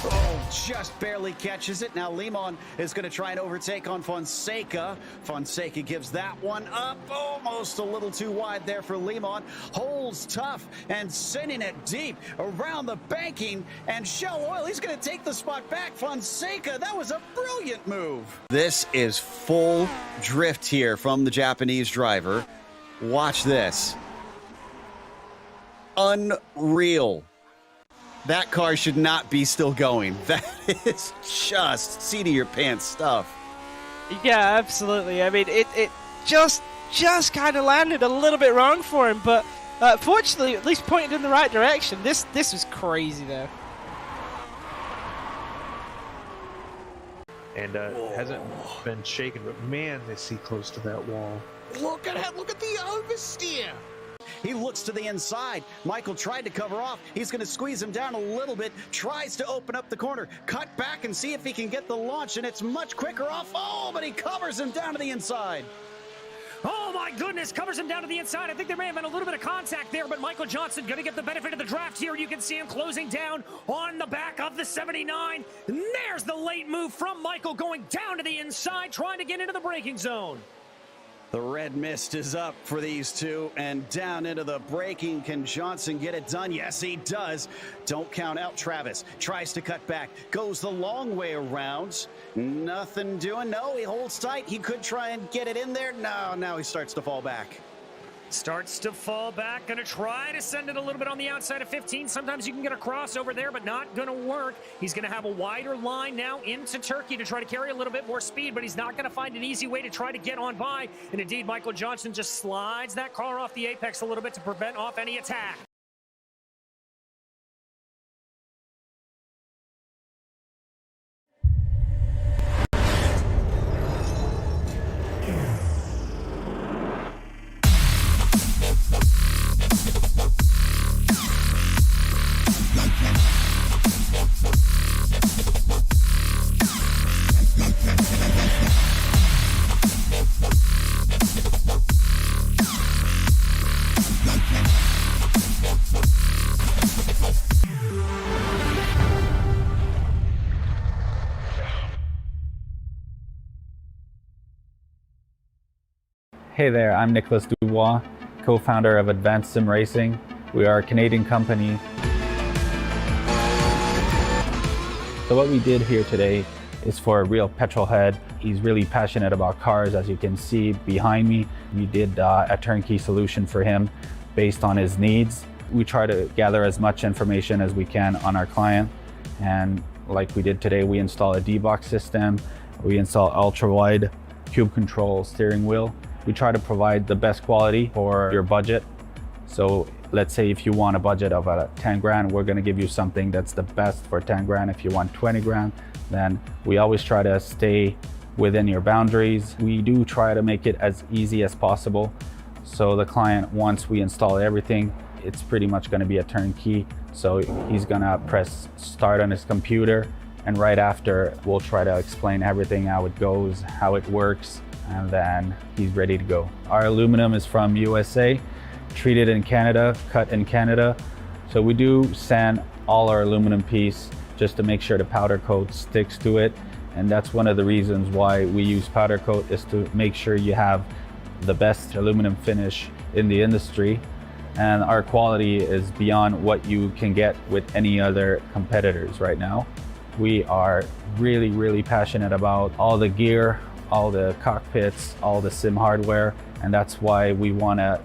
Oh, just barely catches it. Now Limon is going to try and overtake on Fonseca. Fonseca gives that one up. Almost a little too wide there for Limon. Holds tough and sending it deep around the banking. And Shell Oil, he's going to take the spot back. Fonseca, that was a brilliant move. This is full drift here from the Japanese driver. Watch this. Unreal. That car should not be still going. That is just seat of your pants stuff. Yeah, absolutely. I mean, it just kind of landed a little bit wrong for him, but fortunately, at least pointed in the right direction. This was crazy, though. And hasn't been shaken, but man, they see close to that wall. Look at it. Look at the oversteer. He looks to the inside. Michael tried to cover off. He's going to squeeze him down a little bit. Tries to open up the corner. Cut back and see if he can get the launch, and it's much quicker off. Oh, but he covers him down to the inside. Oh my goodness, covers him down to the inside. I think there may have been a little bit of contact there, but Michael Johnson going to get the benefit of the draft here. You can see him closing down on the back of the 79. And there's the late move from Michael going down to the inside, trying to get into the braking zone. The red mist is up for these two, and down into the braking. Can Johnson get it done? Yes, he does. Don't count out Travis. Tries to cut back. Goes the long way around. Nothing doing. No, he holds tight. He could try and get it in there. No, now he starts to fall back. Starts to fall back, gonna try to send it a little bit on the outside of 15. Sometimes you can get a crossover there, but not gonna work. He's gonna have a wider line now into Turkey to try to carry a little bit more speed, but he's not gonna find an easy way to try to get on by. And indeed, Michael Johnson just slides that car off the apex a little bit to prevent off any attack. Hey there, I'm Nicholas Dubois, co-founder of Advanced SimRacing. We are a Canadian company. So what we did here today is for a real petrol head. He's really passionate about cars, as you can see behind me. We did a turnkey solution for him based on his needs. We try to gather as much information as we can on our client. And like we did today, we install a D-Box system. We install ultra-wide cube control steering wheel. We try to provide the best quality for your budget. So let's say if you want a budget of 10 grand, we're gonna give you something that's the best for 10 grand. If you want 20 grand, then we always try to stay within your boundaries. We do try to make it as easy as possible. So the client, once we install everything, it's pretty much gonna be a turnkey. So he's gonna press start on his computer, and right after, we'll try to explain everything, how it goes, how it works, and then he's ready to go. Our aluminum is from USA, treated in Canada, cut in Canada. So we do sand all our aluminum piece just to make sure the powder coat sticks to it. And that's one of the reasons why we use powder coat, is to make sure you have the best aluminum finish in the industry. And our quality is beyond what you can get with any other competitors right now. We are really, really passionate about all the gear, all the cockpits, all the sim hardware, and that's why we want to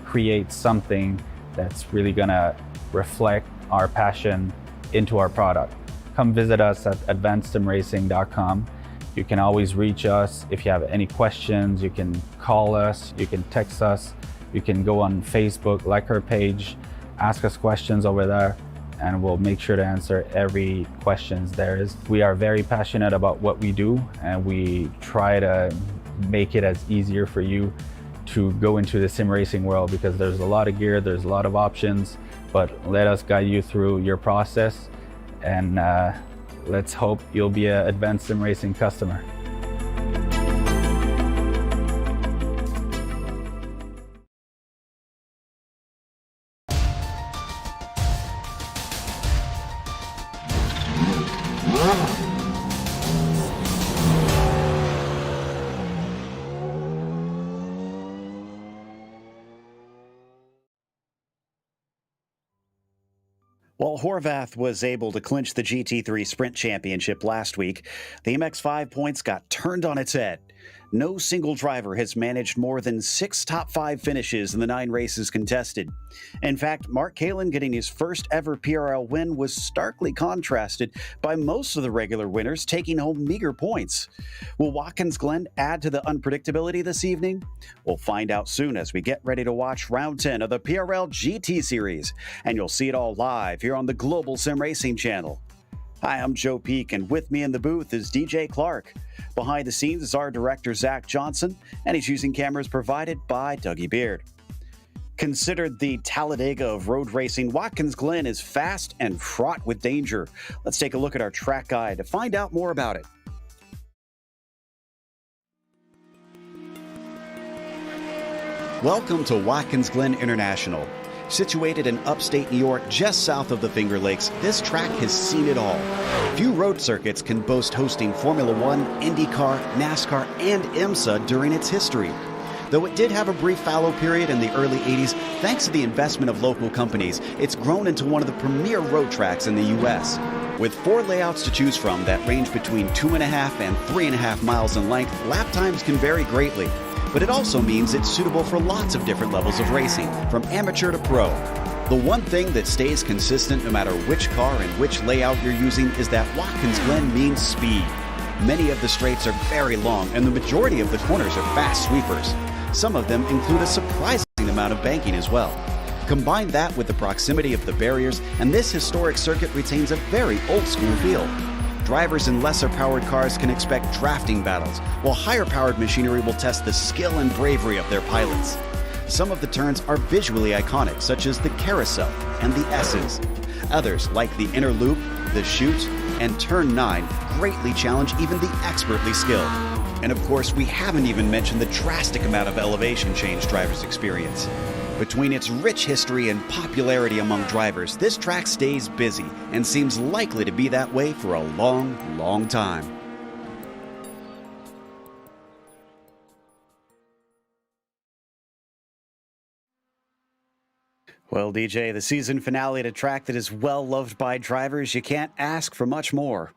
create something that's really gonna reflect our passion into our product. Come visit us at advancedsimracing.com. You can always reach us if you have any questions. You can call us, you can text us, you can go on Facebook, like our page, ask us questions over there, and we'll make sure to answer every questions there is. We are very passionate about what we do, and we try to make it as easier for you to go into the sim racing world, because there's a lot of gear, there's a lot of options, but let us guide you through your process, and let's hope you'll be an Advanced Sim Racing customer. While Horvath was able to clinch the GT3 Sprint Championship last week, the MX-5 points got turned on its head. No single driver has managed more than 6 top 5 finishes in the 9 races contested. In fact, Mark Kalin getting his first ever PRL win was starkly contrasted by most of the regular winners taking home meager points. Will Watkins Glen add to the unpredictability this evening? We'll find out soon as we get ready to watch round 10 of the PRL GT Series, and you'll see it all live here on the Global Sim Racing channel. Hi, I'm Joe Peak, and with me in the booth is DJ Clark. Behind the scenes is our director, Zach Johnson, and he's using cameras provided by Dougie Beard. Considered the Talladega of road racing, Watkins Glen is fast and fraught with danger. Let's take a look at our track guide to find out more about it. Welcome to Watkins Glen International. Situated in upstate New York, just south of the Finger Lakes, this track has seen it all. Few road circuits can boast hosting Formula One, IndyCar, NASCAR, and IMSA during its history. Though it did have a brief fallow period in the early 80s, thanks to the investment of local companies, it's grown into one of the premier road tracks in the U.S. With 4 layouts to choose from that range between 2.5 and 3.5 miles in length, lap times can vary greatly. But it also means it's suitable for lots of different levels of racing, from amateur to pro. The one thing that stays consistent no matter which car and which layout you're using is that Watkins Glen means speed. Many of the straights are very long, and the majority of the corners are fast sweepers. Some of them include a surprising amount of banking as well. Combine that with the proximity of the barriers, and this historic circuit retains a very old-school feel. Drivers in lesser-powered cars can expect drafting battles, while higher-powered machinery will test the skill and bravery of their pilots. Some of the turns are visually iconic, such as the carousel and the S's. Others, like the inner loop, the chute, and turn 9, greatly challenge even the expertly skilled. And of course, we haven't even mentioned the drastic amount of elevation change drivers experience. Between its rich history and popularity among drivers, this track stays busy and seems likely to be that way for a long, long time. Well, DJ, the season finale at a track that is well loved by drivers, you can't ask for much more.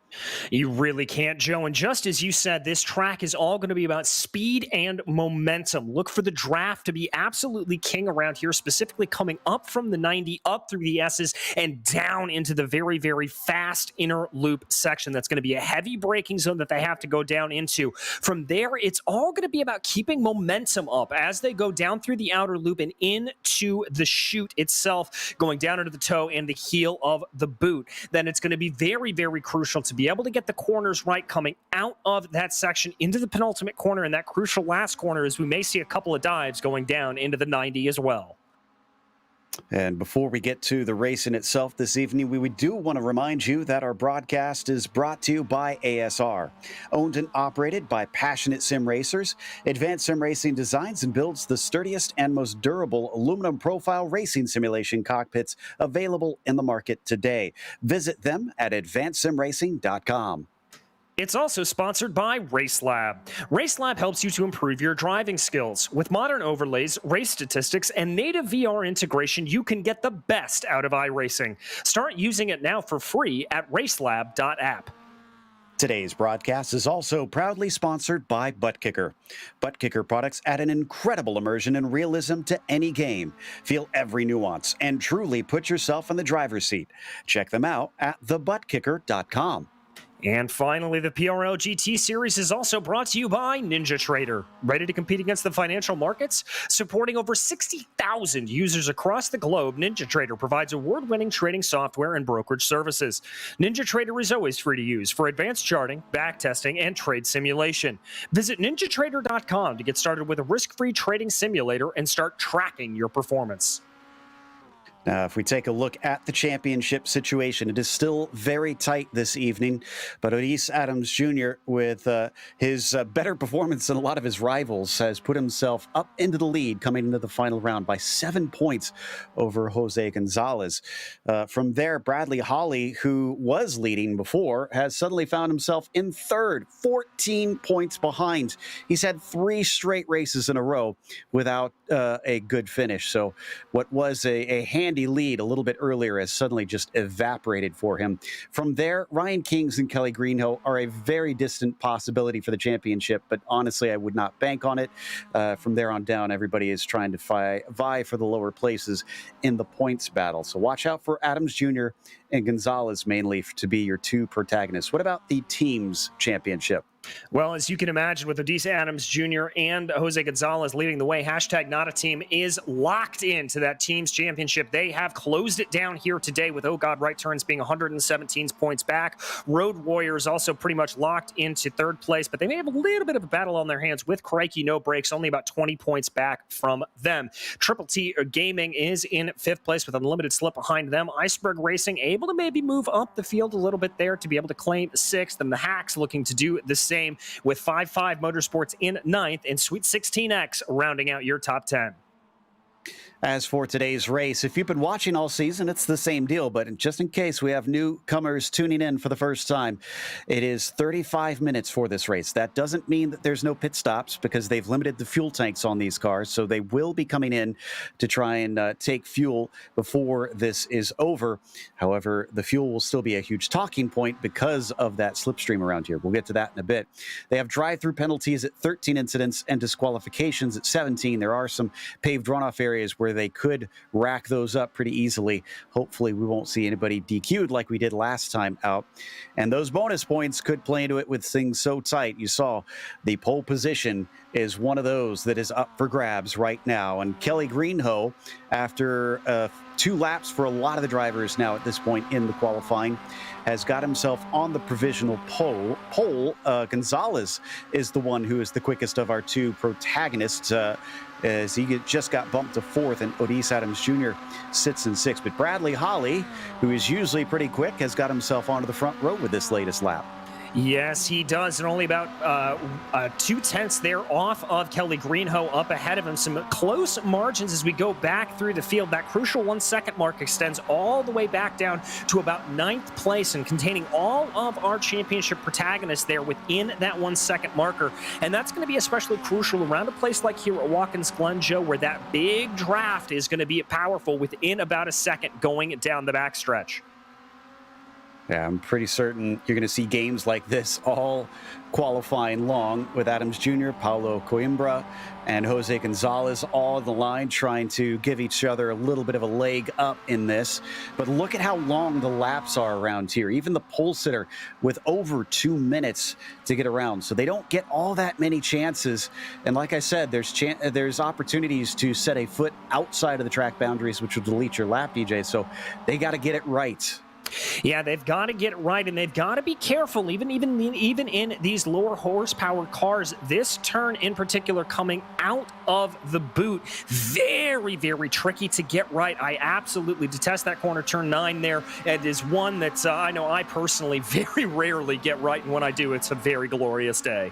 You really can't, Joe. And just as you said, this track is all going to be about speed and momentum. Look for the draft to be absolutely king around here, specifically coming up from the 90, up through the S's, and down into the very, very fast inner loop section. That's going to be a heavy braking zone that they have to go down into. From there, it's all going to be about keeping momentum up as they go down through the outer loop and into the chute itself, going down into the toe and the heel of the boot. Then it's going to be very, very crucial to be able to get the corners right coming out of that section into the penultimate corner and that crucial last corner, as we may see a couple of dives going down into the 90 as well. And before we get to the race in itself this evening, we do want to remind you that our broadcast is brought to you by ASR. Owned and operated by passionate sim racers, Advanced Sim Racing designs and builds the sturdiest and most durable aluminum profile racing simulation cockpits available in the market today. Visit them at advancedsimracing.com. It's also sponsored by RaceLab. RaceLab helps you to improve your driving skills. With modern overlays, race statistics, and native VR integration, you can get the best out of iRacing. Start using it now for free at racelab.app. Today's broadcast is also proudly sponsored by ButtKicker. ButtKicker products add an incredible immersion and realism to any game. Feel every nuance and truly put yourself in the driver's seat. Check them out at thebuttkicker.com. And finally, the PRL GT Series is also brought to you by NinjaTrader. Ready to compete against the financial markets? Supporting over 60,000 users across the globe, NinjaTrader provides award-winning trading software and brokerage services. NinjaTrader is always free to use for advanced charting, backtesting, and trade simulation. Visit NinjaTrader.com to get started with a risk-free trading simulator and start tracking your performance. Now, if we take a look at the championship situation, it is still very tight this evening, but Odis Adams Jr., with his better performance than a lot of his rivals, has put himself up into the lead coming into the final round by 7 points over Jose Gonzalez. From there, Bradley Hawley, who was leading before, has suddenly found himself in third, 14 points behind. He's had 3 straight races in a row without a good finish. So what was a handy lead a little bit earlier has suddenly just evaporated for him. From there, Ryan Kings and Kelly Greenhill are a very distant possibility for the championship, but honestly, I would not bank on it. From there on down, everybody is trying to vie for the lower places in the points battle. So watch out for Adams Jr. and Gonzalez mainly to be your two protagonists. What about the teams championship? Well, as you can imagine, with Odisa Adams Jr. and Jose Gonzalez leading the way, hashtag not a team is locked into that team's championship. They have closed it down here today with Oh God Right Turns being 117 points back. Road Warriors also pretty much locked into third place, but they may have a little bit of a battle on their hands with Crikey No Breaks, only about 20 points back from them. Triple T Gaming is in fifth place with Unlimited Slip behind them. Iceberg Racing able to maybe move up the field a little bit there to be able to claim sixth, and the Hacks looking to do the same with 5-5 Motorsports in ninth and Sweet 16X rounding out your top 10. As for today's race, if you've been watching all season, it's the same deal, but just in case we have newcomers tuning in for the first time, it is 35 minutes for this race. That doesn't mean that there's no pit stops because they've limited the fuel tanks on these cars, so they will be coming in to try and take fuel before this is over. However, the fuel will still be a huge talking point because of that slipstream around here. We'll get to that in a bit. They have drive-through penalties at 13 incidents and disqualifications at 17. There are some paved runoff areas where they could rack those up pretty easily. Hopefully we won't see anybody DQ'd like we did last time out. And those bonus points could play into it with things so tight. You saw the pole position is one of those that is up for grabs right now. And Kelly Greenhill, after 2 laps for a lot of the drivers now at this point in the qualifying, has got himself on the provisional pole. Gonzalez is the one who is the quickest of our 2 protagonists, as he just got bumped to 4th, and Odise Adams Jr. sits in 6th. But Bradley Holly, who is usually pretty quick, has got himself onto the front row with this latest lap. Yes, he does, and only about 2/10 there off of Kelly Greenhill up ahead of him. Some close margins as we go back through the field. That crucial 1 second mark extends all the way back down to about 9th place and containing all of our championship protagonists there within that 1 second marker. And that's going to be especially crucial around a place like here at Watkins Glen, Joe, where that big draft is going to be powerful within about a second going down the backstretch. Yeah, I'm pretty certain you're going to see games like this all qualifying long with Adams Jr., Paulo Coimbra, and Jose Gonzalez all on the line trying to give each other a little bit of a leg up in this. But look at how long the laps are around here. Even the pole sitter with over 2 minutes to get around. So they don't get all that many chances. And like I said, there's opportunities to set a foot outside of the track boundaries, which will delete your lap, DJ. So they got to get it right. Yeah, they've got to get it right, and they've got to be careful, even in these lower horsepower cars. This turn in particular coming out of the boot, very, very tricky to get right. I absolutely detest that corner, turn 9 there. It is one that I know I personally very rarely get right, and when I do, it's a very glorious day.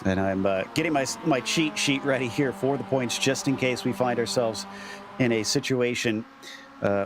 And I'm getting my cheat sheet ready here for the points, just in case we find ourselves in a situation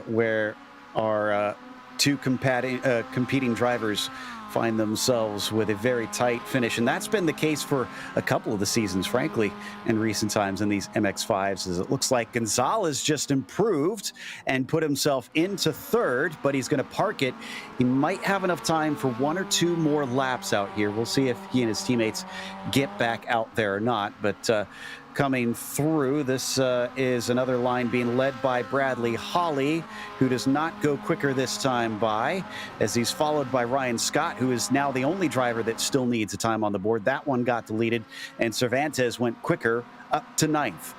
where our 2 competing drivers find themselves with a very tight finish. And that's been the case for a couple of the seasons, frankly, in recent times in these MX-5s, as it looks like Gonzalez just improved and put himself into 3rd, but he's going to park it. He might have enough time for 1 or 2 more laps out here. We'll see if he and his teammates get back out there or not. But coming through, this is another line being led by Bradley Holly, who does not go quicker this time by, as he's followed by Ryan Scott, who is now the only driver that still needs a time on the board. That one got deleted, and Cervantes went quicker up to 9th.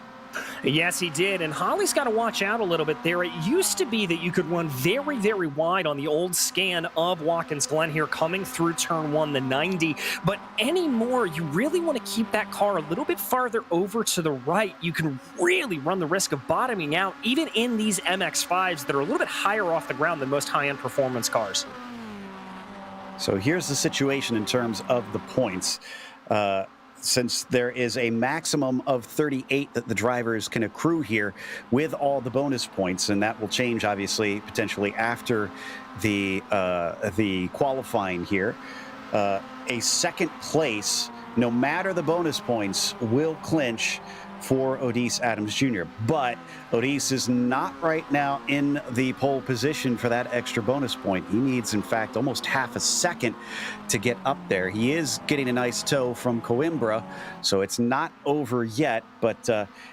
Yes, he did, and Holly's got to watch out a little bit there. It used to be that you could run very, very wide on the old scan of Watkins Glen here coming through turn 1, the 90, but anymore, you really want to keep that car a little bit farther over to the right. You can really run the risk of bottoming out, even in these MX-5s that are a little bit higher off the ground than most high-end performance cars. So here's the situation in terms of the points. Since there is a maximum of 38 that the drivers can accrue here with all the bonus points, and that will change, obviously, potentially after the qualifying here. A second place, no matter the bonus points, will clinch for Odise Adams Jr. But Odise is not right now in the pole position for that extra bonus point. He needs, in fact, almost half a second to get up there. He is getting a nice tow from Coimbra, so it's not over yet. But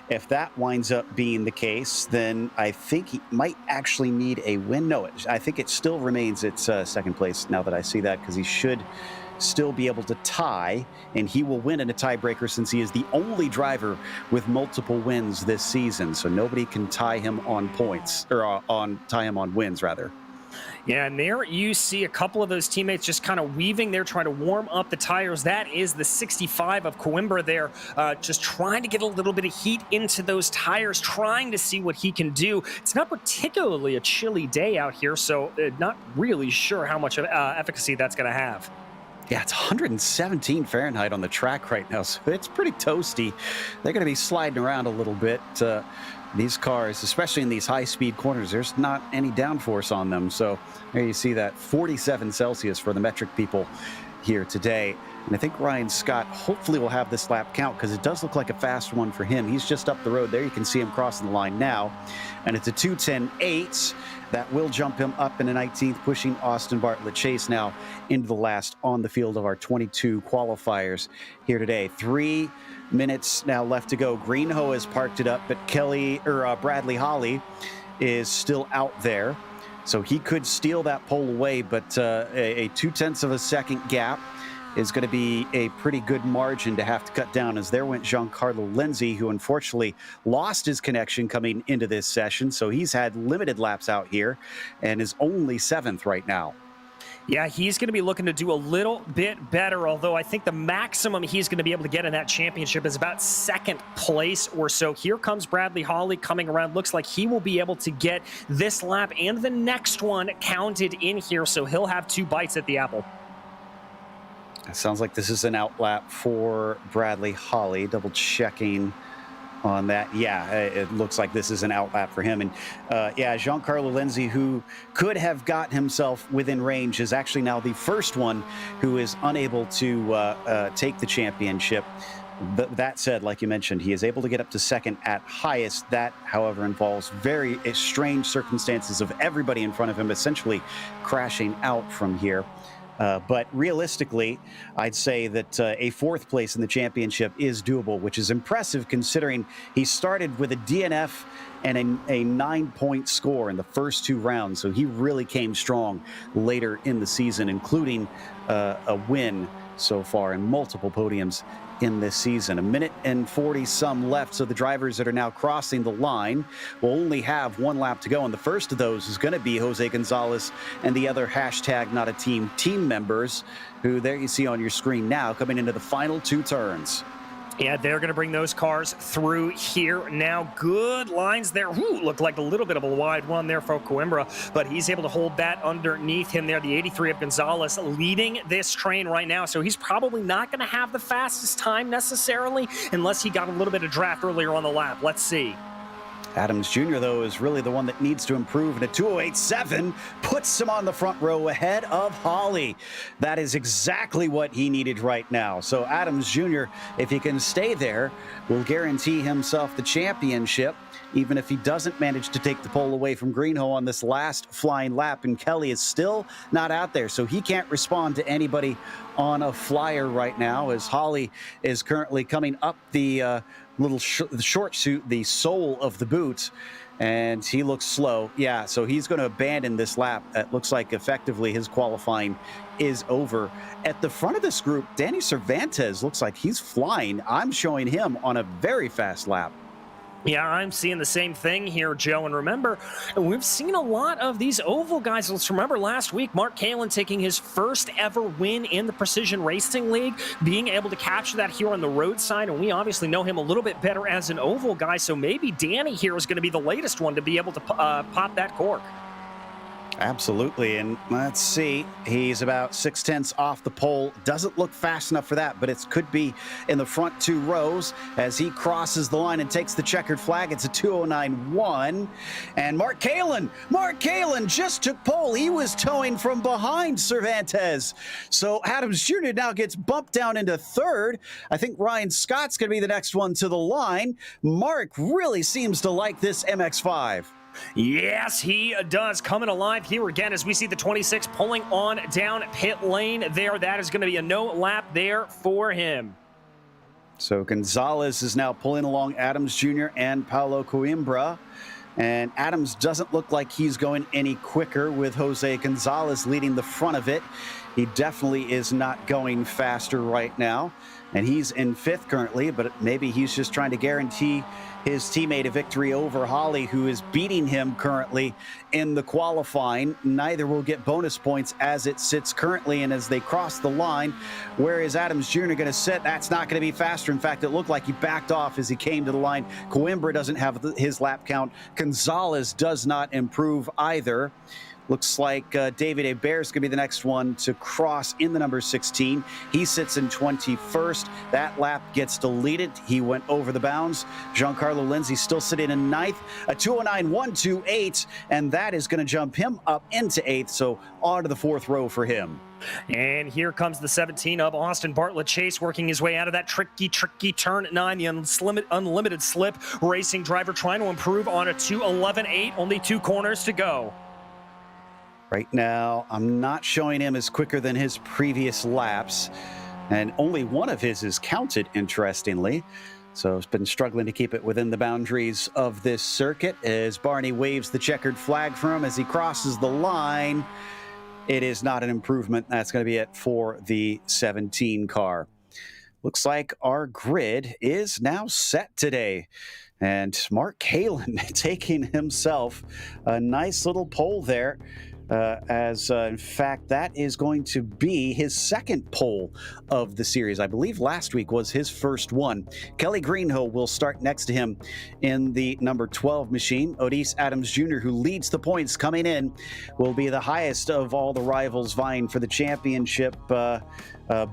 if that winds up being the case, then I think he might actually need a win. No, I think it still remains its second place now that I see that, because he should still be able to tie, and he will win in a tiebreaker since he is the only driver with multiple wins this season. So nobody can tie him on points, or tie him on wins rather. Yeah, and there you see a couple of those teammates just kind of weaving there, trying to warm up the tires. That is the 65 of Coimbra there, just trying to get a little bit of heat into those tires, trying to see what he can do. It's not particularly a chilly day out here, so not really sure how much efficacy that's going to have. Yeah, it's 117 Fahrenheit on the track right now, so it's pretty toasty. They're going to be sliding around a little bit. These cars, especially in these high-speed corners, there's not any downforce on them. So there you see that 47 Celsius for the metric people here today. And I think Ryan Scott hopefully will have this lap count, because it does look like a fast one for him. He's just up the road there. You can see him crossing the line now. And it's a 2:10.8. That will jump him up in the 19th, pushing Austin Bartlett Chase now into the last on the field of our 22 qualifiers here today. 3 minutes now left to go. Greenhoe has parked it up, but Bradley Holly is still out there. So he could steal that pole away, but a 0.2 of a second gap is going to be a pretty good margin to have to cut down, as there went Giancarlo Lenzi, who unfortunately lost his connection coming into this session. So he's had limited laps out here and is only 7th right now. Yeah, he's going to be looking to do a little bit better, although I think the maximum he's going to be able to get in that championship is about 2nd place or so. Here comes Bradley Holly coming around. Looks like he will be able to get this lap and the next one counted in here, so he'll have 2 bites at the apple. It sounds like this is an out lap for Bradley Holly. Double checking on that. Yeah, it looks like this is an out lap for him. And yeah, Giancarlo Lenzi, who could have got himself within range, is actually now the first one who is unable to take the championship. But that said, like you mentioned, he is able to get up to 2nd at highest. That, however, involves very strange circumstances of everybody in front of him essentially crashing out from here. But realistically, I'd say that a 4th place in the championship is doable, which is impressive considering he started with a DNF and a 9-point score in the first 2 rounds. So he really came strong later in the season, including a win so far and multiple podiums in this season. 1:40 some left, so the drivers that are now crossing the line will only have 1 lap to go, and the first of those is going to be Jose Gonzalez and the other #NotAteam team members, who there you see on your screen now, coming into the final 2 turns. Yeah, they're going to bring those cars through here now. Good lines there. Ooh, looked like a little bit of a wide one there for Coimbra, but he's able to hold that underneath him there. The 83 of Gonzalez leading this train right now, so he's probably not going to have the fastest time necessarily unless he got a little bit of draft earlier on the lap. Let's see. Adams Jr., though, is really the one that needs to improve, and a 2:08.7 puts him on the front row ahead of Holly. That is exactly what he needed right now. So Adams Jr., if he can stay there, will guarantee himself the championship, even if he doesn't manage to take the pole away from Greenhoe on this last flying lap. And Kelly is still not out there, so he can't respond to anybody on a flyer right now, as Holly is currently coming up the little short suit, the sole of the boot, and he looks slow. Yeah, so he's going to abandon this lap. It looks like effectively his qualifying is over. At the front of this group, Danny Cervantes looks like he's flying. I'm showing him on a very fast lap. Yeah, I'm seeing the same thing here, Joe. And remember, we've seen a lot of these oval guys. Let's remember last week, Mark Kalin taking his first ever win in the Precision Racing League, being able to capture that here on the roadside. And we obviously know him a little bit better as an oval guy. So maybe Danny here is going to be the latest one to be able to pop that cork. Absolutely, and let's see, he's about 6/10 off the pole. Doesn't look fast enough for that, but it could be in the front 2 rows as he crosses the line and takes the checkered flag. It's a 2:09.1, and Mark Kalin just took pole. He was towing from behind Cervantes, so Adams Jr. now gets bumped down into 3rd. I think Ryan Scott's going to be the next one to the line. Mark really seems to like this MX-5. Yes, he does. Coming alive here again as we see the 26 pulling on down pit lane there. That is going to be a no lap there for him. So Gonzalez is now pulling along Adams Jr. and Paulo Coimbra. And Adams doesn't look like he's going any quicker with Jose Gonzalez leading the front of it. He definitely is not going faster right now. And he's in 5th currently, but maybe he's just trying to guarantee his teammate a victory over Holly, who is beating him currently in the qualifying. Neither will get bonus points as it sits currently, and as they cross the line, where is Adams Jr. going to sit? That's not going to be faster. In fact, it looked like he backed off as he came to the line. Coimbra doesn't have his lap count. Gonzalez does not improve either. Looks like David Hebert is going to be the next one to cross in the number 16. He sits in 21st. That lap gets deleted. He went over the bounds. Giancarlo Lindsay still sitting in 9th. A 2:09.128, and that is going to jump him up into 8th, so on to the 4th row for him. And here comes the 17 of Austin Bartlett Chase, working his way out of that tricky turn 9, the unlimited slip. Racing driver trying to improve on a 2:11.8, only 2 corners to go. Right now, I'm not showing him as quicker than his previous laps, and only one of his is counted, interestingly. So he's been struggling to keep it within the boundaries of this circuit as Barney waves the checkered flag for him as he crosses the line. It is not an improvement. That's going to be it for the 17 car. Looks like our grid is now set today. And Mark Kalin taking himself a nice little pole there. In fact, that is going to be his 2nd pole of the series. I believe last week was his first one. Kelly Greenhill will start next to him in the number 12 machine. Odis Adams Jr., who leads the points coming in, will be the highest of all the rivals vying for the championship.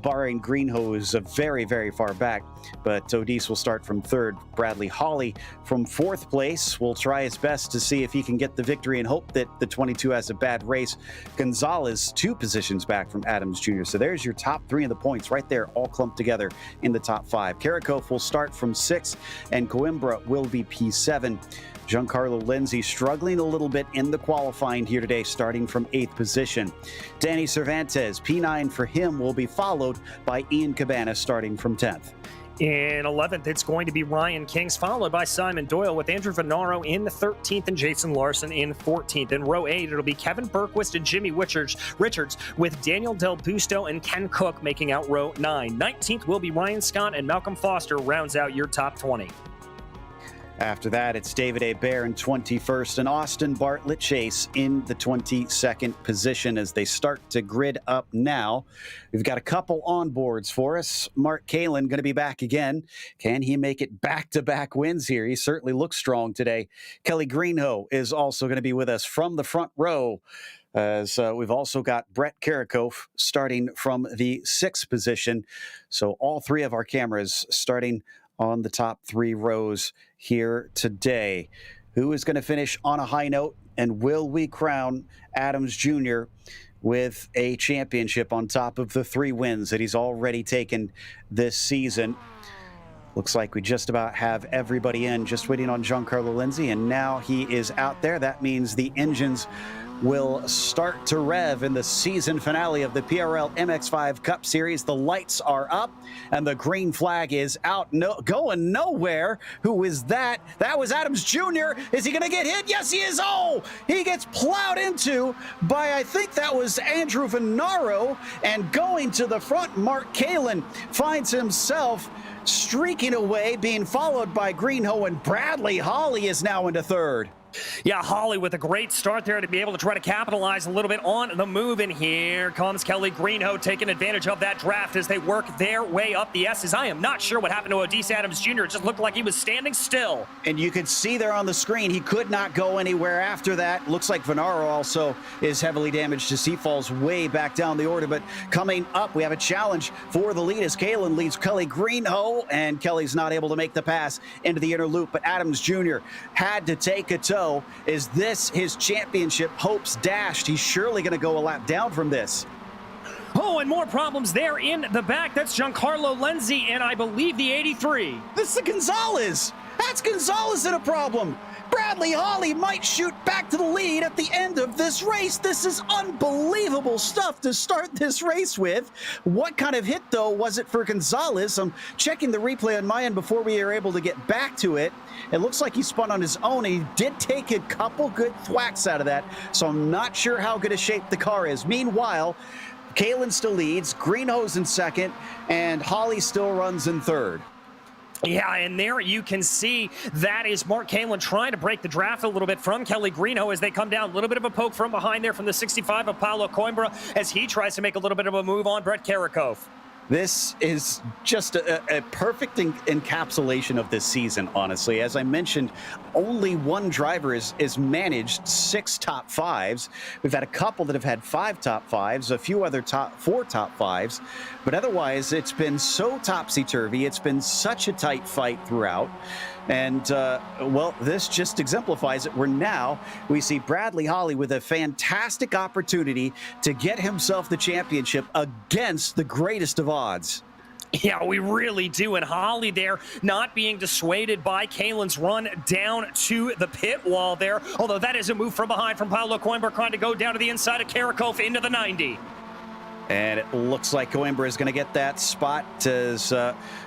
Barring Greenhill, who's very, very far back. But Odis will start from 3rd. Bradley Hawley from 4th place will try his best to see if he can get the victory and hope that the 22 has a bad race. Gonzalez 2 positions back from Adams Jr. So there's your top 3 of the points right there, all clumped together in the top 5. Karakov will start from 6th, and Coimbra will be P7. Giancarlo Lindsay struggling a little bit in the qualifying here today, starting from 8th position. Danny Cervantes, P9 for him, will be followed by Ian Cabana starting from 10th. In 11th, it's going to be Ryan Kings, followed by Simon Doyle, with Andrew Venaro in 13th and Jason Larson in 14th. In row 8, it'll be Kevin Berquist and Jimmy Richards, with Daniel Del Busto and Ken Cook making out row 9. 19th will be Ryan Scott, and Malcolm Foster rounds out your top 20. After that, it's David Hebert in 21st and Austin Bartlett Chase in the 22nd position as they start to grid up now. We've got a couple onboards for us. Mark Kalin going to be back again. Can he make it back-to-back wins here? He certainly looks strong today. Kelly Greenhill is also going to be with us from the front row. As we've also got Brett Karakov starting from the 6th position. So all 3 of our cameras starting on the top 3 rows here today. Who is going to finish on a high note, and will we crown Adams Jr. with a championship on top of the 3 wins that he's already taken this season? Looks like we just about have everybody in, just waiting on Giancarlo Lindsay, and now he is out there. That means the engines will start to rev in the season finale of the PRL MX5 Cup Series. The lights are up and the green flag is out, going nowhere. Who is that? That was Adams Jr. Is he going to get hit? Yes, he is. Oh, he gets plowed into by, I think that was Andrew Venaro, and going to the front, Mark Kalin finds himself streaking away, being followed by Greenhill, and Bradley Hawley is now into 3rd. Yeah, Holly with a great start there to be able to try to capitalize a little bit on the move. And here comes Kelly Greenhoe taking advantage of that draft as they work their way up the S's. I am not sure what happened to Odisse Adams Jr. It just looked like he was standing still. And you could see there on the screen, he could not go anywhere after that. Looks like Venaro also is heavily damaged as he falls way back down the order. But coming up, we have a challenge for the lead as Kalen leads Kelly Greenhoe, and Kelly's not able to make the pass into the inner loop. But Adams Jr. had to take a tow. Is this his championship hopes dashed? He's surely going to go a lap down from this. Oh, and more problems there in the back. That's Giancarlo Lenzi and I believe the 83. This is Gonzalez. That's Gonzalez in a problem. Bradley Holly might shoot back to the lead at the end of this race. This is unbelievable stuff to start this race with. What kind of hit, though, was it for Gonzalez? I'm checking the replay on my end before we are able to get back to it. It looks like he spun on his own, and he did take a couple good thwacks out of that, so I'm not sure how good a shape the car is. Meanwhile, Kalen still leads, Greenhoe's in second, and Holly still runs in third. Yeah, and there you can see that is Mark Kalen trying to break the draft a little bit from Kelly Greenhoe as they come down. A little bit of a poke from behind there from the 65 of Paulo Coimbra as he tries to make a little bit of a move on Brett Karakov. This is just a perfect encapsulation of this season, honestly. As I mentioned, only one driver is managed 6 top 5s. We've had a couple that have had 5 top 5s, a few other 4 top 5s, but otherwise it's been so topsy-turvy. It's been such a tight fight throughout. And, well, this just exemplifies it, where now we see Bradley Holly with a fantastic opportunity to get himself the championship against the greatest of odds. Yeah, we really do. And Holly there not being dissuaded by Kalen's run down to the pit wall there. Although that is a move from behind from Paulo Coimbra trying to go down to the inside of Karakov into the 90. And it looks like Coimbra is going to get that spot as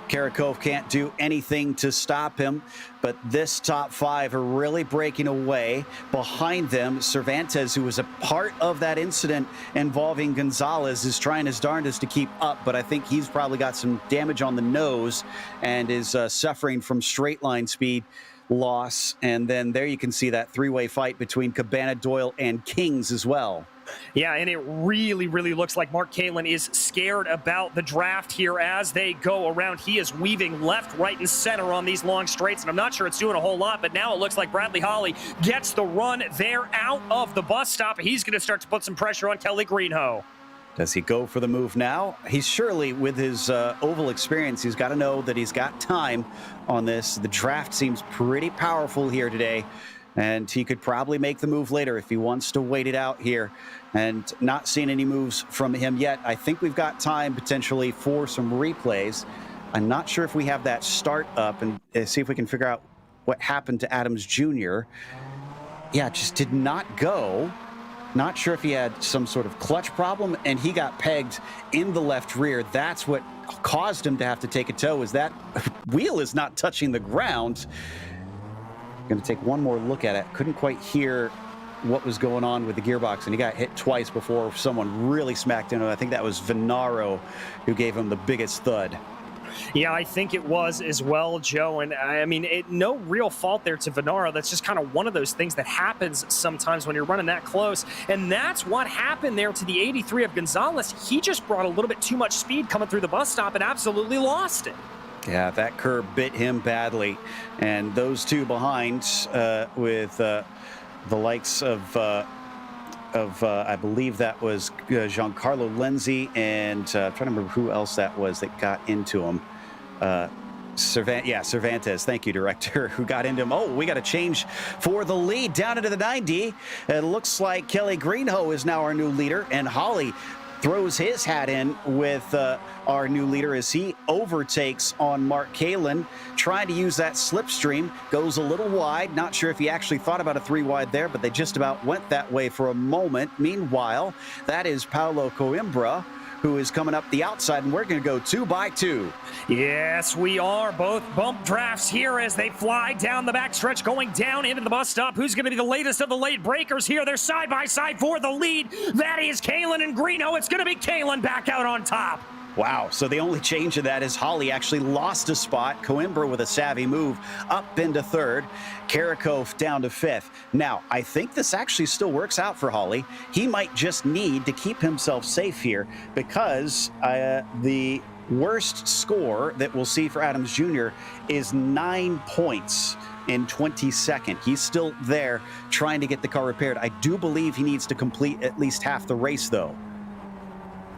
Karakov can't do anything to stop him. But this top 5 are really breaking away. Behind them, Cervantes, who was a part of that incident involving Gonzalez, is trying his darndest to keep up. But I think he's probably got some damage on the nose and is suffering from straight line speed loss. And then there you can see that 3-way fight between Cabana, Doyle, and Kings as well. Yeah, and it really, really looks like Mark Kalen is scared about the draft here as they go around. He is weaving left, right, and center on these long straights, and I'm not sure it's doing a whole lot, but now it looks like Bradley Holly gets the run there out of the bus stop. He's going to start to put some pressure on Kelly Greenhoe. Does he go for the move now? He's surely, with his oval experience, he's got to know that he's got time on this. The draft seems pretty powerful here today, and he could probably make the move later if he wants to wait it out here. And not seeing any moves from him yet. I think we've got time potentially for some replays. I'm not sure if we have that start up, and see if we can figure out what happened to Adams Jr. Yeah, just did not go. Not sure if he had some sort of clutch problem, and he got pegged in the left rear. That's what caused him to have to take a tow, is that wheel is not touching the ground. Going to take one more look at it. Couldn't quite hear what was going on with the gearbox, and he got hit twice before someone really smacked into him. I think that was Venaro who gave him the biggest thud. Yeah, I think it was as well, Joe. And I mean, no real fault there to Venaro. That's just kind of one of those things that happens sometimes when you're running that close. And that's what happened there to the 83 of Gonzalez. He just brought a little bit too much speed coming through the bus stop and absolutely lost it. Yeah, that curb bit him badly. And those two behind with the likes of I believe that was Giancarlo Lenzi and I'm trying to remember who else that was that got into him. Cervantes, thank you, director, who got into him. Oh, we got a change for the lead down into the 90. It looks like Kelly Greenhoe is now our new leader, and Holly throws his hat in with our new leader as he overtakes on Mark Kalen, trying to use that slipstream, goes a little wide. Not sure if he actually thought about a 3 wide there, but they just about went that way for a moment. Meanwhile, that is Paulo Coimbra, who is coming up the outside, and we're going to go 2 by 2. Yes, we are. Both bump drafts here as they fly down the backstretch, going down into the bus stop. Who's going to be the latest of the late breakers here? They're side by side for the lead. That is Kalen and Greenhoe. It's going to be Kalen back out on top. Wow, so the only change in that is Holly actually lost a spot. Coimbra with a savvy move up into third. Karakov down to fifth. Now, I think this actually still works out for Holly. He might just need to keep himself safe here because the worst score that we'll see for Adams Jr. is 9 points in 22nd. He's still there trying to get the car repaired. I do believe he needs to complete at least half the race, though.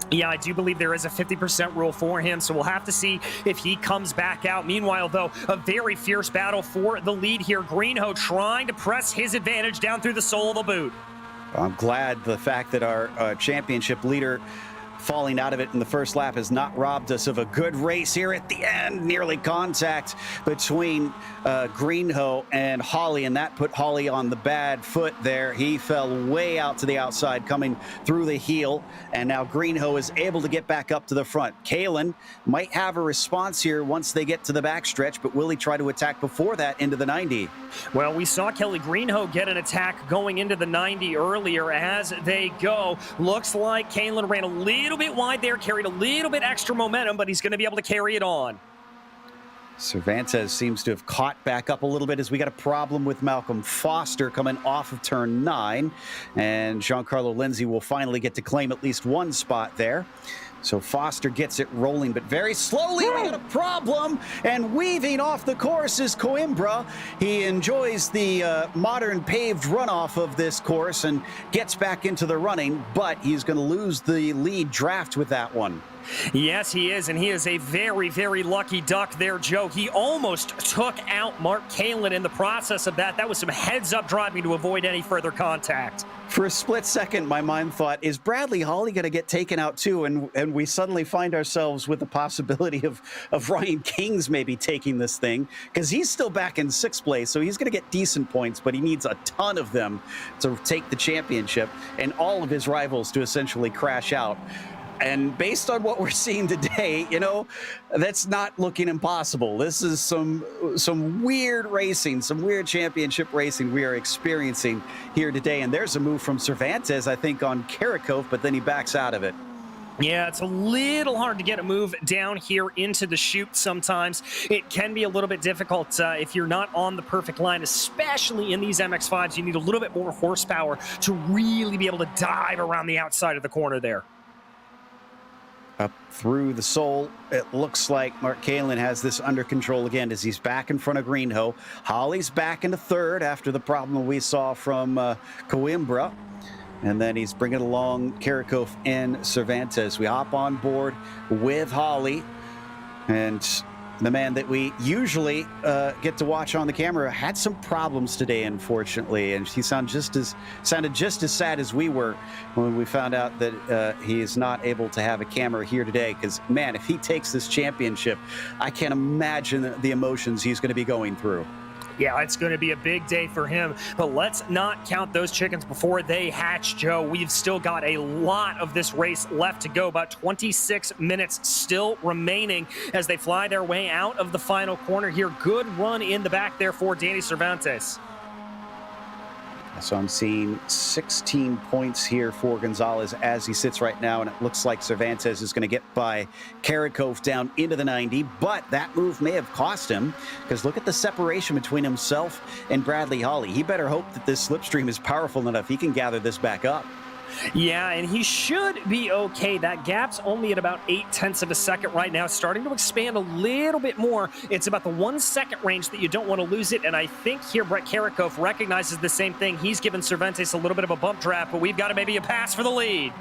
Yeah, I do believe there is a 50% rule for him, so we'll have to see if he comes back out. Meanwhile, though, a very fierce battle for the lead here. Greenho trying to press his advantage down through the sole of the boot. I'm glad the fact that our championship leader falling out of it in the first lap has not robbed us of a good race here at the end. Nearly contact between Greenho and Holly, and that put Holly on the bad foot there. He fell way out to the outside, coming through the heel, and now Greenho is able to get back up to the front. Kalen might have a response here once they get to the backstretch, but will he try to attack before that into the 90? Well, we saw Kelly Greenho get an attack going into the 90 earlier as they go. Looks like Kalen ran a little bit wide there, carried a little bit extra momentum, but he's going to be able to carry it on. Cervantes seems to have caught back up a little bit as we got a problem with Malcolm Foster coming off of turn 9, and Giancarlo Lindsay will finally get to claim at least one spot there. So Foster gets it rolling, but very slowly. We got a problem, and weaving off the course is Coimbra. He enjoys the modern paved runoff of this course and gets back into the running, but he's going to lose the lead draft with that one. Yes, he is, and he is a very, very lucky duck there, Joe. He almost took out Mark Kalen in the process of that. That was some heads-up driving to avoid any further contact. For a split second, my mind thought, is Bradley Holly going to get taken out too? And we suddenly find ourselves with the possibility of Ryan Kings maybe taking this thing, because he's still back in 6th place, so he's going to get decent points, but he needs a ton of them to take the championship and all of his rivals to essentially crash out. And based on what we're seeing today, you know, that's not looking impossible. This is some weird racing, some weird championship racing we are experiencing here today. And there's a move from Cervantes, I think, on Karakov, but then he backs out of it. Yeah, it's a little hard to get a move down here into the chute sometimes. It can be a little bit difficult if you're not on the perfect line, especially in these MX-5s. You need a little bit more horsepower to really be able to dive around the outside of the corner there. Up through the sole, it looks like Mark Kalen has this under control again as he's back in front of Greenho. Holly's back into 3rd after the problem we saw from Coimbra. And then he's bringing along Karakov and Cervantes. We hop on board with Holly, and the man that we usually get to watch on the camera had some problems today, unfortunately, and he sounded just as sad as we were when we found out that he is not able to have a camera here today. Because, man, if he takes this championship, I can't imagine the emotions he's going to be going through. Yeah, it's going to be a big day for him, but let's not count those chickens before they hatch, Joe. We've still got a lot of this race left to go, about 26 minutes still remaining as they fly their way out of the final corner here. Good run in the back there for Danny Cervantes. So I'm seeing 16 points here for Gonzalez as he sits right now, and it looks like Cervantes is going to get by Karakov down into the 90, but that move may have cost him, because look at the separation between himself and Bradley Holly. He better hope that this slipstream is powerful enough he can gather this back up. Yeah, and he should be okay. That gap's only at about 0.8 of a second right now, starting to expand a little bit more. It's about the 1 second range that you don't want to lose it, and I think here Brett Karakov recognizes the same thing. He's given Cervantes a little bit of a bump draft, but we've got maybe a pass for the lead.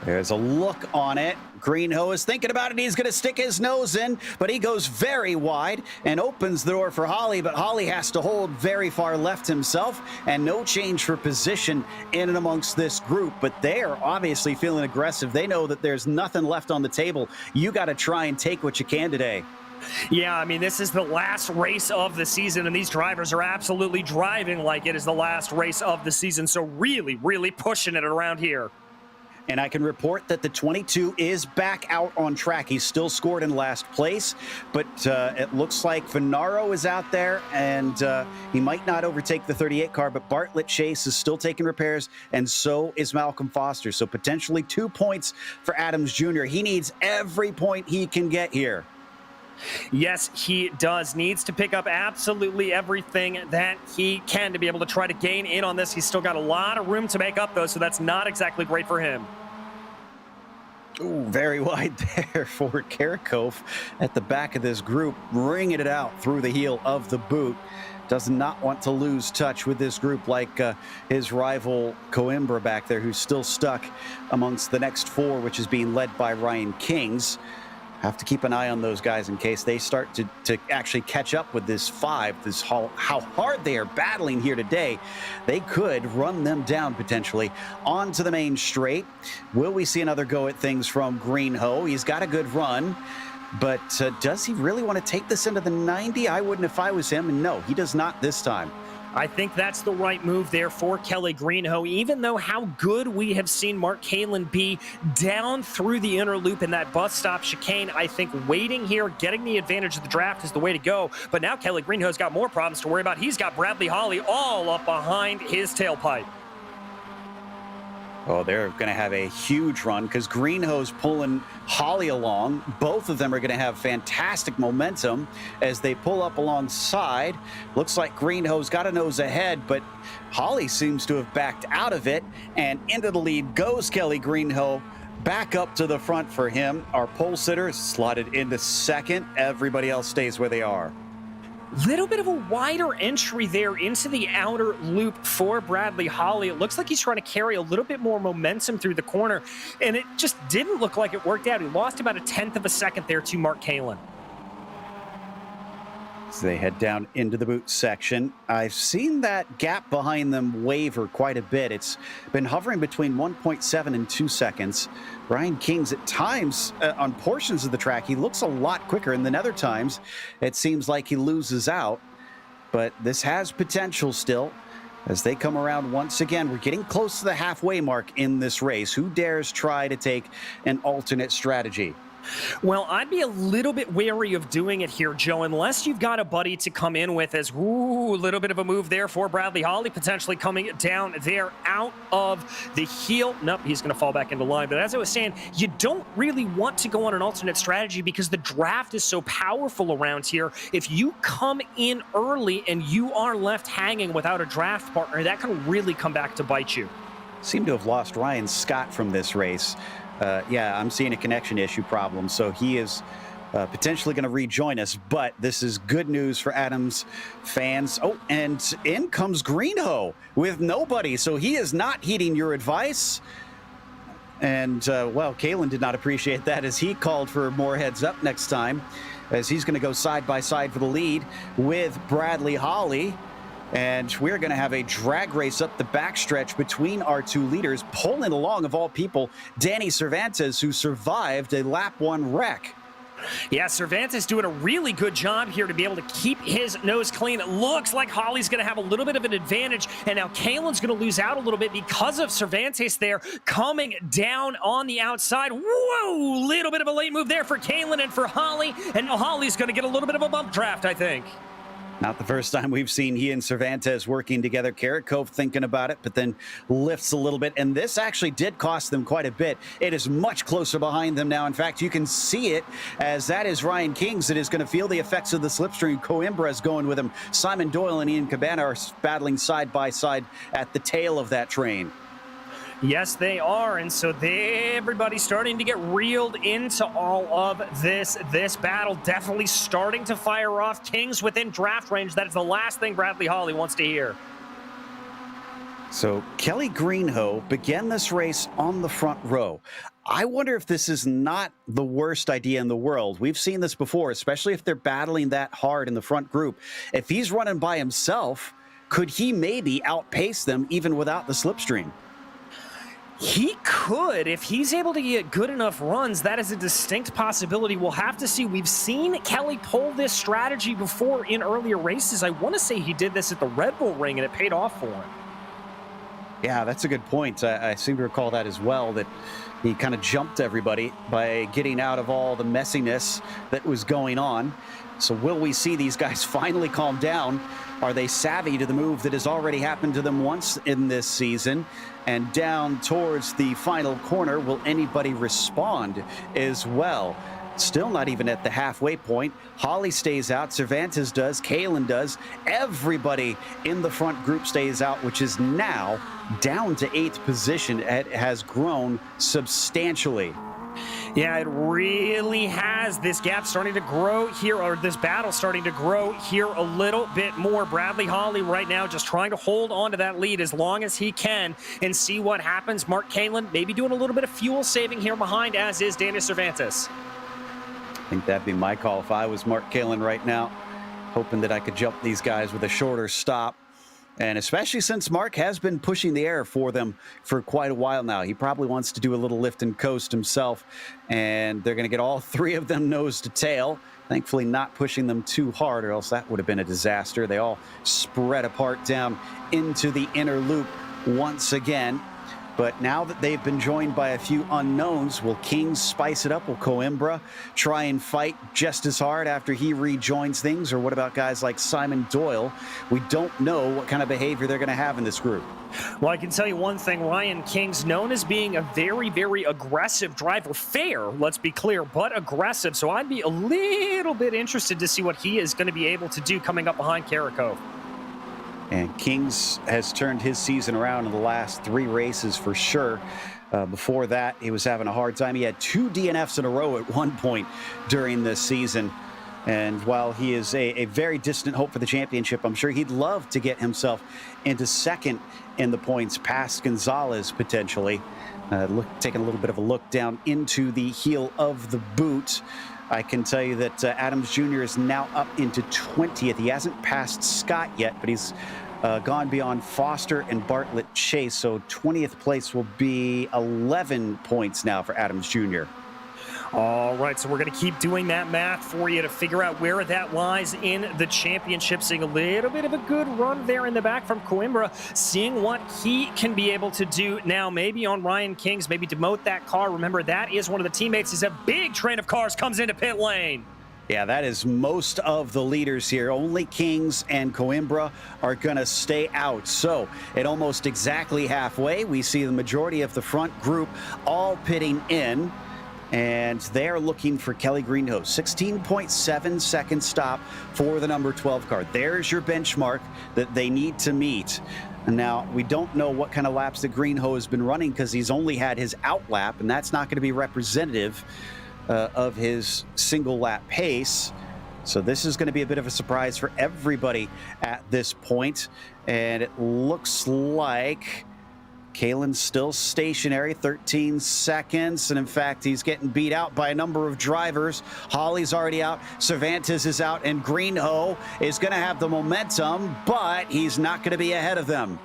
There's a look on it. Greenho is thinking about it. He's going to stick his nose in, but he goes very wide and opens the door for Holly, but Holly has to hold very far left himself, and no change for position in and amongst this group. But they are obviously feeling aggressive. They know that there's nothing left on the table. You got to try and take what you can today. Yeah, I mean, this is the last race of the season, and these drivers are absolutely driving like it is the last race of the season. So really, really pushing it around here. And I can report that the 22 is back out on track. He's still scored in last place, but it looks like Venaro is out there, and he might not overtake the 38 car, but Bartlett Chase is still taking repairs, and so is Malcolm Foster. So potentially 2 points for Adams Jr. He needs every point he can get here. Yes, he does. Needs to pick up absolutely everything that he can to be able to try to gain in on this. He's still got a lot of room to make up, though, so that's not exactly great for him. Ooh, very wide there for Karakov at the back of this group, ringing it out through the heel of the boot. Does not want to lose touch with this group like his rival Coimbra back there, who's still stuck amongst the next four, which is being led by Ryan Kings. Have to keep an eye on those guys in case they start to actually catch up with this five. This how hard they are battling here today. They could run them down potentially onto the main straight. Will we see another go at things from Greenhoe? He's got a good run, but does he really want to take this into the 90? I wouldn't if I was him, and no, he does not this time. I think that's the right move there for Kelly Greenhoe, even though how good we have seen Mark Kalin be down through the inner loop in that bus stop chicane. I think waiting here, getting the advantage of the draft is the way to go. But now Kelly Greenhoe's got more problems to worry about. He's got Bradley Holly all up behind his tailpipe. Oh, they're going to have a huge run because Greenhoe's pulling Holly along. Both of them are going to have fantastic momentum as they pull up alongside. Looks like Greenhoe's got a nose ahead, but Holly seems to have backed out of it, and into the lead goes Kelly Greenhoe. Back up to the front for him. Our pole sitter is slotted into second. Everybody else stays where they are. Little bit of a wider entry there into the outer loop for Bradley Holly. It looks like he's trying to carry a little bit more momentum through the corner, and it just didn't look like it worked out. He lost about 1/10 of a second there to Mark Kalin. As they head down into the boot section, I've seen that gap behind them waver quite a bit. It's been hovering between 1.7 and 2 seconds. Ryan Kings at times on portions of the track, he looks a lot quicker, and then other times it seems like he loses out. But this has potential still as they come around once again. We're getting close to the halfway mark in this race. Who dares try to take an alternate strategy? Well, I'd be a little bit wary of doing it here, Joe, unless you've got a buddy to come in with. As, ooh, a little bit of a move there for Bradley Holly, potentially coming down there out of the heel. Nope, he's going to fall back into line. But as I was saying, you don't really want to go on an alternate strategy because the draft is so powerful around here. If you come in early and you are left hanging without a draft partner, that can really come back to bite you. Seem to have lost Ryan Scott from this race. Yeah, I'm seeing a connection issue problem, so he is potentially going to rejoin us, but this is good news for Adams fans. Oh, and in comes Greenhoe with nobody, so he is not heeding your advice. And, well, Kalin did not appreciate that as he called for more heads up next time, as he's going to go side by side for the lead with Bradley Holly. And we're going to have a drag race up the backstretch between our two leaders, pulling along, of all people, Danny Cervantes, who survived a lap one wreck. Yeah, Cervantes doing a really good job here to be able to keep his nose clean. It looks like Holly's going to have a little bit of an advantage, and now Kalin's going to lose out a little bit because of Cervantes there coming down on the outside. Whoa, little bit of a late move there for Kalin and for Holly, and now Holly's going to get a little bit of a bump draft, I think. Not the first time we've seen he and Cervantes working together. Karakov thinking about it, but then lifts a little bit. And this actually did cost them quite a bit. It is much closer behind them now. In fact, you can see it as that is Ryan Kings that is going to feel the effects of the slipstream. Coimbra is going with him. Simon Doyle and Ian Cabana are battling side by side at the tail of that train. Yes, they are, and so everybody's starting to get reeled into all of this battle. Definitely starting to fire off. Kings within draft range. That is the last thing Bradley Holly wants to hear. So Kelly Greenhoe began this race on the front row. I wonder if this is not the worst idea in the world. We've seen this before, especially if they're battling that hard in the front group. If he's running by himself, could he maybe outpace them even without the slipstream? He could, if he's able to get good enough runs. That is a distinct possibility. We'll have to see. We've seen Kelly pull this strategy before in earlier races. I want to say he did this at the Red Bull Ring, and it paid off for him. Yeah, that's a good point. I seem to recall that as well, that he kind of jumped everybody by getting out of all the messiness that was going on. So will we see these guys finally calm down? Are they savvy to the move that has already happened to them once in this season? And down towards the final corner, will anybody respond as well? Still not even at the halfway point. Holly stays out, Cervantes does, Kalen does. Everybody in the front group stays out, which is now down to 8th position. It has grown substantially. Yeah, it really has. This gap starting to grow here, or this battle starting to grow here a little bit more. Bradley Holly right now just trying to hold on to that lead as long as he can and see what happens. Mark Kalen maybe doing a little bit of fuel saving here behind, as is Daniel Cervantes. I think that'd be my call if I was Mark Kalen right now, hoping that I could jump these guys with a shorter stop. And especially since Mark has been pushing the air for them for quite a while now. He probably wants to do a little lift and coast himself, and they're going to get all 3 of them nose to tail. Thankfully not pushing them too hard, or else that would have been a disaster. They all spread apart down into the inner loop once again. But now that they've been joined by a few unknowns, will Kings spice it up? Will Coimbra try and fight just as hard after he rejoins things? Or what about guys like Simon Doyle? We don't know what kind of behavior they're going to have in this group. Well, I can tell you one thing. Ryan King's known as being a very, very aggressive driver. Fair, let's be clear, but aggressive. So I'd be a little bit interested to see what he is going to be able to do coming up behind Karakov. And Kings has turned his season around in the last 3 races for sure. Before that, he was having a hard time. He had 2 DNFs in a row at one point during this season. And while he is a very distant hope for the championship, I'm sure he'd love to get himself into 2nd in the points past Gonzalez potentially. Taking a little bit of a look down into the heel of the boot. I can tell you that Adams Jr. is now up into 20th. He hasn't passed Scott yet, but he's gone beyond Foster and Bartlett Chase. So 20th place will be 11 points now for Adams Jr. All right, so we're going to keep doing that math for you to figure out where that lies in the championship. Seeing a little bit of a good run there in the back from Coimbra, seeing what he can be able to do now. Maybe on Ryan Kings, maybe demote that car. Remember, that is one of the teammates as a big train of cars comes into pit lane. Yeah, that is most of the leaders here. Only Kings and Coimbra are going to stay out. So at almost exactly halfway, we see the majority of the front group all pitting in. And they're looking for Kelly Greenhouse. 16.7 second stop for the number 12 car. There's your benchmark that they need to meet. And now, we don't know what kind of laps that Greenhoe has been running because he's only had his out lap, and that's not going to be representative of his single lap pace. So this is going to be a bit of a surprise for everybody at this point. And it looks like Kalen's still stationary, 13 seconds. And in fact, he's getting beat out by a number of drivers. Holly's already out. Cervantes is out. And Greenhoe is going to have the momentum, but he's not going to be ahead of them.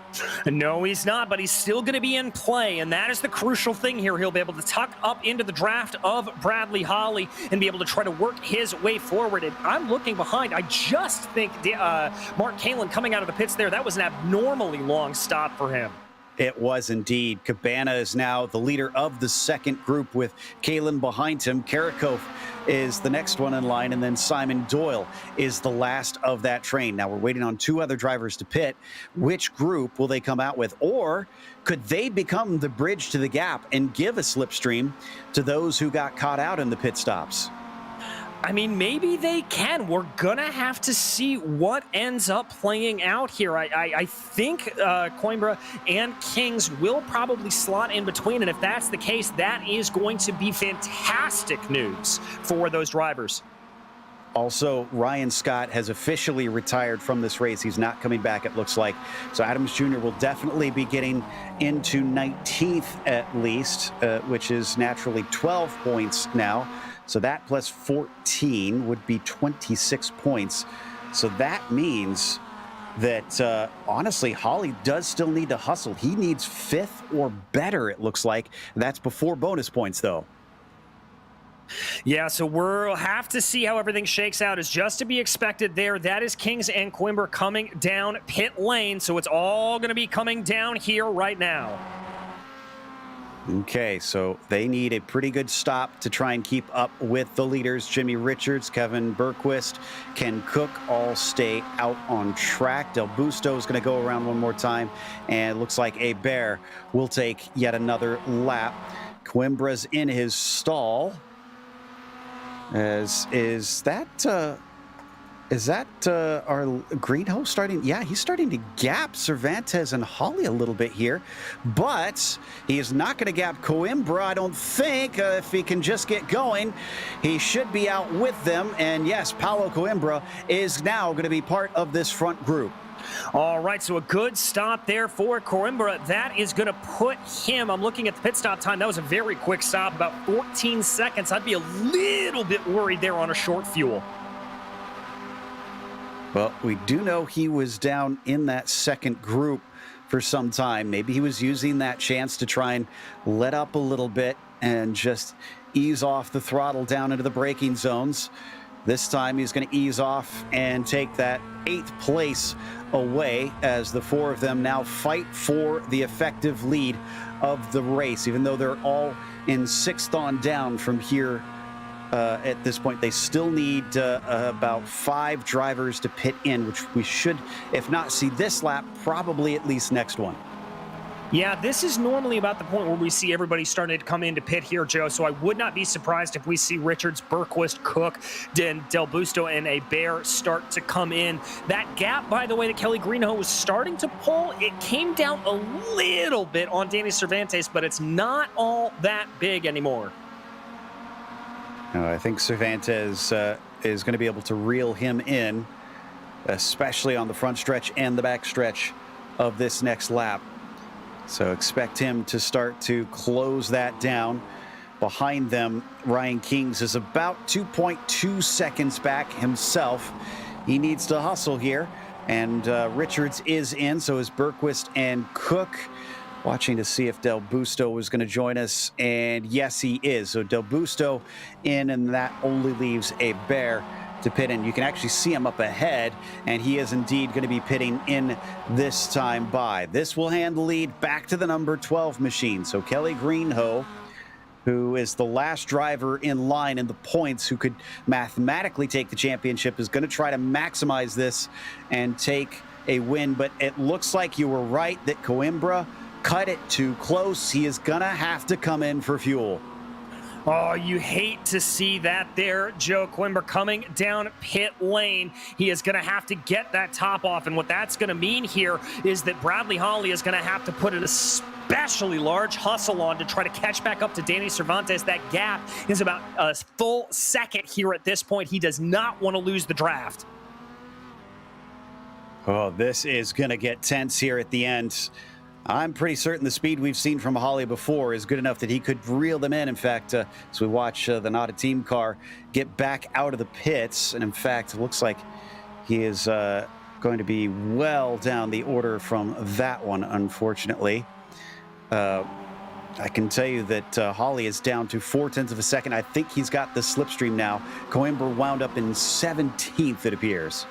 No, he's not, but he's still going to be in play. And that is the crucial thing here. He'll be able to tuck up into the draft of Bradley Holly and be able to try to work his way forward. And I'm looking behind. I just think Mark Kalen coming out of the pits there, that was an abnormally long stop for him. It was indeed. Cabana is now the leader of the second group with Kalen behind him. Karakov is the next one in line, and then Simon Doyle is the last of that train. Now we're waiting on 2 other drivers to pit. Which group will they come out with? Or could they become the bridge to the gap and give a slipstream to those who got caught out in the pit stops? I mean, maybe they can. We're going to have to see what ends up playing out here. I think Coimbra and Kings will probably slot in between. And if that's the case, that is going to be fantastic news for those drivers. Also, Ryan Scott has officially retired from this race. He's not coming back, it looks like. So Adams Jr. will definitely be getting into 19th at least, which is naturally 12 points now. So that plus 14 would be 26 points. So that means that, honestly, Holly does still need to hustle. He needs 5th or better, it looks like. That's before bonus points, though. Yeah, so we'll have to see how everything shakes out. Is just to be expected there. That is Kings and Coimbra coming down pit lane, so it's all going to be coming down here right now. Okay, so they need a pretty good stop to try and keep up with the leaders. Jimmy Richards, Kevin Bergquist, Ken Cook all stay out on track. Del Busto is going to go around one more time, and it looks like a bear will take yet another lap. Coimbra's in his stall. Is that our green host starting? Yeah, he's starting to gap Cervantes and Holly a little bit here, but he is not going to gap Coimbra, I don't think. If he can just get going, he should be out with them. And yes, Paulo Coimbra is now going to be part of this front group. All right, so a good stop there for Coimbra. That is going to put him, I'm looking at the pit stop time, that was a very quick stop, about 14 seconds. I'd be a little bit worried there on a short fuel. Well, we do know he was down in that second group for some time. Maybe he was using that chance to try and let up a little bit and just ease off the throttle down into the braking zones. This time he's going to ease off and take that 8th place away as the 4 of them now fight for the effective lead of the race. Even though they're all in 6th on down from here at this point, they still need about 5 drivers to pit in, which we should, if not see this lap, probably at least next one. Yeah, this is normally about the point where we see everybody starting to come into pit here, Joe, so I would not be surprised if we see Richards, Bergquist, Cook, Del Busto, and a bear start to come in. That gap, by the way, that Kelly Greenhoe was starting to pull, it came down a little bit on Danny Cervantes, but it's not all that big anymore. No, I think Cervantes is going to be able to reel him in, especially on the front stretch and the back stretch of this next lap. So expect him to start to close that down. Behind them, Ryan Kings is about 2.2 seconds back himself. He needs to hustle here. And Richards is in, so is Bergquist and Cook. Watching to see if Del Busto was going to join us, and yes, he is. So Del Busto in, and that only leaves a bear to pit in. You can actually see him up ahead, and he is indeed going to be pitting in this time by. This will hand the lead back to the number 12 machine. So Kelly Greenhoe, who is the last driver in line in the points who could mathematically take the championship, is going to try to maximize this and take a win. But it looks like you were right that Coimbra cut it too close. He is gonna have to come in for fuel. Oh, you hate to see that there, Joe. Coimbra coming down pit lane. He is going to have to get that top off, and what that's going to mean here is that Bradley Holly is going to have to put an especially large hustle on to try to catch back up to Danny Cervantes. That gap is about a full second here at this point. He does not want to lose the draft. Oh, this is going to get tense here at the end. I'm pretty certain the speed we've seen from Holly before is good enough that he could reel them in. In fact, as we watch the Not a Team car get back out of the pits, and in fact, it looks like he is going to be well down the order from that one, unfortunately. I can tell you that Holly is down to 0.4 of a second. I think he's got the slipstream now. Coimbra wound up in 17th, it appears.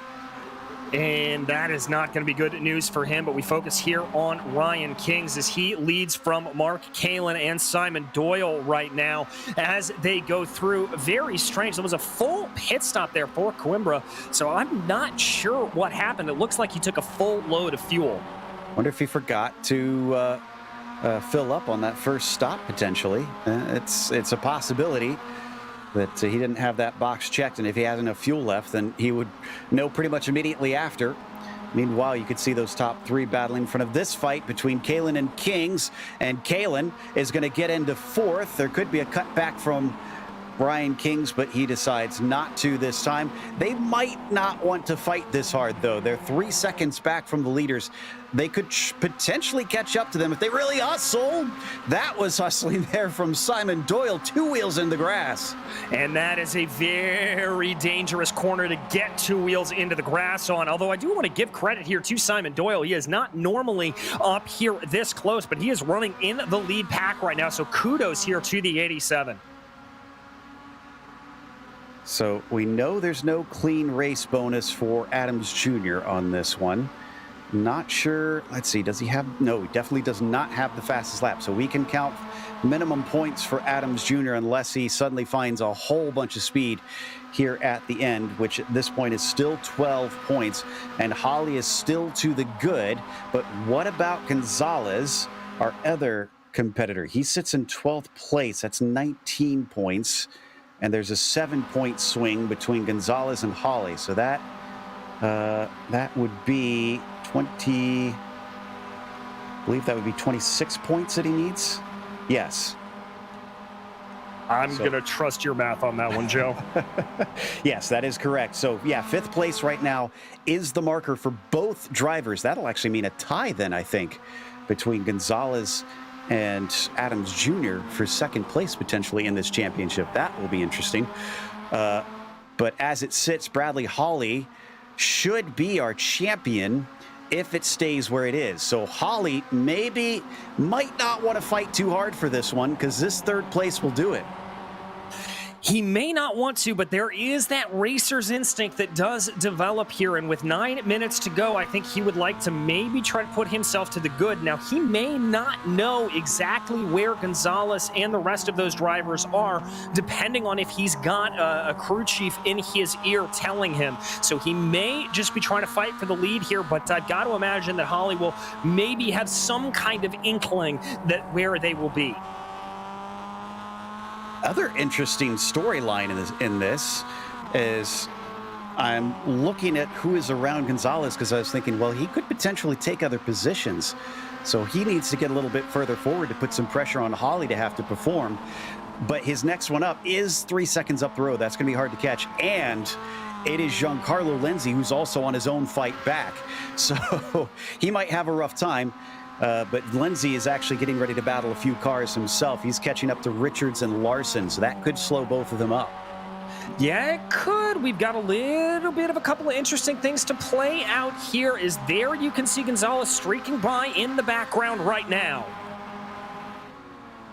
And that is not going to be good news for him, but we focus here on Ryan Kings as he leads from Mark Kalin and Simon Doyle right now as they go through. Very strange. There was a full pit stop there for Coimbra, so I'm not sure what happened. It looks like he took a full load of fuel. Wonder if he forgot to fill up on that first stop, potentially. It's a possibility that he didn't have that box checked, and if he has enough fuel left, then he would know pretty much immediately after. Meanwhile, you could see those top 3 battling in front of this fight between Kalin and Kings, and Kalin is going to get into 4th. There could be a cutback from Ryan Kings, but he decides not to this time. They might not want to fight this hard, though. They're 3 seconds back from the leaders. They could potentially catch up to them if they really hustle. That was hustling there from Simon Doyle, 2 wheels in the grass. And that is a very dangerous corner to get 2 wheels into the grass on. Although I do want to give credit here to Simon Doyle. He is not normally up here this close, but he is running in the lead pack right now. So kudos here to the 87. So we know there's no clean race bonus for Adams Jr. on this one. Not sure. Let's see. Does he have? No, he definitely does not have the fastest lap. So we can count minimum points for Adams Jr. unless he suddenly finds a whole bunch of speed here at the end, which at this point is still 12 points. And Holly is still to the good. But what about Gonzalez, our other competitor? He sits in 12th place. That's 19 points. And there's a 7-point swing between Gonzalez and Holly. So that would be 20, I believe that would be 26 points that he needs. Yes. I'm going to trust your math on that one, Joe. Yes, that is correct. So, yeah, 5th place right now is the marker for both drivers. That'll actually mean a tie then, I think, between Gonzalez and Adams Jr. for 2nd place potentially in this championship. That will be interesting. But as it sits, Bradley Holly should be our champion if it stays where it is. So Holly might not want to fight too hard for this one because this 3rd place will do it. He may not want to, but there is that racer's instinct that does develop here. And with 9 minutes to go, I think he would like to maybe try to put himself to the good. Now, he may not know exactly where Gonzalez and the rest of those drivers are, depending on if he's got a crew chief in his ear telling him. So he may just be trying to fight for the lead here, but I've got to imagine that Holly will maybe have some kind of inkling that where they will be. Other interesting storyline in this is I'm looking at who is around Gonzalez because I was thinking, well, he could potentially take other positions. So he needs to get a little bit further forward to put some pressure on Holly to have to perform. But his next one up is 3 seconds up the road. That's going to be hard to catch. And it is Giancarlo Lenzi, who's also on his own fight back. So he might have a rough time. But Lenzi is actually getting ready to battle a few cars himself. He's catching up to Richards and Larson, so that could slow both of them up. Yeah, it could. We've got a little bit of a couple of interesting things to play out here. Is there you can see Gonzalez streaking by in the background right now.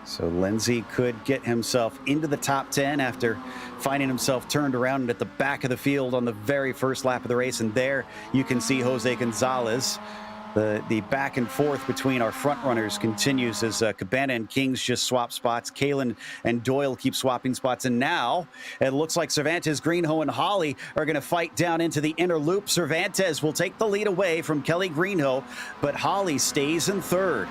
So Lenzi could get himself into the top 10 after finding himself turned around at the back of the field on the very first lap of the race. And there you can see Jose Gonzalez. The back and forth between our front runners continues as Cabana and Kings just swap spots. Kalen and Doyle keep swapping spots. And now it looks like Cervantes, Greenhoe, and Holly are going to fight down into the inner loop. Cervantes will take the lead away from Kelly Greenhoe, but Holly stays in 3rd.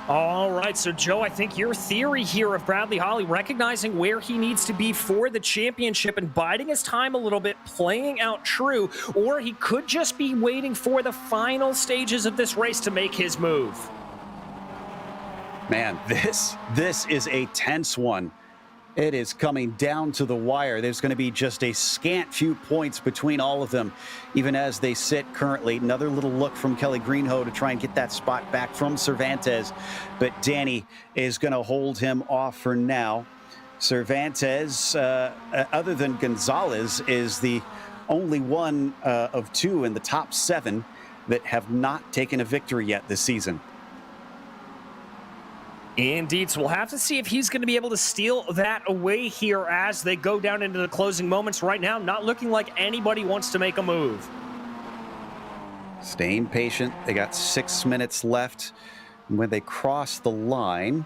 All right, so Joe, I think your theory here of Bradley Holly recognizing where he needs to be for the championship and biding his time a little bit, playing out true, or he could just be waiting for the final stages of this race to make his move. Man, this is a tense one. It is coming down to the wire. There's going to be just a scant few points between all of them, even as they sit currently. Another little look from Kelly Greenhoe to try and get that spot back from Cervantes, but Danny is going to hold him off for now. Cervantes, other than Gonzalez, is the only one of 2 in the top 7 that have not taken a victory yet this season. Indeed, so we'll have to see if he's going to be able to steal that away here as they go down into the closing moments. Right now, not looking like anybody wants to make a move. Staying patient. They got 6 minutes left. When they cross the line,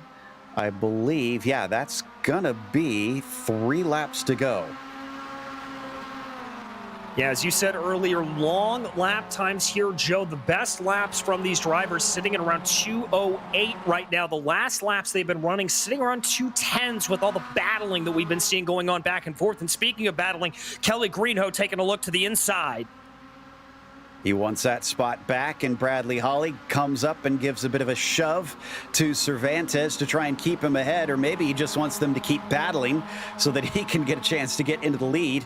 I believe, yeah, that's going to be 3 laps to go. Yeah, as you said earlier, long lap times here, Joe. The best laps from these drivers sitting at around 2:08 right now. The last laps they've been running sitting around 2:10s with all the battling that we've been seeing going on back and forth. And speaking of battling, Kelly Greenhoe taking a look to the inside. He wants that spot back, and Bradley Holly comes up and gives a bit of a shove to Cervantes to try and keep him ahead, or maybe he just wants them to keep battling so that he can get a chance to get into the lead.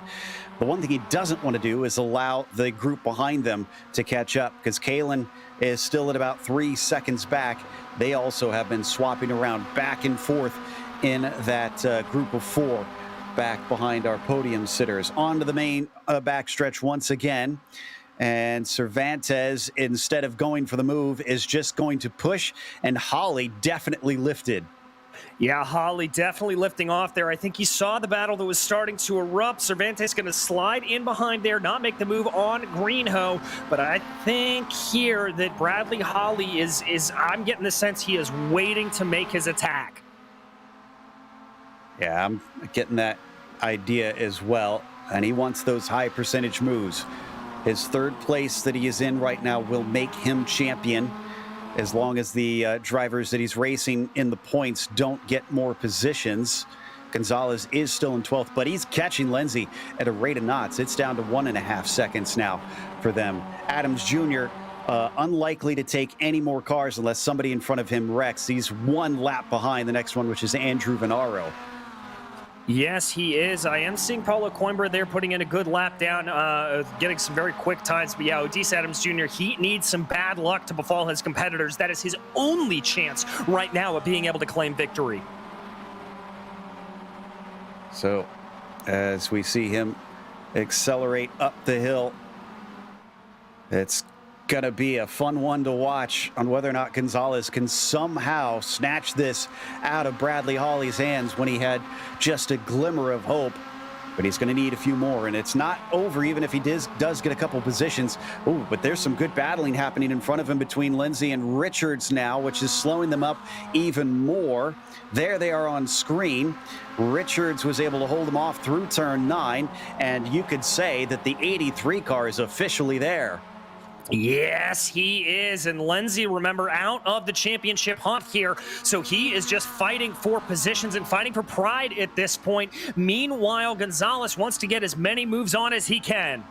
The one thing he doesn't want to do is allow the group behind them to catch up, because Kalen is still at about 3 seconds back. They also have been swapping around back and forth in that group of 4 back behind our podium sitters. On to the main backstretch once again. And Cervantes, instead of going for the move, is just going to push, and Holly definitely lifted. Yeah, Holly definitely lifting off there. I think he saw the battle that was starting to erupt. Cervantes going to slide in behind there, not make the move on Greenhoe. But I think here that Bradley Holly is I'm getting the sense he is waiting to make his attack. Yeah, I'm getting that idea as well. And he wants those high percentage moves. His third place that he is in right now will make him champion, as long as the drivers that he's racing in the points don't get more positions. Gonzalez is still in 12th, but he's catching Lindsay at a rate of knots. It's down to 1.5 seconds now for them. Adams Jr., unlikely to take any more cars unless somebody in front of him wrecks. He's one lap behind the next one, which is Andrew Venaro. Yes, he is. I am seeing Paulo Coimbra there putting in a good lap down, getting some very quick times. But yeah, Odisse Adams Jr., he needs some bad luck to befall his competitors. That is his only chance right now of being able to claim victory. So as we see him accelerate up the hill, it's going to be a fun one to watch on whether or not Gonzalez can somehow snatch this out of Bradley Holly's hands when he had just a glimmer of hope. But he's going to need a few more, and it's not over even if he does get a couple positions. Ooh, but there's some good battling happening in front of him between Lindsay and Richards now, which is slowing them up even more. There they are on screen. Richards was able to hold them off through turn 9, and you could say that the 83 car is officially there. Yes, he is. And Lindsay, remember, out of the championship hunt here. So he is just fighting for positions and fighting for pride at this point. Meanwhile, Gonzalez wants to get as many moves on as he can.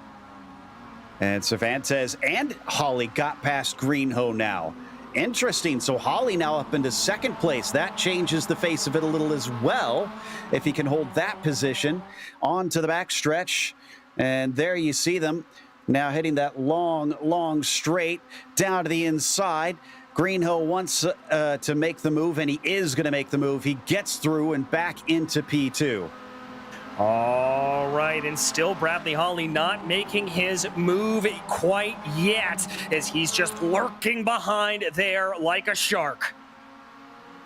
And Cervantes and Holly got past Greenhoe now. Interesting. So Holly now up into second place. That changes the face of it a little as well, if he can hold that position onto the backstretch. And there you see them. Now hitting that long straight down to the inside. Greenhoe wants to make the move, and he is going to make the move. He gets through and back into P2. All right, and still Bradley Holly not making his move quite yet, as he's just lurking behind there like a shark.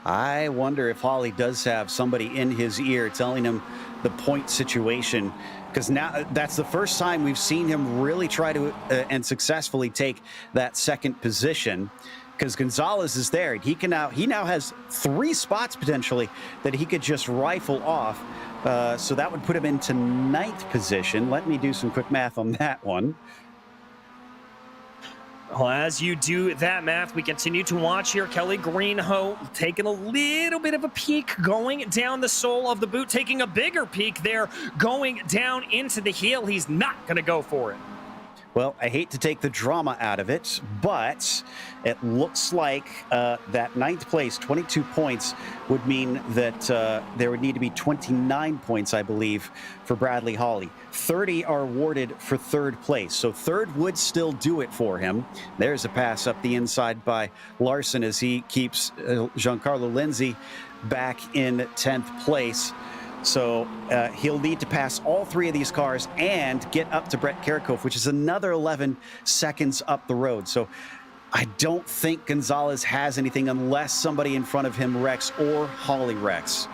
I wonder if Holly does have somebody in his ear telling him the point situation, because now that's the first time we've seen him really try to and successfully take that second position, because Gonzalez is there. He now has 3 spots potentially that he could just rifle off. So that would put him into 9th position. Let me do some quick math on that one. Well, as you do that math, we continue to watch here. Kelly Greenhoe taking a little bit of a peek going down the sole of the boot, taking a bigger peek there, going down into the heel. He's not going to go for it. Well, I hate to take the drama out of it, but it looks like that 9th place, 22 points, would mean that there would need to be 29 points, I believe, for Bradley Holly. 30 are awarded for 3rd place, so 3rd would still do it for him. There's a pass up the inside by Larson as he keeps Giancarlo Lindsay back in 10th place. So he'll need to pass all 3 of these cars and get up to Brett Kerkhoff, which is another 11 seconds up the road. So I don't think Gonzalez has anything unless somebody in front of him wrecks or Holly wrecks.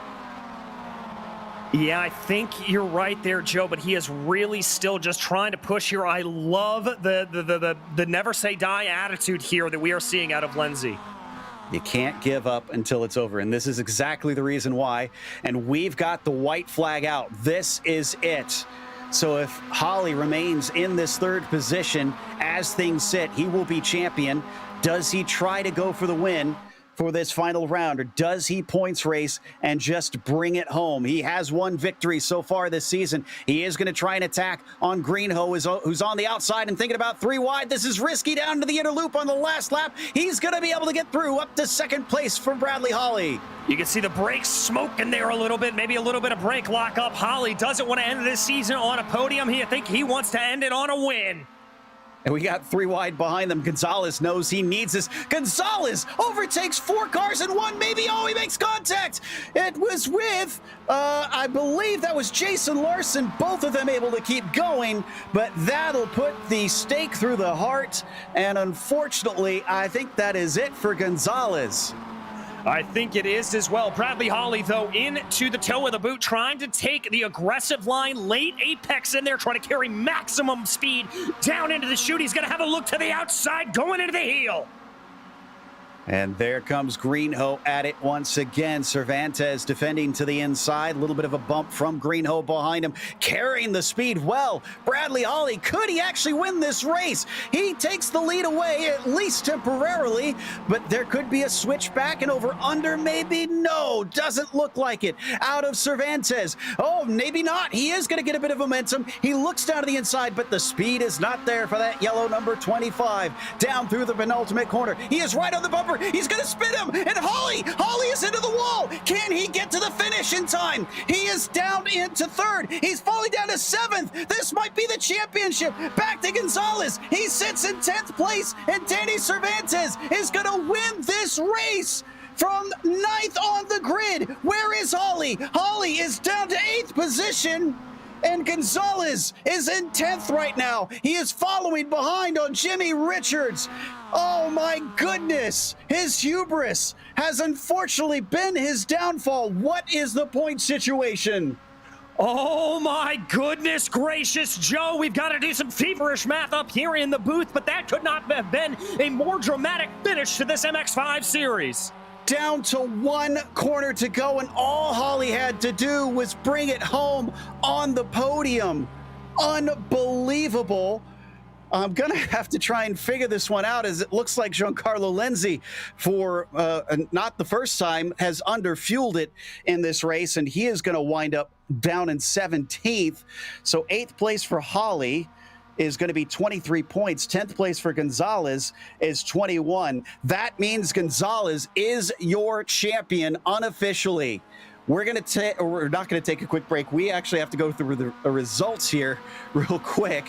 Yeah, I think you're right there, Joe, but he is really still just trying to push here. I love the never say die attitude here that we are seeing out of Lindsay. You can't give up until it's over, and this is exactly the reason why. And we've got the white flag out. This is it. So if Holly remains in this 3rd position as things sit, he will be champion. Does he try to go for the win for this final round, or does he points race and just bring it home? He has 1 victory so far this season. He is going to try and attack on Greenhoe, who's on the outside and thinking about 3 wide. This is risky down to the inner loop on the last lap. He's going to be able to get through up to 2nd place for Bradley Holly. You can see the brakes smoking there a little bit, maybe a little bit of brake lock up. Holly doesn't want to end this season on a podium. I think he wants to end it on a win. And we got 3 wide behind them. Gonzalez knows he needs this. Gonzalez overtakes 4 cars in 1, maybe. Oh, he makes contact. It was with, I believe that was Jason Larson. Both of them able to keep going, but that'll put the stake through the heart. And unfortunately, I think that is it for Gonzalez. I think it is as well. Bradley Holly, though, into the toe of the boot, trying to take the aggressive line, late apex in there, trying to carry maximum speed down into the chute. He's going to have a look to the outside, going into the heel. And there comes Greenhoe at it once again. Cervantes defending to the inside. A little bit of a bump from Greenhoe behind him, carrying the speed well. Bradley Holly, could he actually win this race? He takes the lead away, at least temporarily, but there could be a switch back and over under, maybe? No, doesn't look like it. Out of Cervantes. Oh, maybe not. He is going to get a bit of momentum. He looks down to the inside, but the speed is not there for that yellow number 25. Down through the penultimate corner. He is right on the bumper. He's going to spin him, and Holly is into the wall. Can he get to the finish in time? He is down into third. He's falling down to seventh. This might be the championship. Back to Gonzalez. He sits in 10th place, and Danny Cervantes is going to win this race from 9th on the grid. Where is Holly? Holly is down to 8th position. And Gonzalez is in 10th right now. He is following behind on Jimmy Richards. Oh my goodness. His hubris has unfortunately been his downfall. What is the point situation? Oh my goodness gracious, Joe, we've got to do some feverish math up here in the booth, but that could not have been a more dramatic finish to this MX-5 series. Down to one corner to go, and all Holly had to do was bring it home on the podium. Unbelievable. I'm going to have to try and figure this one out, as it looks like Giancarlo Lenzi, for not the first time, has underfueled it in this race, and he is going to wind up down in 17th. So 8th place for Holly is going to be 23 points. 10th place for Gonzalez is 21. That means Gonzalez is your champion unofficially. We're not going to take a quick break. We actually have to go through the results here real quick.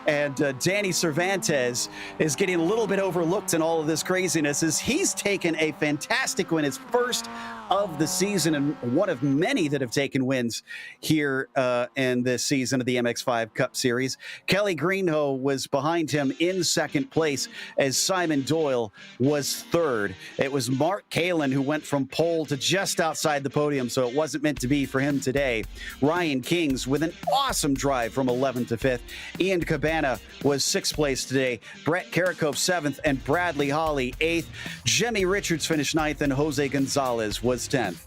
And Danny Cervantes is getting a little bit overlooked in all of this craziness, as he's taken a fantastic win, his first of the season, and one of many that have taken wins here in this season of the MX-5 Cup Series. Kelly Greenhoe was behind him in second place, as Simon Doyle was third. It was Mark Kalin who went from pole to just outside the podium, so it wasn't meant to be for him today. Ryan Kings with an awesome drive from 11th to 5th. Ian Cabana was 6th place today. Brett Karakov 7th, and Bradley Holly 8th. Jimmy Richards finished 9th, and Jose Gonzalez was 10th.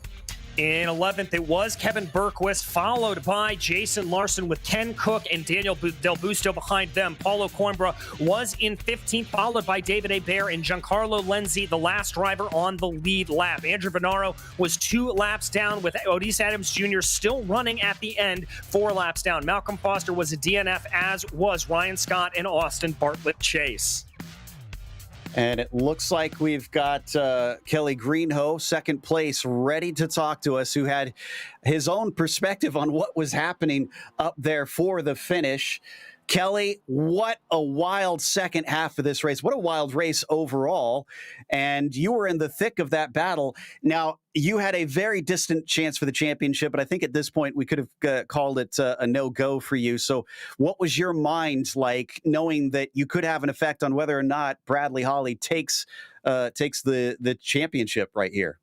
In 11th, it was Kevin Berquist, followed by Jason Larson with Ken Cook and Daniel Del Busto behind them. Paulo Coimbra was in 15th, followed by David Hebert and Giancarlo Lenzi, the last driver on the lead lap. Andrew Venaro was 2 laps down, with Otis Adams Jr. still running at the end, 4 laps down. Malcolm Foster was a DNF, as was Ryan Scott and Austin Bartlett Chase. And it looks like we've got Kelly Greenhoe, second place, ready to talk to us, who had his own perspective on what was happening up there for the finish. Kelly, what a wild second half of this race. What a wild race overall. And you were in the thick of that battle. Now, you had a very distant chance for the championship, but I think at this point we could have called it a no-go for you. So what was your mind like, knowing that you could have an effect on whether or not Bradley Holly takes the championship right here?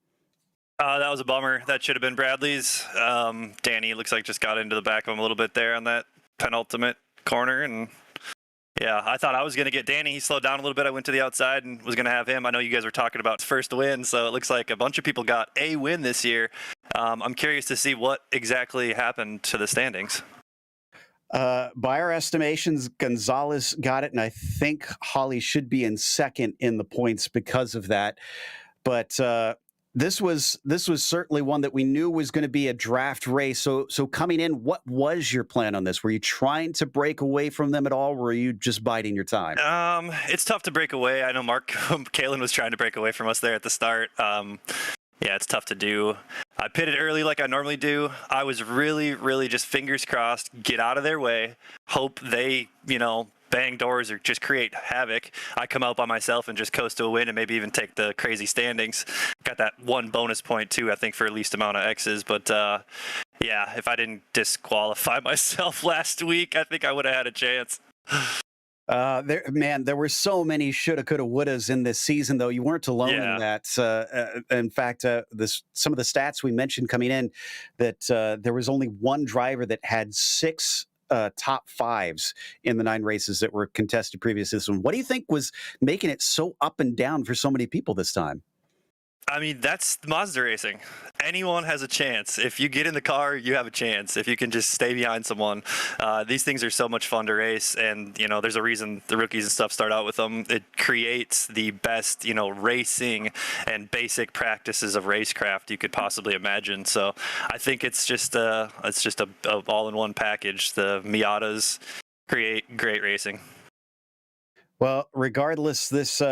That was a bummer. That should have been Bradley's. Danny looks like just got into the back of him a little bit there on that penultimate corner, and yeah, I thought I was going to get Danny. He slowed down a little bit. I went to the outside and was going to have him. I know you guys were talking about first win, so it looks like a bunch of people got a win this year. I'm curious to see what exactly happened to the standings. By our estimations, Gonzalez got it, and I think Holly should be in second in the points because of that. But this was certainly one that we knew was going to be a draft race. So coming in, what was your plan on this? Were you trying to break away from them at all? Or were you just biding your time? It's tough to break away. I know Mark Kalin was trying to break away from us there at the start. Yeah, it's tough to do. I pitted early like I normally do. I was really, really just fingers crossed, get out of their way, hope they, bang doors or just create havoc. I come out by myself and just coast to a win and maybe even take the crazy standings. Got that one bonus point too, I think, for least amount of X's. But yeah, if I didn't disqualify myself last week, I think I would have had a chance. There were so many shoulda, coulda, wouldas in this season, though. You weren't alone in Yeah. that. In fact, some of the stats we mentioned coming in, that there was only one driver that had 6 top 5s in the 9 races that were contested previous to this one. What do you think was making it so up and down for so many people this time? I mean, that's Mazda racing. Anyone has a chance. If you get in the car, you have a chance. If you can just stay behind someone, these things are so much fun to race. And, there's a reason the rookies and stuff start out with them. It creates the best, racing and basic practices of racecraft you could possibly imagine. So I think it's just a all-in-one package. The Miatas create great racing. Well, regardless, this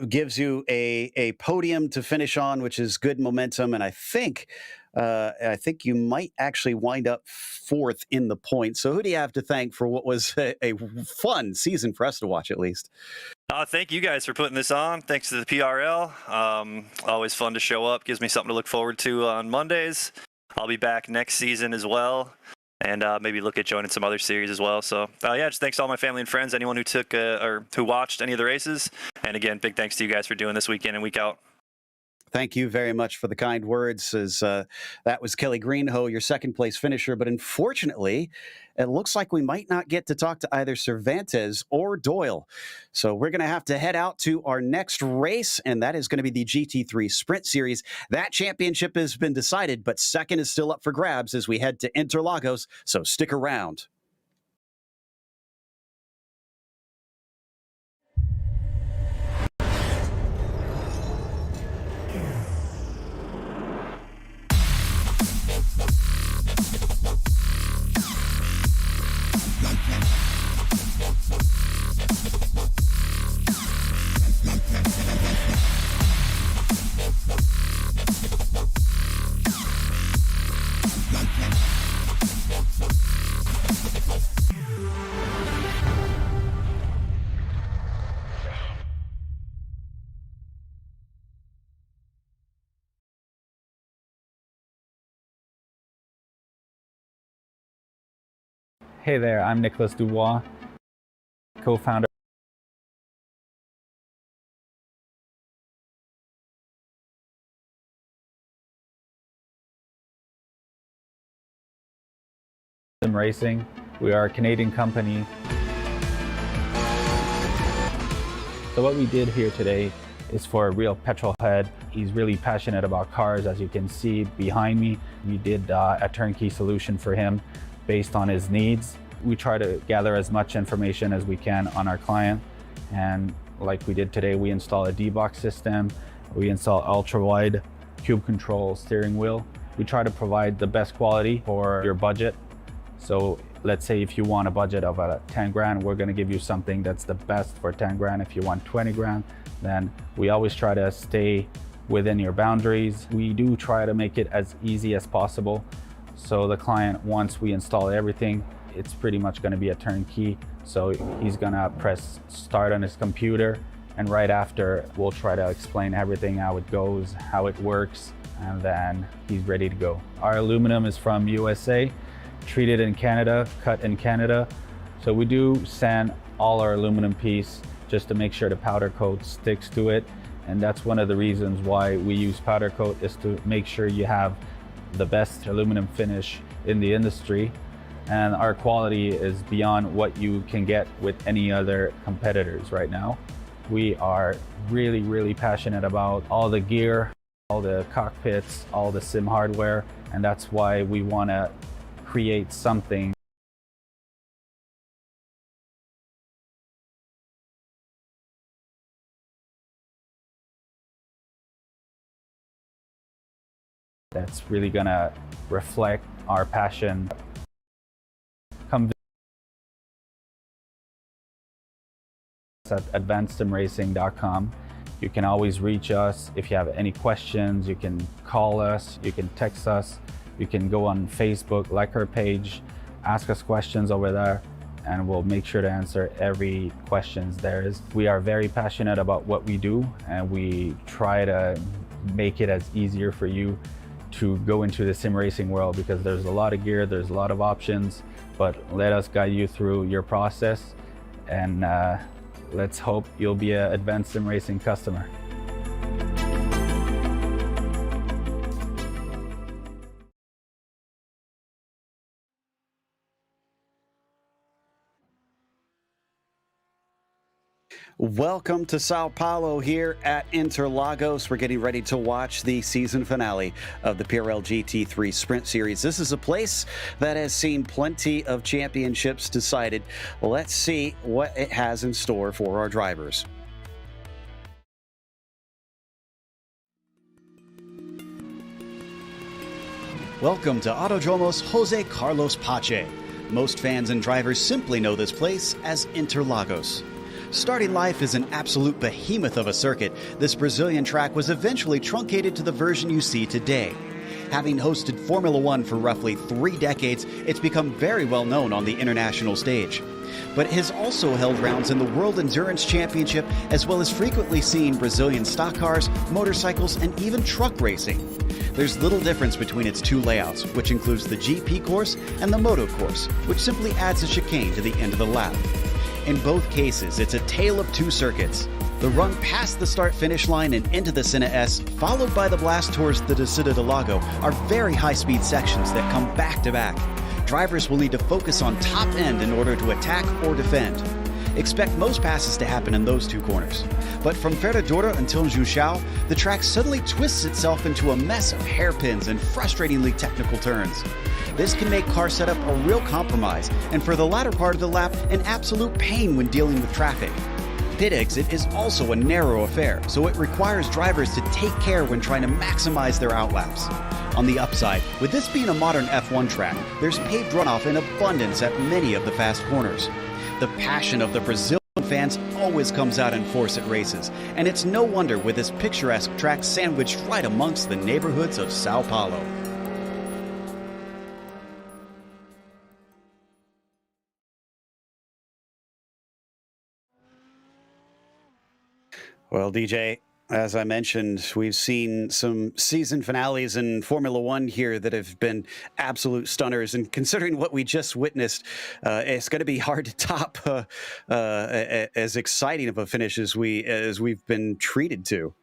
gives you a podium to finish on, which is good momentum, and I think you might actually wind up 4th in the points. So, who do you have to thank for what was a fun season for us to watch, at least? Thank you guys for putting this on. Thanks to the PRL. Always fun to show up. Gives me something to look forward to on Mondays. I'll be back next season as well. And maybe look at joining some other series as well. So, just thanks to all my family and friends, anyone who took or who watched any of the races. And again, big thanks to you guys for doing this week in and week out. Thank you very much for the kind words. As that was Kelly Greenhoe, your second place finisher. But unfortunately, it looks like we might not get to talk to either Cervantes or Doyle. So we're going to have to head out to our next race, and that is going to be the GT3 Sprint Series. That championship has been decided, but second is still up for grabs as we head to Interlagos. So stick around. Hey there, I'm Nicholas Dubois, co-founder of SimRacing. We are a Canadian company. So what we did here today is for a real petrol head. He's really passionate about cars, as you can see behind me. We did a turnkey solution for him based on his needs. We try to gather as much information as we can on our client, and like we did today, we install a D-box system, we install ultra-wide cube control steering wheel. We try to provide the best quality for your budget. So let's say if you want a budget of 10 grand, we're gonna give you something that's the best for 10 grand. If you want 20 grand, then we always try to stay within your boundaries. We do try to make it as easy as possible. So the client, once we install everything, it's pretty much going to be a turnkey. So he's going to press start on his computer, and right after we'll try to explain everything, how it goes, how it works, and then he's ready to go. Our aluminum is from USA, treated in Canada, cut in Canada. So we do sand all our aluminum piece just to make sure the powder coat sticks to it. And that's one of the reasons why we use powder coat, is to make sure you have the best aluminum finish in the industry, and our quality is beyond what you can get with any other competitors right now. We are really, really passionate about all the gear, all the cockpits, all the sim hardware, and that's why we want to create something that's really gonna reflect our passion. Come visit us at advancedsimracing.com. You can always reach us if you have any questions. You can call us, you can text us, you can go on Facebook, like our page, ask us questions over there, and we'll make sure to answer every questions there is. We are very passionate about what we do, and we try to make it as easier for you to go into the sim racing world, because there's a lot of gear, there's a lot of options, but let us guide you through your process, and let's hope you'll be an Advanced Sim Racing customer. Welcome to Sao Paulo here at Interlagos. We're getting ready to watch the season finale of the PRL GT3 Sprint Series. This is a place that has seen plenty of championships decided. Let's see what it has in store for our drivers. Welcome to Autodromos Jose Carlos Pache. Most fans and drivers simply know this place as Interlagos. Starting life as an absolute behemoth of a circuit, this Brazilian track was eventually truncated to the version you see today. Having hosted Formula One for roughly 3 decades, it's become very well known on the international stage. But it has also held rounds in the World Endurance Championship, as well as frequently seen Brazilian stock cars, motorcycles, and even truck racing. There's little difference between its 2 layouts, which includes the GP course and the Moto course, which simply adds a chicane to the end of the lap. In both cases, it's a tale of 2 circuits. The run past the start-finish line and into the Senna S, followed by the blast towards the Descida do Lago, are very high-speed sections that come back-to-back. Drivers will need to focus on top end in order to attack or defend. Expect most passes to happen in those 2 corners. But from Ferradura until Juchao, the track suddenly twists itself into a mess of hairpins and frustratingly technical turns. This can make car setup a real compromise, and for the latter part of the lap, an absolute pain when dealing with traffic. Pit exit is also a narrow affair, so it requires drivers to take care when trying to maximize their outlaps. On the upside, with this being a modern F1 track, there's paved runoff in abundance at many of the fast corners. The passion of the Brazilian fans always comes out in force at races, and it's no wonder with this picturesque track sandwiched right amongst the neighborhoods of Sao Paulo. Well, DJ, as I mentioned, we've seen some season finales in Formula One here that have been absolute stunners. And considering what we just witnessed, it's going to be hard to top as exciting of a finish as we've been treated to.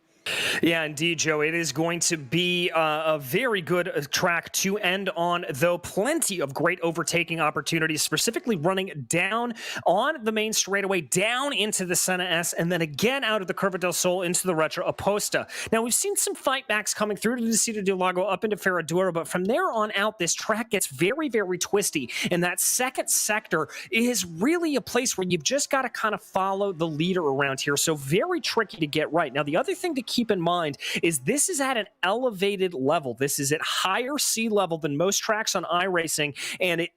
Yeah, indeed, Joe. It is going to be a very good track to end on, though plenty of great overtaking opportunities, specifically running down on the main straightaway, down into the Senna S, and then again out of the Curva del Sol into the Retro Aposta. Now, we've seen some fight backs coming through to the Descida do Lago up into Ferradura, but from there on out, this track gets very, very twisty, and that second sector is really a place where you've just got to kind of follow the leader around here, so very tricky to get right. Now, the other thing to keep in mind is this is at an elevated level. This is at higher sea level than most tracks on iRacing, and it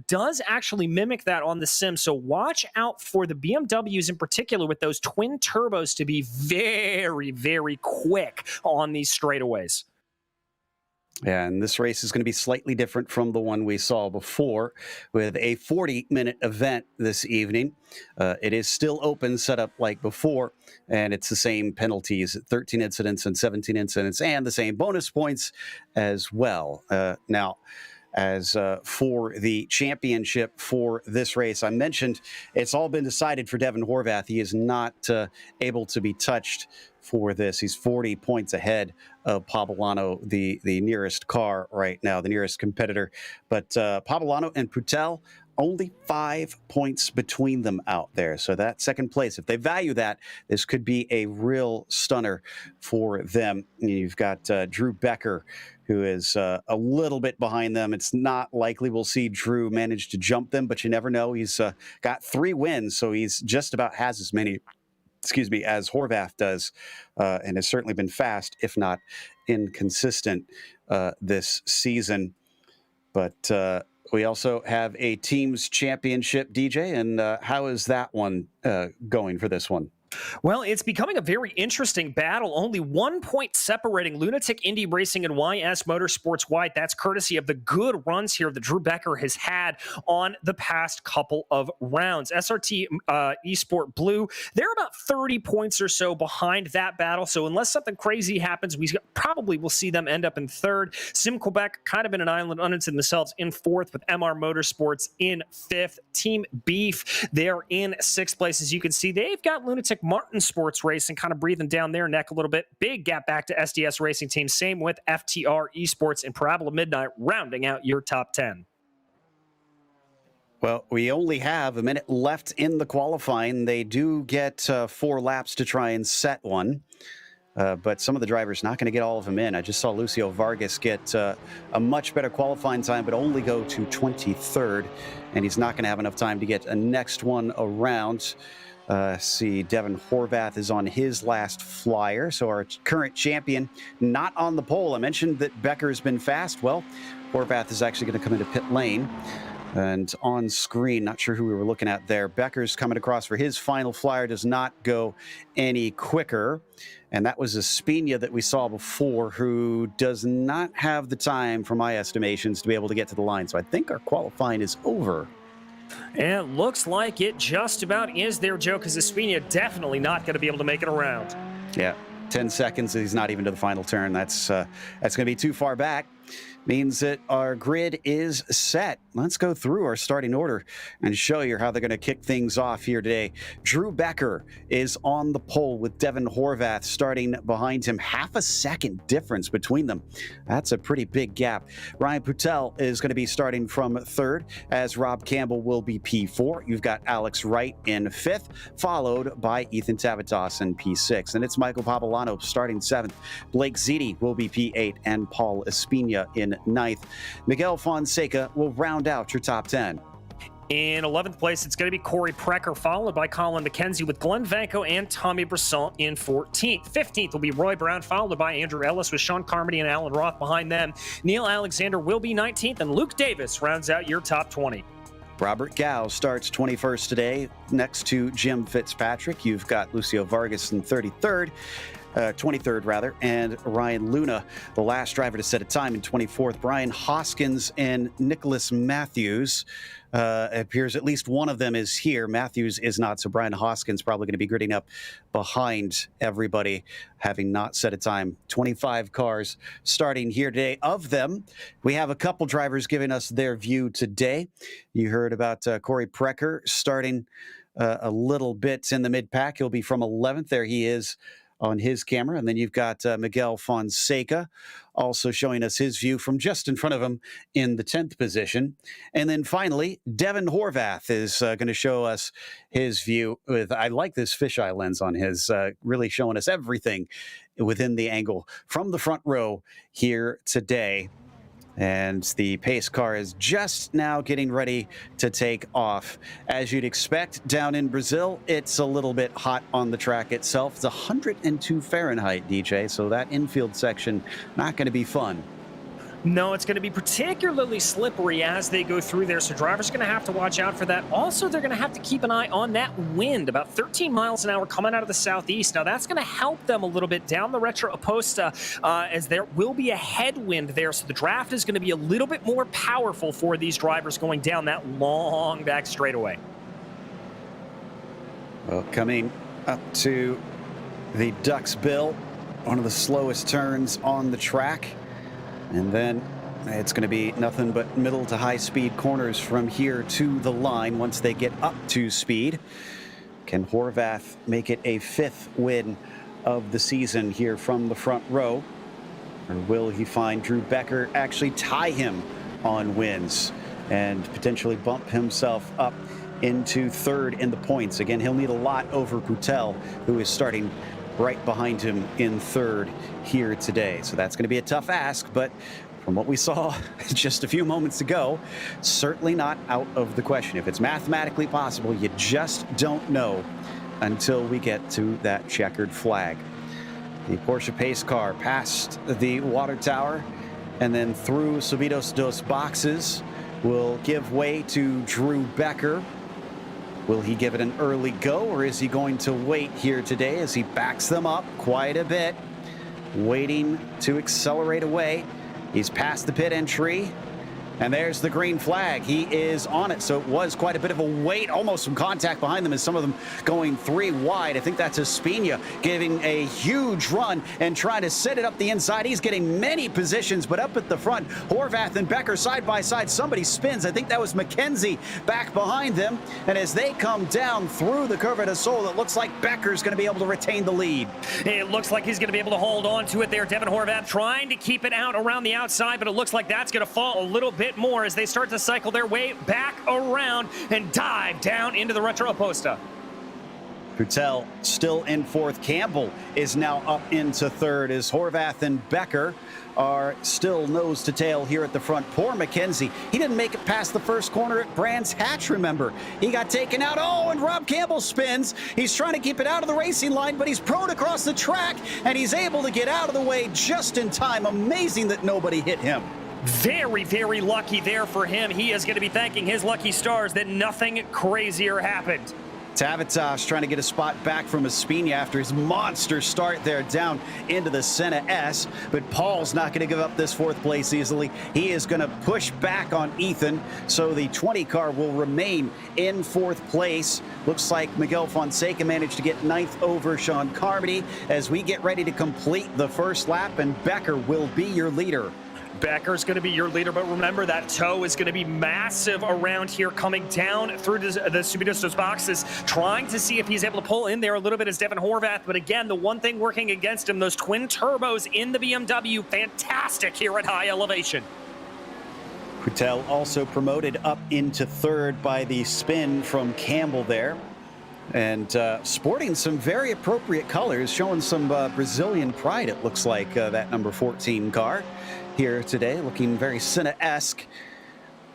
does actually mimic that on the sim. So watch out for the BMWs in particular with those twin turbos to be very, very quick on these straightaways. Yeah, and this race is going to be slightly different from the one we saw before with a 40-minute event this evening. It is still open setup like before, and it's the same penalties, 13 incidents and 17 incidents, and the same bonus points as well. Now, as for the championship for this race, I mentioned it's all been decided for Devin Horvath. He is not able to be touched for this. He's 40 points ahead of Pobolano, the nearest car right now, the nearest competitor. But Pobolano and Putel, only 5 points between them out there. So that second place, if they value that, this could be a real stunner for them. You've got Drew Becker, who is a little bit behind them. It's not likely we'll see Drew manage to jump them, but you never know. He's got 3 wins, so he's just about has as many, as Horvath does, and has certainly been fast, if not inconsistent this season. But we also have a teams championship, DJ, and how is that one going for this one? Well, it's becoming a very interesting battle. Only 1 point separating Lunatic Indie Racing and YS Motorsports White. That's courtesy of the good runs here that Drew Becker has had on the past couple of rounds. SRT Esport Blue, they're about 30 points or so behind that battle. So unless something crazy happens, we probably will see them end up in third. Sim Quebec kind of in an island unto themselves in fourth, with MR Motorsports in fifth. Team Beef, they're in sixth place. As you can see, they've got Lunatic Martin Sports Racing kind of breathing down their neck a little bit. Big gap back to SDS Racing Team. Same with FTR Esports and Parabola Midnight, rounding out your top 10. Well, we only have a minute left in the qualifying. They do get 4 laps to try and set one. But some of the drivers not going to get all of them in. I just saw Lucio Vargas get a much better qualifying time, but only go to 23rd. And he's not going to have enough time to get a next one around. See, Devin Horvath is on his last flyer. So our current champion not on the pole. I mentioned that Becker's been fast. Well, Horvath is actually going to come into pit lane. And on screen, not sure who we were looking at there. Becker's coming across for his final flyer, does not go any quicker. And that was Espina that we saw before, who does not have the time, for my estimations, to be able to get to the line. So I think our qualifying is over. And it looks like it just about is there, Joe, because Espina definitely not going to be able to make it around. Yeah, 10 seconds. He's not even to the final turn. That's going to be too far back. Means that our grid is set. Let's go through our starting order and show you how they're going to kick things off here today. Drew Becker is on the pole with Devin Horvath starting behind him. Half a second difference between them. That's a pretty big gap. Ryan Putel is going to be starting from third, as Rob Campbell will be P4. You've got Alex Wright in fifth, followed by Ethan Tavitas in P6. And it's Michael Papalano starting seventh. Blake Ziti will be P8, and Paul Espina in ninth. Miguel Fonseca will round out your top 10. In 11th place, it's going to be Corey Precker, followed by Colin McKenzie, with Glenn Vanko and Tommy Brisson in 14th. 15th will be Roy Brown, followed by Andrew Ellis, with Sean Carmody and Alan Roth behind them. Neil Alexander will be 19th, and Luke Davis rounds out your top 20. Robert Gao starts 21st today, next to Jim Fitzpatrick. You've got Lucio Vargas in 23rd. 23rd rather, and Ryan Luna, the last driver to set a time, in 24th. Brian Hoskins and Nicholas Matthews. It appears at least one of them is here. Matthews is not, so Brian Hoskins probably going to be gritting up behind everybody, having not set a time. 25 cars starting here today. Of them, we have a couple drivers giving us their view today. You heard about Corey Precker starting a little bit in the mid-pack. He'll be from 11th. There he is on his camera. And then you've got Miguel Fonseca also showing us his view from just in front of him in the 10th position. And then finally, Devin Horvath is going to show us his view with, I like this fisheye lens on his, really showing us everything within the angle from the front row here today. And the pace car is just now getting ready to take off. As you'd expect, down in Brazil, it's a little bit hot on the track itself. It's 102 Fahrenheit, DJ, so that infield section not going to be fun. No, it's going to be particularly slippery as they go through there, so drivers are going to have to watch out for that. Also, they're going to have to keep an eye on that wind, about 13 miles an hour coming out of the southeast. Now, that's going to help them a little bit down the Retro Oposta, as there will be a headwind there, so the draft is going to be a little bit more powerful for these drivers going down that long back straightaway. Well, coming up to the Ducks Bill, one of the slowest turns on the track. And then it's going to be nothing but middle to high speed corners from here to the line once they get up to speed. Can Horvath make it a 5th win of the season here from the front row? Or will he find Drew Becker actually tie him on wins and potentially bump himself up into 3rd in the points? Again, he'll need a lot over Putel, who is starting right behind him in 3rd here today. So that's going to be a tough ask, but from what we saw just a few moments ago, certainly not out of the question. If it's mathematically possible, you just don't know until we get to that checkered flag. The Porsche pace car past the water tower and then through Subidos dos Boxes will give way to Drew Becker. Will he give it an early go, or is he going to wait here today as he backs them up quite a bit, waiting to accelerate away? He's past the pit entry, and there's the green flag. He is on it, so it was quite a bit of a wait, almost some contact behind them as some of them going 3 wide. I think that's Espina giving a huge run and trying to set it up the inside. He's getting many positions, but up at the front, Horvath and Becker side by side. Somebody spins. I think that was McKenzie back behind them, and as they come down through the Curva del Sol, it looks like Becker's going to be able to retain the lead. It looks like he's going to be able to hold on to it there. Devin Horvath trying to keep it out around the outside, but it looks like that's going to fall a little bit more as they start to cycle their way back around and dive down into the Retroposta. Putel still in 4th. Campbell is now up into 3rd as Horvath and Becker are still nose to tail here at the front. Poor McKenzie. He didn't make it past the first corner at Brands Hatch, remember. He got taken out. Oh, and Rob Campbell spins. He's trying to keep it out of the racing line, but he's prone across the track, and he's able to get out of the way just in time. Amazing that nobody hit him. Very, very lucky there for him. He is going to be thanking his lucky stars that nothing crazier happened. Tavitas trying to get a spot back from Espina after his monster start there down into the Senna S, but Paul's not going to give up this 4th place easily. He is going to push back on Ethan, so the 20 car will remain in 4th place. Looks like Miguel Fonseca managed to get 9th over Sean Carmody as we get ready to complete the first lap, and Becker will be your leader. Becker's going to be your leader, but remember that toe is going to be massive around here, coming down through the Subidistos boxes, trying to see if he's able to pull in there a little bit as Devin Horvath. But again, the one thing working against him, those twin turbos in the BMW, fantastic here at high elevation. Putel also promoted up into 3rd by the spin from Campbell there. And sporting some very appropriate colors, showing some Brazilian pride, it looks like, that number 14 car here today, looking very Senna-esque,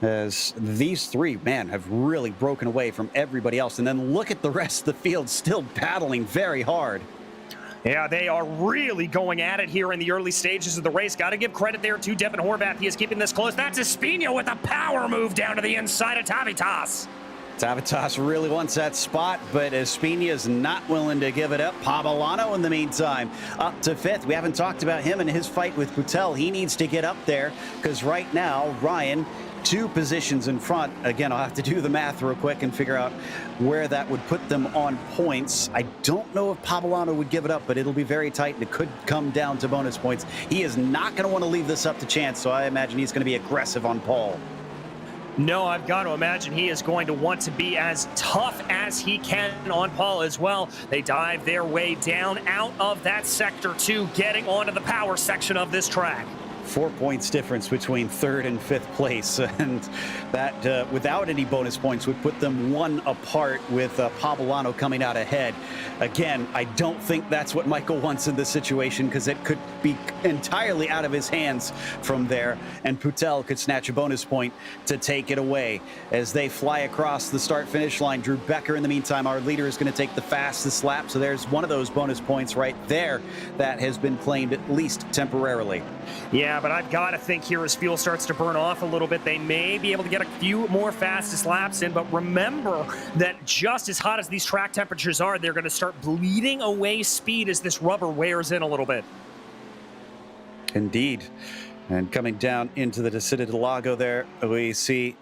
as these 3, man, have really broken away from everybody else. And then look at the rest of the field still battling very hard. Yeah, they are really going at it here in the early stages of the race. Got to give credit there to Devin Horvath. He is keeping this close. That's Espina with a power move down to the inside of Tavitas. Tavitas really wants that spot, but Espina is not willing to give it up. Pavolano, in the meantime, up to 5th. We haven't talked about him and his fight with Putel. He needs to get up there because right now, Ryan, 2 positions in front. Again, I'll have to do the math real quick and figure out where that would put them on points. I don't know if Pavolano would give it up, but it'll be very tight, and it could come down to bonus points. He is not going to want to leave this up to chance, so I imagine he's going to be aggressive on Paul. No, I've got to imagine he is going to want to be as tough as he can on Paul as well. They dive their way down out of that sector 2, getting onto the power section of this track. 4 points difference between 3rd and 5th place, and that without any bonus points would put them 1 apart, with Pavolano coming out ahead. Again, I don't think that's what Michael wants in this situation, because it could be entirely out of his hands from there, and Putel could snatch a bonus point to take it away. As they fly across the start-finish line, Drew Becker, in the meantime, our leader, is going to take the fastest lap, so there's one of those bonus points right there that has been claimed, at least temporarily. Yeah, but I've got to think here as fuel starts to burn off a little bit, they may be able to get a few more fastest laps in, but remember that just as hot as these track temperatures are, they're going to start bleeding away speed as this rubber wears in a little bit. Indeed. And coming down into the Descida del Lago there, we see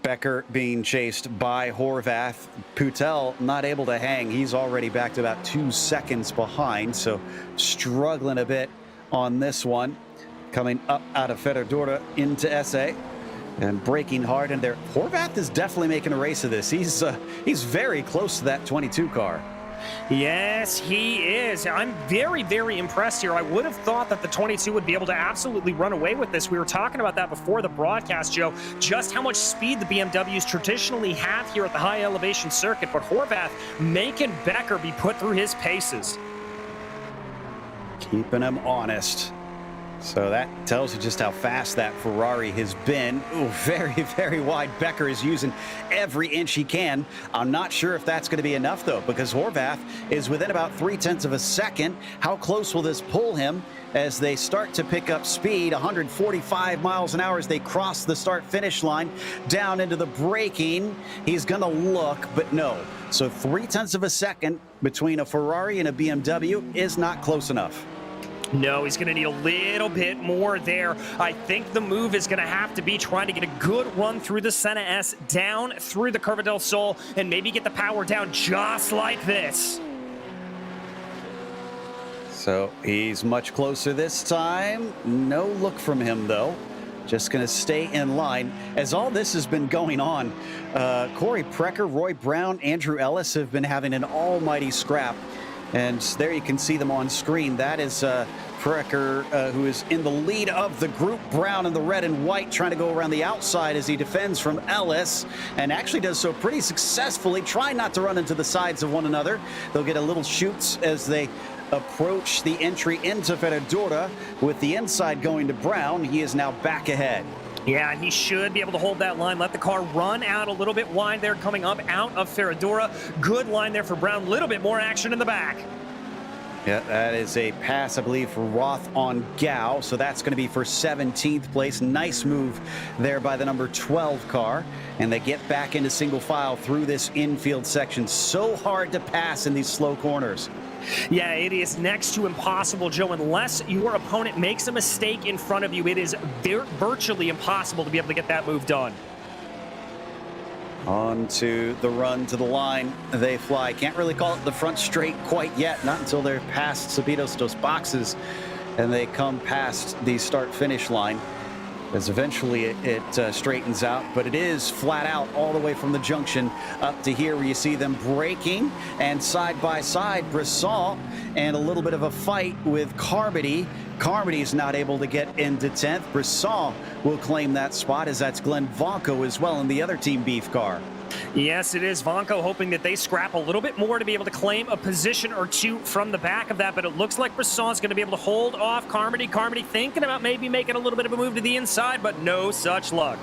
Becker being chased by Horvath. Putel not able to hang. He's already back to about 2 seconds behind, so struggling a bit on this one. Coming up out of Ferradura into SA and braking hard in there. Horvath is definitely making a race of this. He's very close to that 22 car. Yes, he is. I'm very, very impressed here. I would have thought that the 22 would be able to absolutely run away with this. We were talking about that before the broadcast, Joe, just how much speed the BMWs traditionally have here at the high elevation circuit, but Horvath making Becker be put through his paces. Keeping him honest. So that tells you just how fast that Ferrari has been. Ooh, very, very wide. Becker is using every inch he can. I'm not sure if that's going to be enough, though, because Horvath is within about 0.3 of a second. How close will this pull him as they start to pick up speed? 145 miles an hour as they cross the start-finish line down into the braking. He's going to look, but no. So 0.3 of a second between a Ferrari and a BMW is not close enough. No, he's going to need a little bit more there. I think the move is going to have to be trying to get a good run through the Senna S, down through the Curva del Sol, and maybe get the power down just like this. So he's much closer this time. No look from him, though. Just going to stay in line. As all this has been going on, Corey Precker, Roy Brown, Andrew Ellis have been having an almighty scrap. And there you can see them on screen. That is Precker, who is in the lead of the group. Brown in the red and white, trying to go around the outside as he defends from Ellis, and actually does so pretty successfully, trying not to run into the sides of one another. They'll get a little shoots as they approach the entry into Ferradura, with the inside going to Brown. He is now back ahead. Yeah, he should be able to hold that line, let the car run out a little bit wide there, coming up out of Ferradura. Good line there for Brown, a little bit more action in the back. Yeah, that is a pass, I believe, for Roth on Gao, so that's going to be for 17th place. Nice move there by the number 12 car, and they get back into single file through this infield section. So hard to pass in these slow corners. Yeah, it is next to impossible, Joe. Unless your opponent makes a mistake in front of you, it is virtually impossible to be able to get that move done. On to the run to the line they fly. Can't really call it the front straight quite yet, not until they're past Sabitos dos boxes and they come past the start-finish line, as eventually it straightens out, but it is flat out all the way from the junction up to here, where you see them braking, and side by side Brisson, and a little bit of a fight with Carmody. Carmody's not able to get into 10th. Brisson will claim that spot, as that's Glen Vonco as well in the other Team Beef car. Yes, it is Vonco hoping that they scrap a little bit more to be able to claim a position or two from the back of that, but it looks like Brisson's going to be able to hold off Carmody. Carmody thinking about maybe making a little bit of a move to the inside, but no such luck.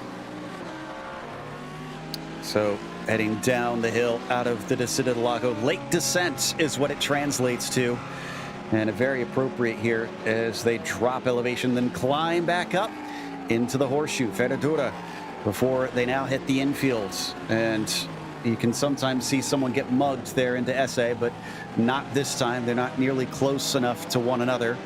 So heading down the hill out of the Interlagos, late descent is what it translates to, and a very appropriate here as they drop elevation, then climb back up into the horseshoe, Ferradura, before they now hit the infields. And you can sometimes see someone get mugged there into SA, but not this time. They're not nearly close enough to one another.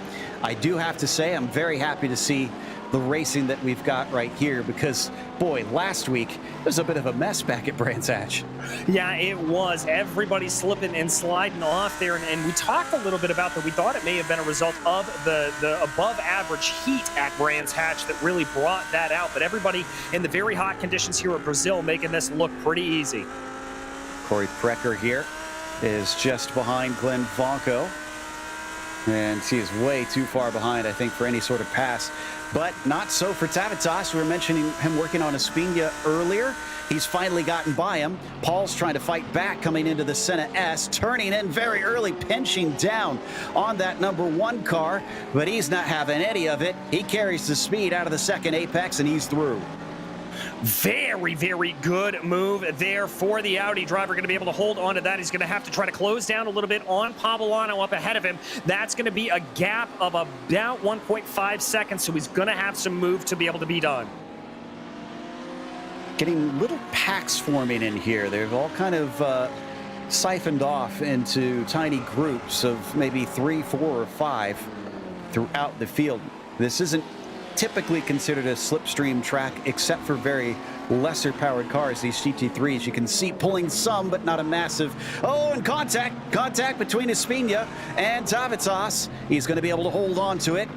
I do have to say I'm very happy to see the racing that we've got right here, because boy, last week it was a bit of a mess back at Brands Hatch. Yeah, it was. Everybody slipping and sliding off there, and we talked a little bit about that. We thought it may have been a result of the above average heat at Brands Hatch that really brought that out, but everybody in the very hot conditions here at Brazil making this look pretty easy. Corey Precker here is just behind Glen Vonco, and he is way too far behind, I think, for any sort of pass. But not so for Tavitas. We were mentioning him working on Espina earlier. He's finally gotten by him. Paul's trying to fight back coming into the Senna S, turning in very early, pinching down on that number 1 car, but he's not having any of it. He carries the speed out of the second apex, and he's through. Very, very good move there for the Audi driver. Going to be able to hold on to that. He's going to have to try to close down a little bit on Pavolano up ahead of him. That's going to be a gap of about 1.5 seconds, so he's going to have some move to be able to be done. Getting little packs forming in here. They've all kind of siphoned off into tiny groups of maybe 3, 4, or 5 throughout the field. This isn't typically considered a slipstream track, except for very lesser powered cars, these GT3s. You can see pulling some, but not a massive. Oh, and contact between Espina and Tavitas. He's going to be able to hold on to it,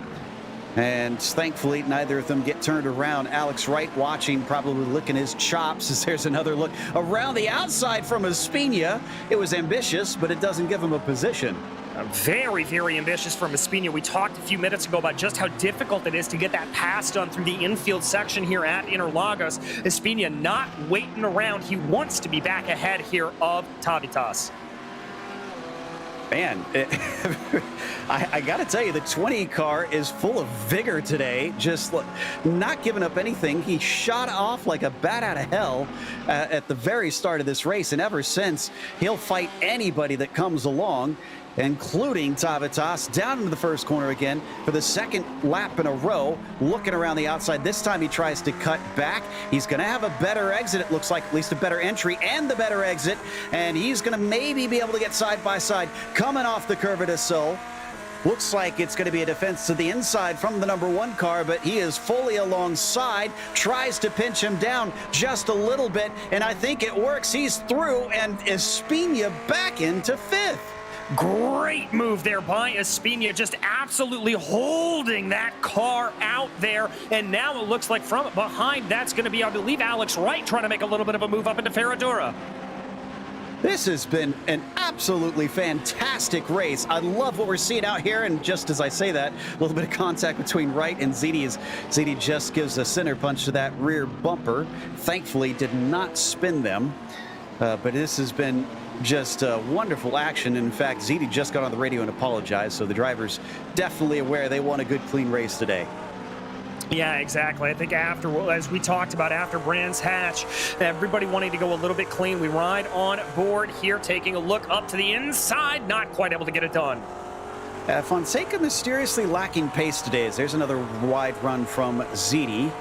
and thankfully neither of them get turned around. Alex Wright watching, probably licking his chops, as there's another look around the outside from Espina. It was ambitious, but it doesn't give him a position. Very, very ambitious from Espina. We talked a few minutes ago about just how difficult it is to get that pass done through the infield section here at Interlagos. Espina not waiting around. He wants to be back ahead here of Tavitas. Man, I got to tell you, the 20 car is full of vigor today, just not giving up anything. He shot off like a bat out of hell at the very start of this race, and ever since, he'll fight anybody that comes along, including Tavitas, down into the first corner again for the second lap in a row, looking around the outside. This time he tries to cut back. He's going to have a better exit, it looks like, at least a better entry and the better exit, and he's going to maybe be able to get side by side coming off the curve de Sol. Looks like it's going to be a defense to the inside from the number 1 car, but he is fully alongside, tries to pinch him down just a little bit, and I think it works. He's through, and Espina back into 5th. Great move there by Espina, just absolutely holding that car out there. And now it looks like from behind, that's going to be, I believe, Alex Wright trying to make a little bit of a move up into Ferradura. This has been an absolutely fantastic race. I love what we're seeing out here, and just as I say that, a little bit of contact between Wright and Ziti as Ziti just gives a center punch to that rear bumper. Thankfully, did not spin them, but this has been just wonderful action. In fact, Ziti just got on the radio and apologized, so the driver's definitely aware they won a good, clean race today. Yeah, exactly. I think after, as we talked about after Brands Hatch, everybody wanting to go a little bit clean. We ride on board here, taking a look up to the inside, not quite able to get it done. Fonseca mysteriously lacking pace today, as there's another wide run from Ziti.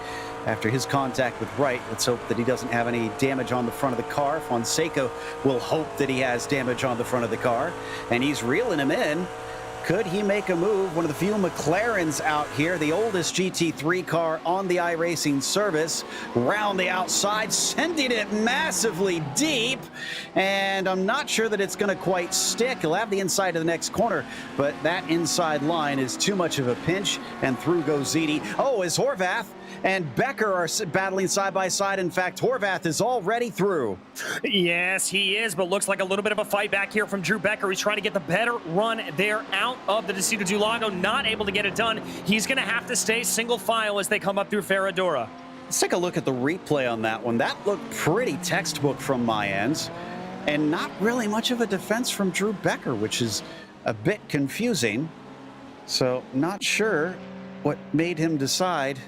After his contact with Wright, let's hope that he doesn't have any damage on the front of the car. Fonseca will hope that he has damage on the front of the car, and he's reeling him in. Could he make a move? One of the few McLarens out here, the oldest GT3 car on the iRacing service, round the outside, sending it massively deep, and I'm not sure that it's going to quite stick. He'll have the inside of the next corner, but that inside line is too much of a pinch, and through goes Ziti. Oh, is Horvath and Becker are battling side by side. In fact, Horvath is already through. Yes, he is, but looks like a little bit of a fight back here from Drew Becker. He's trying to get the better run there out of the Descida do Lago, not able to get it done. He's going to have to stay single file as they come up through Ferradura. Let's take a look at the replay on that one. That looked pretty textbook from my ends, and not really much of a defense from Drew Becker, which is a bit confusing. So not sure what made him decide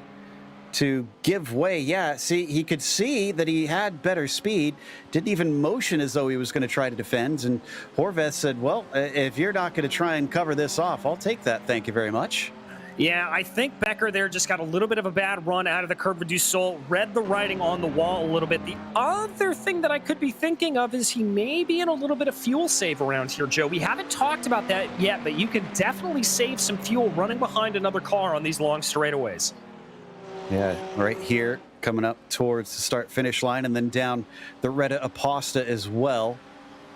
to give way. Yeah, see, he could see that he had better speed, didn't even motion as though he was going to try to defend, and Horvath said, well, if you're not going to try and cover this off, I'll take that, thank you very much. Yeah, I think Becker there just got a little bit of a bad run out of the Curve du Sol, read the writing on the wall a little bit. The other thing that I could be thinking of is he may be in a little bit of fuel save around here, Joe. We haven't talked about that yet, but you can definitely save some fuel running behind another car on these long straightaways. Yeah, right here, coming up towards the start-finish line, and then down the Retta Aposta as well.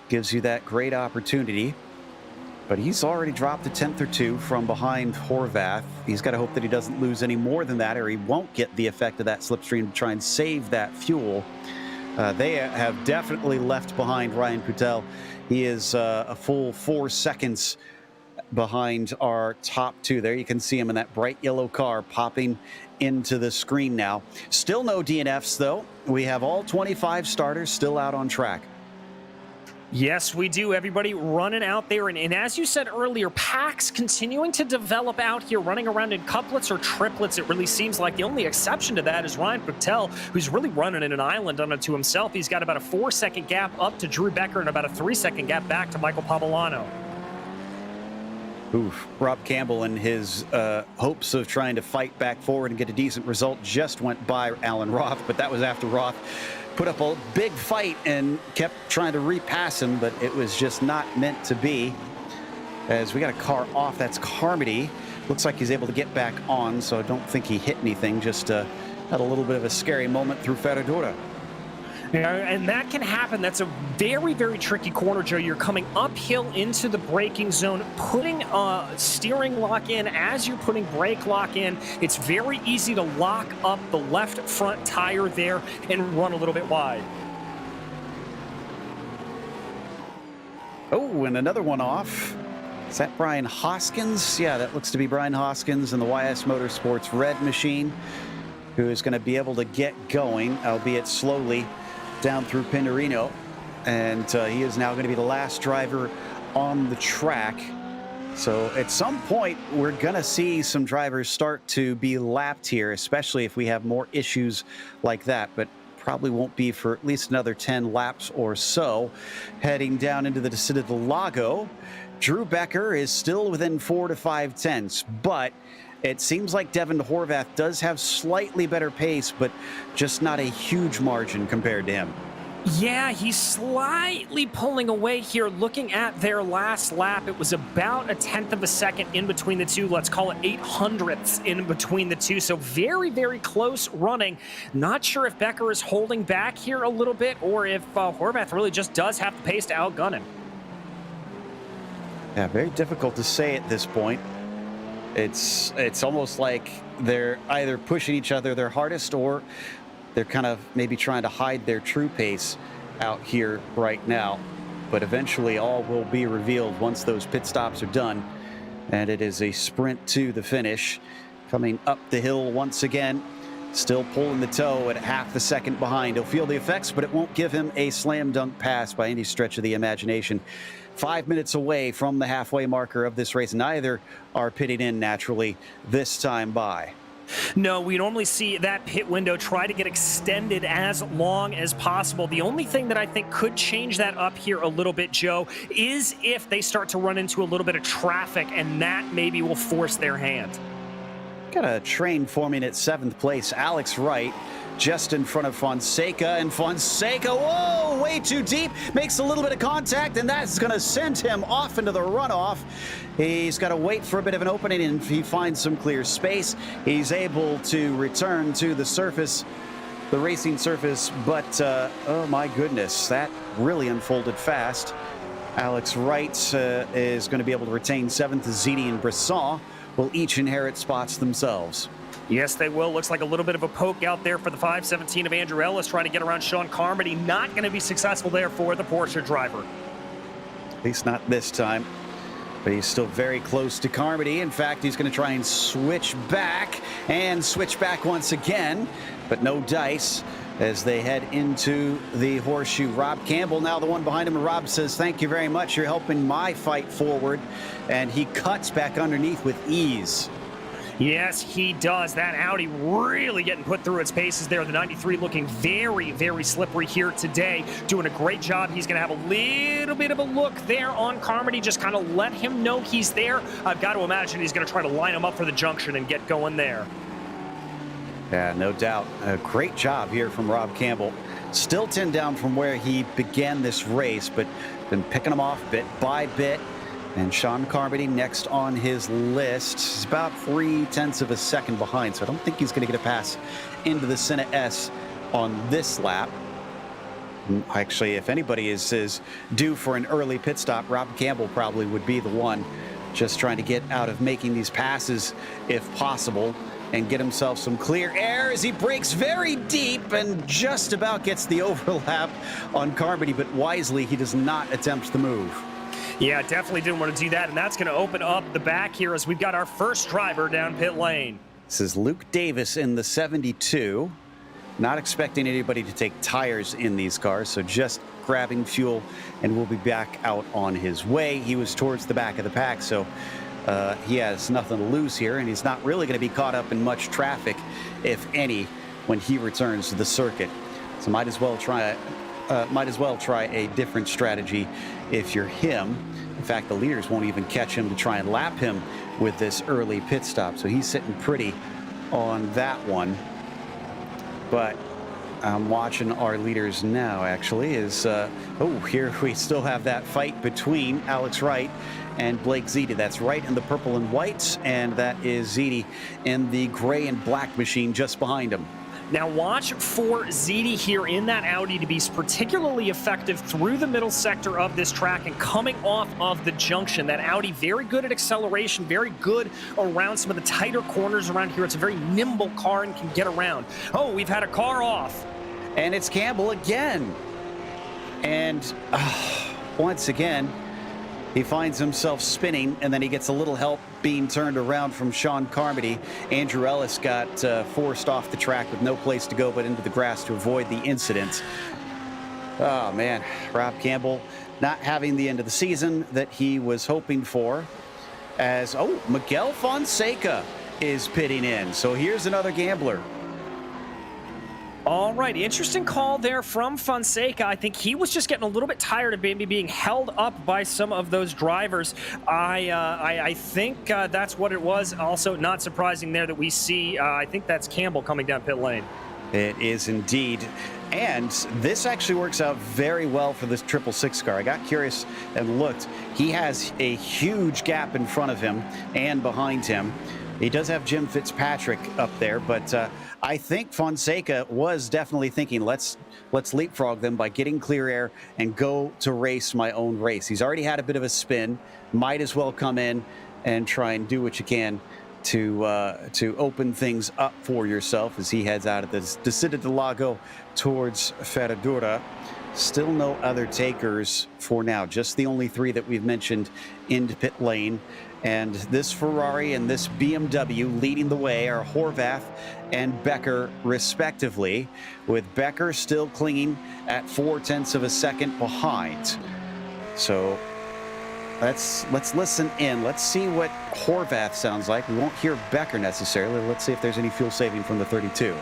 Gives you that great opportunity. But he's already dropped a tenth or two from behind Horvath. He's got to hope that he doesn't lose any more than that, or he won't get the effect of that slipstream to try and save that fuel. They have definitely left behind Ryan Putel. He is a full 4 seconds behind our top two there. You can see him in that bright yellow car popping into the screen now. Still no DNFs though. We have all 25 starters still out on track. Yes, we do. Everybody running out there. And as you said earlier, packs continuing to develop out here, running around in couplets or triplets. It really seems like the only exception to that is Ryan Patel, who's really running in an island unto himself. He's got about a 4-second gap up to Drew Becker and about a 3-second gap back to Michael Pavolano. Oof. Rob Campbell and his hopes of trying to fight back forward and get a decent result just went by Alan Roth, but that was after Roth put up a big fight and kept trying to repass him, but it was just not meant to be. As we got a car off, that's Carmody. Looks like he's able to get back on, so I don't think he hit anything, just had a little bit of a scary moment through Ferradura. And that can happen. That's a very, very tricky corner, Joe. You're coming uphill into the braking zone, putting steering lock in as you're putting brake lock in. It's very easy to lock up the left front tire there and run a little bit wide. Oh, and another one off. Is that Brian Hoskins? Yeah, that looks to be Brian Hoskins in the YS Motorsports red machine, who is going to be able to get going, albeit slowly, down through Pindarino, and he is now going to be the last driver on the track. So at some point, we're going to see some drivers start to be lapped here, especially if we have more issues like that. But probably won't be for at least another 10 laps or so. Heading down into the descent of the Lago, Drew Becker is still within 4 to 5 tenths, but it seems like Devin Horvath does have slightly better pace, but just not a huge margin compared to him. Yeah, he's slightly pulling away here. Looking at their last lap, it was about a 1/10 of a second in between the two. Let's call it 800ths in between the two. So very, very close running. Not sure if Becker is holding back here a little bit or if Horvath really just does have the pace to outgun him. Yeah, very difficult to say at this point. It's almost like they're either pushing each other their hardest or they're kind of maybe trying to hide their true pace out here right now. But eventually all will be revealed once those pit stops are done. And it is a sprint to the finish. Coming up the hill once again. Still pulling the toe at half a second behind. He'll feel the effects, but it won't give him a slam dunk pass by any stretch of the imagination. 5 minutes away from the halfway marker of this race. Neither are pitting in naturally this time by. No, we normally see that pit window try to get extended as long as possible. The only thing that I think could change that up here a little bit, Joe, is if they start to run into a little bit of traffic, and that maybe will force their hand. Got a train forming at 7th place. Alex Wright just in front of Fonseca, and Fonseca, whoa, way too deep, makes a little bit of contact, and that's going to send him off into the runoff. He's got to wait for a bit of an opening, and if he finds some clear space, he's able to return to the surface, the racing surface, but oh my goodness, that really unfolded fast. Alex Wright is going to be able to retain 7th. Ziti and Brisson will each inherit spots themselves. Yes, they will. Looks like a little bit of a poke out there for the 517 of Andrew Ellis trying to get around Sean Carmody. Not going to be successful there for the Porsche driver. At least not this time. But he's still very close to Carmody. In fact, he's going to try and switch back once again. But no dice as they head into the horseshoe. Rob Campbell now the one behind him. And Rob says, thank you very much. You're helping my fight forward. And he cuts back underneath with ease. Yes, he does. That Audi really getting put through its paces there. The 93 looking very, very slippery here today. Doing a great job. He's going to have a little bit of a look there on Carmody. Just kind of let him know he's there. I've got to imagine he's going to try to line him up for the junction and get going there. Yeah, no doubt. A great job here from Rob Campbell. Still 10 down from where he began this race, but been picking them off bit by bit. And Sean Carmody next on his list. He's about 0.3 of a second behind, so I don't think he's going to get a pass into the Senna S on this lap. Actually, if anybody is due for an early pit stop, Rob Campbell probably would be the one, just trying to get out of making these passes if possible and get himself some clear air as he breaks very deep and just about gets the overlap on Carmody, but wisely he does not attempt the move. Yeah, definitely didn't want to do that, and that's going to open up the back here as we've got our first driver down pit lane. This is Luke Davis in the 72. Not expecting anybody to take tires in these cars, so just grabbing fuel, and we'll be back out on his way. He was towards the back of the pack, so he has nothing to lose here, and he's not really going to be caught up in much traffic, if any, when he returns to the circuit. So might as well try a different strategy if you're him. In fact, the leaders won't even catch him to try and lap him with this early pit stop. So he's sitting pretty on that one. But I'm watching our leaders now, actually, here we still have that fight between Alex Wright and Blake Ziti. That's Wright in the purple and whites, and that is Ziti in the gray and black machine just behind him. Now watch for Ziti here in that Audi to be particularly effective through the middle sector of this track and coming off of the junction. That Audi very good at acceleration, very good around some of the tighter corners around here. It's a very nimble car and can get around. Oh, we've had a car off. And it's Campbell again. And once again, he finds himself spinning, and then he gets a little help being turned around from Sean Carmody. Andrew Ellis got forced off the track with no place to go but into the grass to avoid the incident. Oh, man. Rob Campbell not having the end of the season that he was hoping for. As, oh, Miguel Fonseca is pitting in. So here's another gambler. All right, interesting call there from Fonseca. I think he was just getting a little bit tired of maybe being held up by some of those drivers. I think that's what it was. Also, not surprising there that we see, I think that's Campbell coming down pit lane. It is indeed. And this actually works out very well for this 666 car. I got curious and looked. He has a huge gap in front of him and behind him. He does have Jim Fitzpatrick up there, but I think Fonseca was definitely thinking, let's leapfrog them by getting clear air and go to race my own race. He's already had a bit of a spin. Might as well come in and try and do what you can to open things up for yourself as he heads out of the Descida del Lago towards Ferradura. Still no other takers for now, just the only three that we've mentioned into pit lane. And this Ferrari and this BMW leading the way are Horvath and Becker respectively, with Becker still clinging at 0.4 of a second behind. So let's listen in. Let's see what Horvath sounds like. We won't hear Becker necessarily. Let's see if there's any fuel saving from the 32.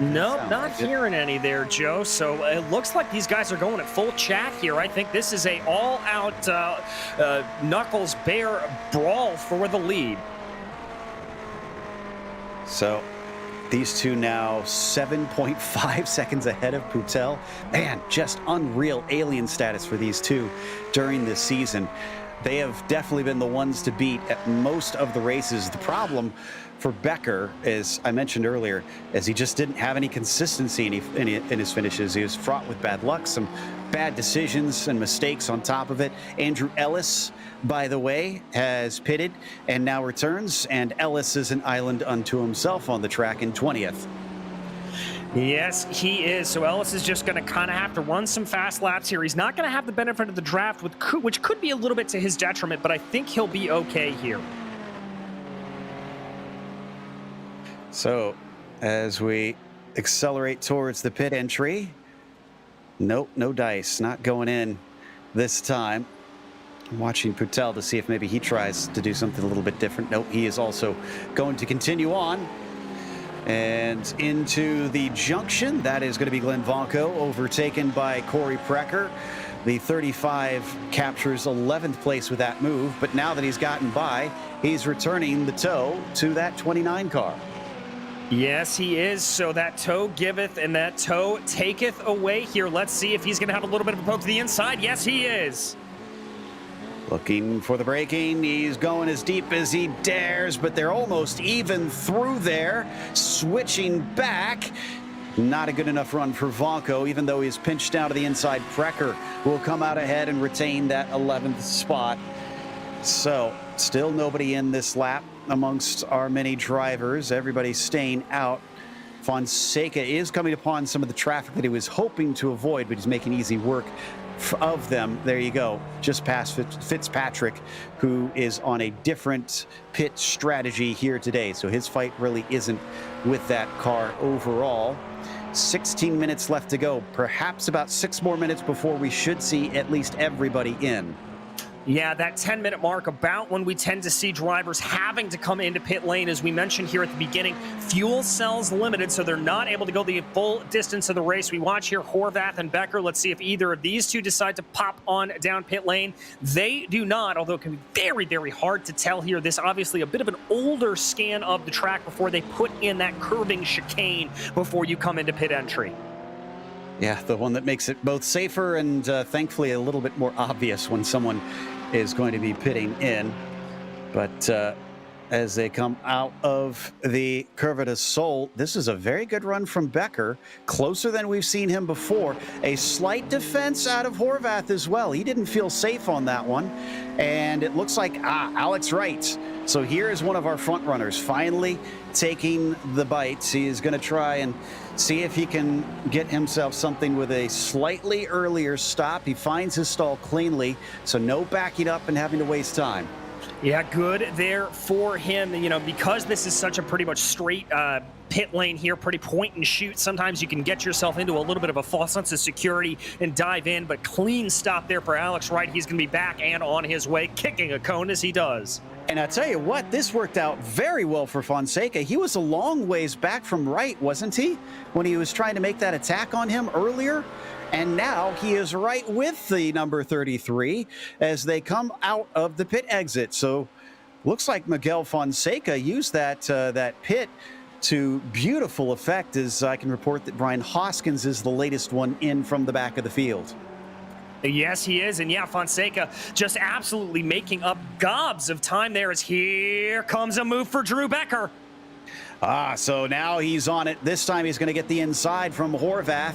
Nope, not hearing any there, Joe. So it looks like these guys are going at full chat here. I think this is a all-out knuckles bear brawl for the lead. So these two now 7.5 seconds ahead of Putel. Man, just unreal alien status for these two during this season. They have definitely been the ones to beat at most of the races. The problem for Becker, as I mentioned earlier, is he just didn't have any consistency in his finishes. He was fraught with bad luck, some bad decisions and mistakes on top of it. Andrew Ellis, by the way, has pitted and now returns, and Ellis is an island unto himself on the track in 20th. Yes, he is. So Ellis is just going to kind of have to run some fast laps here. He's not going to have the benefit of the draft, which could be a little bit to his detriment, but I think he'll be okay here. So as we accelerate towards the pit entry, nope, no dice, not going in this time. I'm watching Putel to see if maybe he tries to do something a little bit different. Nope, he is also going to continue on. And into the junction, that is going to be Glen overtaken by Corey Precker. The 35 captures 11th place with that move, but now that he's gotten by, he's returning the tow to that 29 car. Yes, he is. So that toe giveth and that toe taketh away here. Let's see if he's going to have a little bit of a poke to the inside. Yes, he is. Looking for the braking. He's going as deep as he dares, but they're almost even through there. Switching back. Not a good enough run for Vonco, even though he's pinched down to the inside. Precker will come out ahead and retain that 11th spot. So still nobody in this lap amongst our many drivers. Everybody's staying out. Fonseca is coming upon some of the traffic that he was hoping to avoid, but he's making easy work of them. There you go, just past Fitzpatrick, who is on a different pit strategy here today. So his fight really isn't with that car overall. 16 minutes left to go, perhaps about 6 more minutes before we should see at least everybody in. Yeah, that 10-minute mark, about when we tend to see drivers having to come into pit lane. As we mentioned here at the beginning, fuel cells limited, so they're not able to go the full distance of the race. We watch here Horvath and Becker. Let's see if either of these two decide to pop on down pit lane. They do not, although it can be very, very hard to tell here. This obviously a bit of an older scan of the track before they put in that curving chicane before you come into pit entry. Yeah, the one that makes it both safer and thankfully a little bit more obvious when someone is going to be pitting in. But as they come out of the Curva del Sol, this is a very good run from Becker, closer than we've seen him before. A slight defense out of Horvath as well. He didn't feel safe on that one. And it looks like, Alex Wright. So here is one of our front runners finally taking the bites. He is going to try and see if he can get himself something with a slightly earlier stop. He finds his stall cleanly, so no backing up and having to waste time. Yeah, good there for him. You know, because this is such a pretty much straight pit lane here, pretty point and shoot. Sometimes you can get yourself into a little bit of a false sense of security and dive in, but clean stop there for Alex Wright. He's going to be back and on his way, kicking a cone as he does. And I tell you what, this worked out very well for Fonseca. He was a long ways back from Wright, wasn't he, when he was trying to make that attack on him earlier? And now he is right with the number 33 as they come out of the pit exit. So looks like Miguel Fonseca used that pit to beautiful effect, as I can report that Brian Hoskins is the latest one in from the back of the field. Yes, he is. And yeah, Fonseca just absolutely making up gobs of time there, as here comes a move for Drew Becker. So now he's on it. This time he's going to get the inside from Horvath.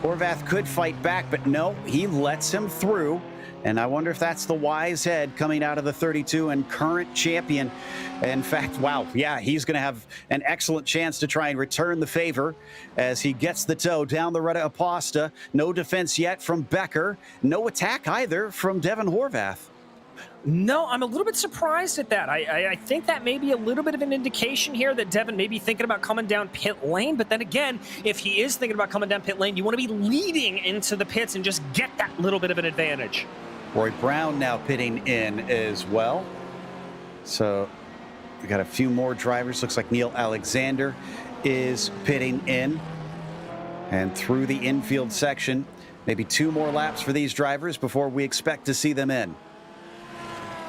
Horvath could fight back, but no, he lets him through. And I wonder if that's the wise head coming out of the 32 and current champion. In fact, wow, yeah, he's going to have an excellent chance to try and return the favor as he gets the toe down the Retta Aposta. No defense yet from Becker. No attack either from Devin Horvath. No, I'm a little bit surprised at that. I think that may be a little bit of an indication here that Devin may be thinking about coming down pit lane. But then again, if he is thinking about coming down pit lane, you want to be leading into the pits and just get that little bit of an advantage. Roy Brown now pitting in as well. So we got a few more drivers. Looks like Neil Alexander is pitting in. And through the infield section, maybe 2 more laps for these drivers before we expect to see them in.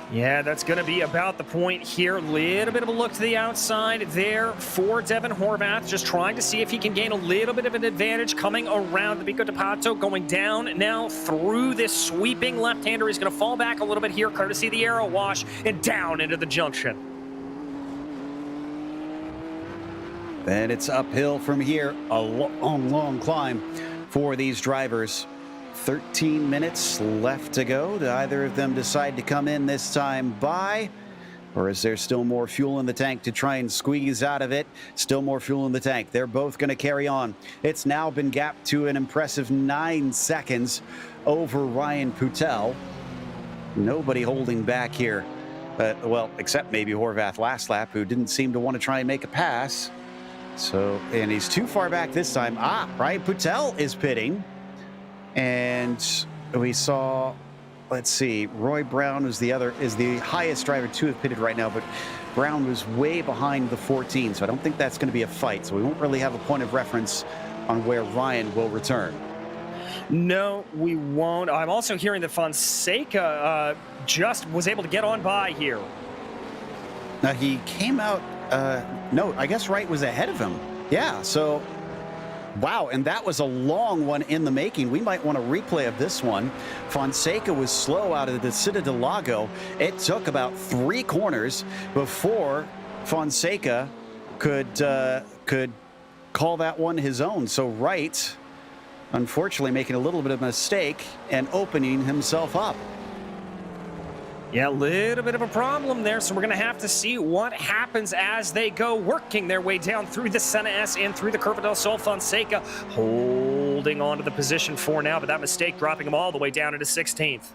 Yeah, that's going to be about the point here. A little bit of a look to the outside there for Devin Horvath, just trying to see if he can gain a little bit of an advantage coming around the Pico de Pato, going down now through this sweeping left-hander. He's going to fall back a little bit here, courtesy of the arrow wash, and down into the junction. Then it's uphill from here. A long, long climb for these drivers. 13 minutes left to go. Do either of them decide to come in this time by? Or is there still more fuel in the tank to try and squeeze out of it? Still more fuel in the tank. They're both going to carry on. It's now been gapped to an impressive 9 seconds over Ryan Poutel. Nobody holding back here. Well, except maybe Horvath last lap, who didn't seem to want to try and make a pass. So, and he's too far back this time. Ryan Poutel is pitting. And we saw, let's see, Roy Brown is the highest driver to have pitted right now, but Brown was way behind the 14, so I don't think that's going to be a fight. So we won't really have a point of reference on where Ryan will return. No, we won't. I'm also hearing that Fonseca just was able to get on by here. Now he came out, no, I guess Wright was ahead of him. Yeah, so... Wow, and that was a long one in the making. We might want a replay of this one. Fonseca was slow out of the Cita del Lago. It took about 3 corners before Fonseca could call that one his own. So Wright, unfortunately, making a little bit of a mistake and opening himself up. Yeah, a little bit of a problem there, so we're going to have to see what happens as they go working their way down through the Senna S and through the Curva del Sol. Fonseca holding on to the position for now, but that mistake dropping him all the way down into 16th.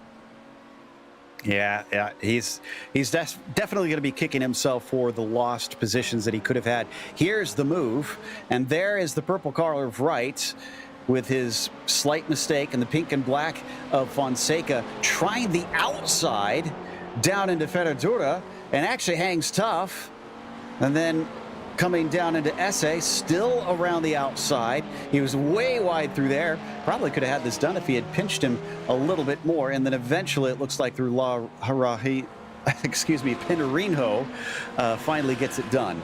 Yeah, he's definitely going to be kicking himself for the lost positions that he could have had. Here's the move, and there is the purple car of Wright with his slight mistake, and the pink and black of Fonseca trying the outside down into Ferradura, and actually hangs tough, and then coming down into Esse, still around the outside. He was way wide through there. Probably could have had this done if he had pinched him a little bit more, and then eventually it looks like through Pinarino finally gets it done.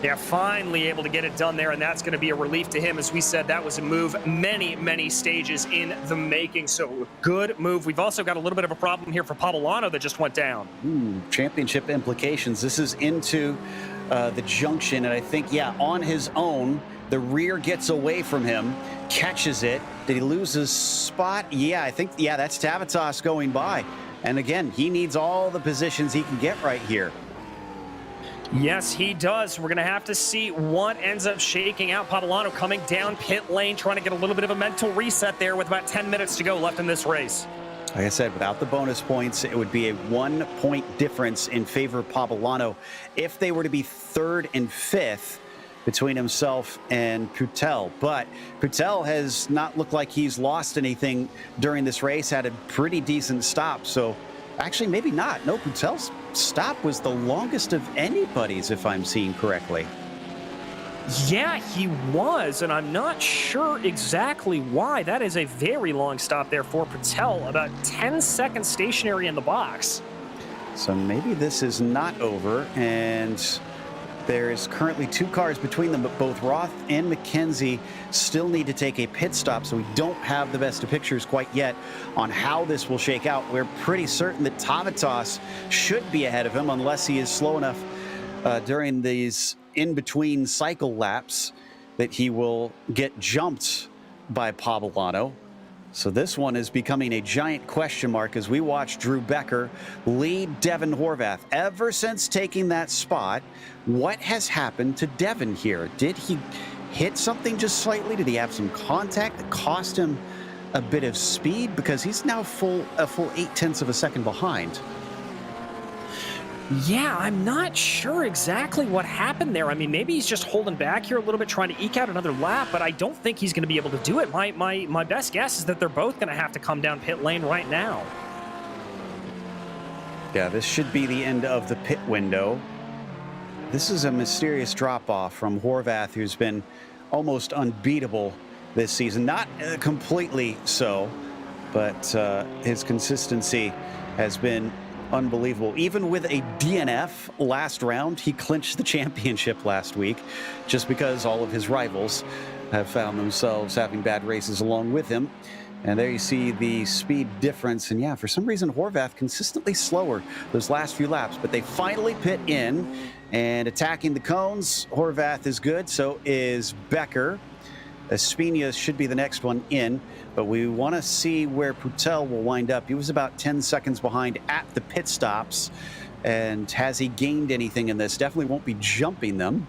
Yeah, finally able to get it done there, and that's going to be a relief to him. As we said, that was a move many, many stages in the making, so good move. We've also got a little bit of a problem here for Pavolano that just went down. Championship implications. This is into the junction, and I think, yeah, on his own, the rear gets away from him, catches it. Did he lose his spot? Yeah, I think, yeah, that's Tavitas going by. And again, he needs all the positions he can get right here. Yes, he does. We're going to have to see what ends up shaking out. Pavolano coming down pit lane, trying to get a little bit of a mental reset there with about 10 minutes to go left in this race. Like I said, without the bonus points, it would be a 1-point difference in favor of Pavolano. If they were to be 3rd and 5th, between himself and Putel. But Putel has not looked like he's lost anything during this race, had a pretty decent stop. So actually, maybe not. No, Putel's stop was the longest of anybody's, if I'm seeing correctly. Yeah, he was, and I'm not sure exactly why. That is a very long stop there for Patel, about 10 seconds stationary in the box. So maybe this is not over, and there's currently 2 cars between them, but both Roth and McKenzie still need to take a pit stop, so we don't have the best of pictures quite yet on how this will shake out. We're pretty certain that Tavitas should be ahead of him unless he is slow enough during these in-between cycle laps that he will get jumped by Pavolano. So this one is becoming a giant question mark as we watch Drew Becker lead Devin Horvath. Ever since taking that spot, what has happened to Devin here? Did he hit something just slightly? Did he have some contact that cost him a bit of speed? Because he's now a full 0.8 of a second behind. Yeah, I'm not sure exactly what happened there. I mean, maybe he's just holding back here a little bit, trying to eke out another lap, but I don't think he's going to be able to do it. My best guess is that they're both going to have to come down pit lane right now. Yeah, this should be the end of the pit window. This is a mysterious drop-off from Horvath, who's been almost unbeatable this season. Not completely so, but his consistency has been unbelievable. Even with a DNF last round, he clinched the championship last week just because all of his rivals have found themselves having bad races along with him. And there you see the speed difference. And yeah, for some reason, Horvath consistently slower those last few laps, but they finally pit in and attacking the cones. Horvath is good. So is Becker. Espina should be the next one in, but we want to see where Putel will wind up. He was about 10 seconds behind at the pit stops. And has he gained anything in this? Definitely won't be jumping them.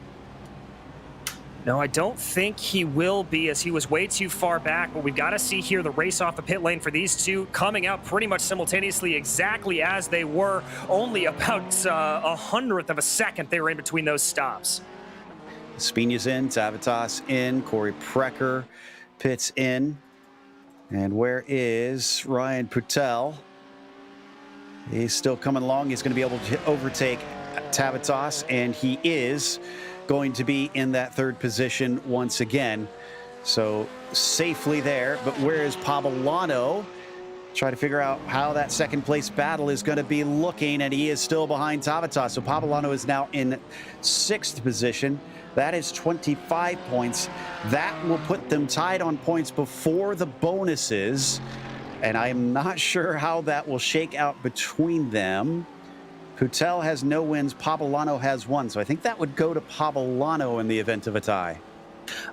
No, I don't think he will be, as he was way too far back. But we've got to see here the race off the pit lane for these two coming out pretty much simultaneously, exactly as they were. Only about 100th of a second they were in between those stops. Espina's in, Tavitas in, Corey Precker pits in. And where is Ryan Putel? He's still coming along. He's going to be able to overtake Tavitas, and he is going to be in that 3rd position once again. So safely there, but where is Pavolano? Try to figure out how that 2nd place battle is going to be looking, and he is still behind Tavitas. So Pavolano is now in 6th position. That is 25 points. That will put them tied on points before the bonuses. And I'm not sure how that will shake out between them. Putel has no wins. Pavolano has 1. So I think that would go to Pavolano in the event of a tie.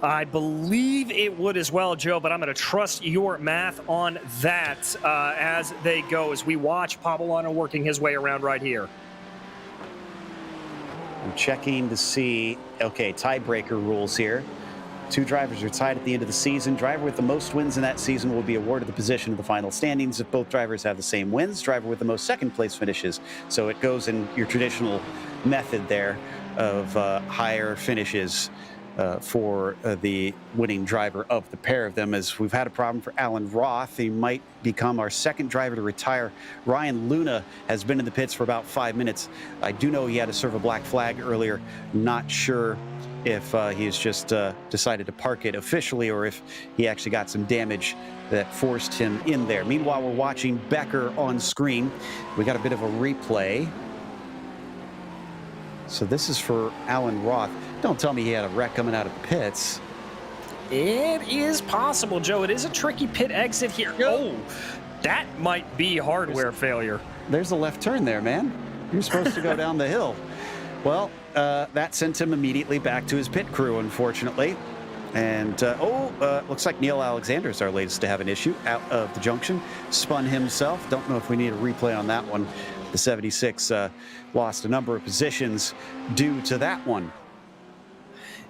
I believe it would as well, Joe, but I'm going to trust your math on that as they go, as we watch Pavolano working his way around right here. I'm checking to see, okay, tiebreaker rules here. 2 drivers are tied at the end of the season. Driver with the most wins in that season will be awarded the position of the final standings. If both drivers have the same wins, driver with the most 2nd place finishes. So it goes in your traditional method there of higher finishes for the winning driver of the pair of them, as we've had a problem for Alan Roth. He might become our 2nd driver to retire. Ryan Luna has been in the pits for about 5 minutes. I do know he had to serve a black flag earlier. Not sure if he has just decided to park it officially or if he actually got some damage that forced him in there. Meanwhile, we're watching Becker on screen. We got a bit of a replay. So this is for Alan Roth. Don't tell me he had a wreck coming out of the pits. It is possible, Joe. It is a tricky pit exit here. Oh, that might be hardware failure. There's a left turn there, man. You're supposed to go down the hill. Well, that sent him immediately back to his pit crew, unfortunately. And, looks like Neil Alexander is our latest to have an issue out of the junction. Spun himself. Don't know if we need a replay on that one. The 76 lost a number of positions due to that one.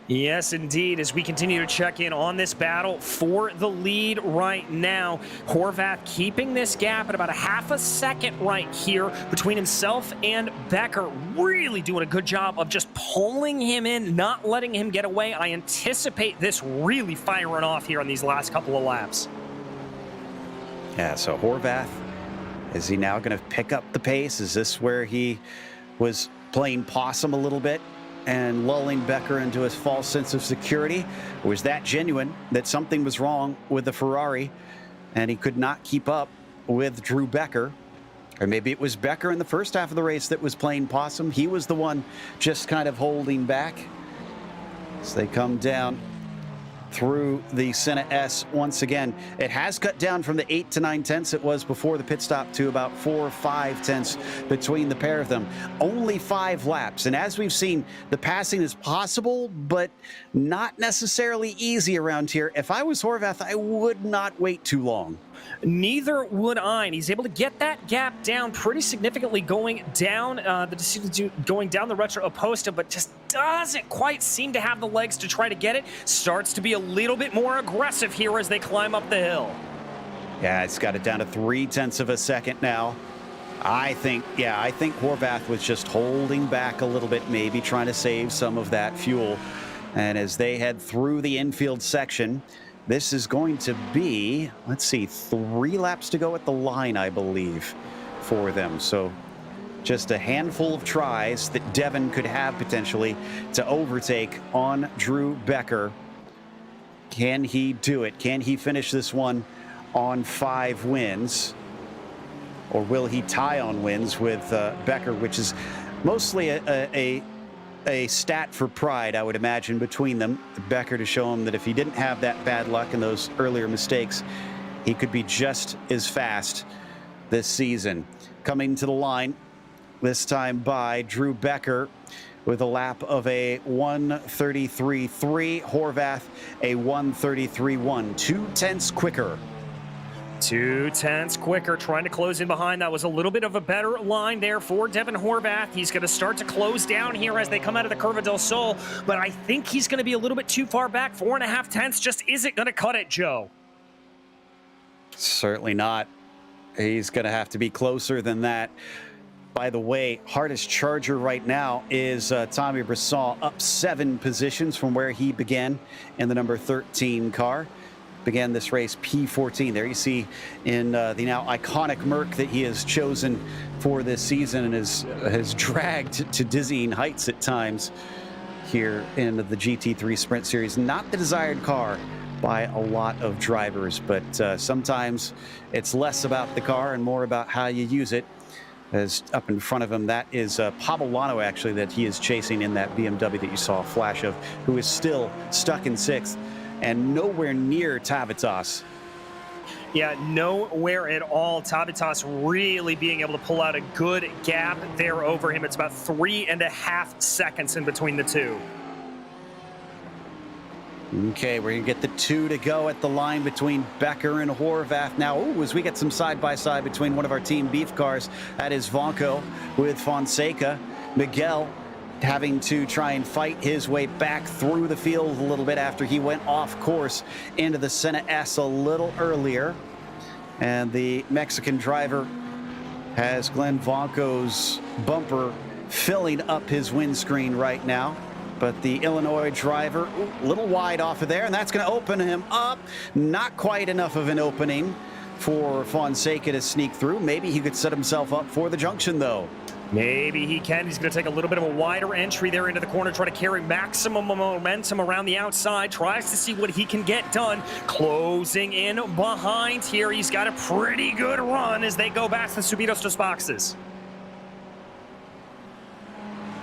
Yes, indeed, as we continue to check in on this battle for the lead right now. Horvath keeping this gap at about a half a second right here between himself and Becker. Really doing a good job of just pulling him in, not letting him get away. I anticipate this really firing off here on these last couple of laps. Yeah, so Horvath, is he now going to pick up the pace? Is this where he was playing possum a little bit and lulling Becker into his false sense of security? Or was that genuine, that something was wrong with the Ferrari and he could not keep up with Drew Becker? Or maybe it was Becker in the first half of the race that was playing possum. He was the one just kind of holding back. As they come down through the Senna S once again. It has cut down from the 8 to 9 tenths it was before the pit stop to about 4 or 5 tenths between the pair of them. Only 5 laps, and as we've seen, the passing is possible, but not necessarily easy around here. If I was Horvath, I would not wait too long. Neither would I. And he's able to get that gap down pretty significantly going down going down the retro opposta, but just doesn't quite seem to have the legs to try to get it. Starts to be a little bit more aggressive here as they climb up the hill. Yeah, it's got it down to 3 tenths of a second now. I think Horvath was just holding back a little bit, maybe trying to save some of that fuel. And as they head through the infield section, this is going to be, let's see, 3 laps to go at the line, I believe, for them. So just a handful of tries that Devin could have potentially to overtake on Drew Becker. Can he do it? Can he finish this one on 5 wins? Or will he tie on wins with Becker, which is mostly a stat for pride, I would imagine, between them. Becker to show him that if he didn't have that bad luck and those earlier mistakes, he could be just as fast this season. Coming to the line, this time by Drew Becker with a lap of a 1:33.3. Horvath, a 1:33.1. 2 tenths quicker. 2 tenths quicker, trying to close in behind. That was a little bit of a better line there for Devin Horvath. He's going to start to close down here as they come out of the Curva del Sol, but I think he's going to be a little bit too far back. 4.5 tenths just isn't going to cut it, Joe. Certainly not. He's going to have to be closer than that. By the way, hardest charger right now is Tommy Brisson, up 7 positions from where he began in the number 13 car. Began this race P14. There you see in the now iconic Merc that he has chosen for this season and has dragged to dizzying heights at times here in the GT3 Sprint Series. Not the desired car by a lot of drivers, but sometimes it's less about the car and more about how you use it. As up in front of him, that is Pavel Lano, actually, that he is chasing in that BMW that you saw a flash of, who is still stuck in 6th. And nowhere near Tavitas. Yeah, nowhere at all. Tavitas really being able to pull out a good gap there over him. It's about 3.5 seconds in between the two. Okay, we're going to get the 2 to go at the line between Becker and Horvath. Now, as we get some side-by-side between one of our Team Beef cars, that is Vonco with Fonseca. Miguel having to try and fight his way back through the field a little bit after he went off course into the Senna S a little earlier. And the Mexican driver has Glen Vonco's bumper filling up his windscreen right now. But the Illinois driver, a little wide off of there, and that's going to open him up. Not quite enough of an opening for Fonseca to sneak through. Maybe he could set himself up for the junction, though. Maybe he can. He's going to take a little bit of a wider entry there into the corner, try to carry maximum momentum around the outside, tries to see what he can get done. Closing in behind here. He's got a pretty good run as they go back to the Subidos dos Boxes.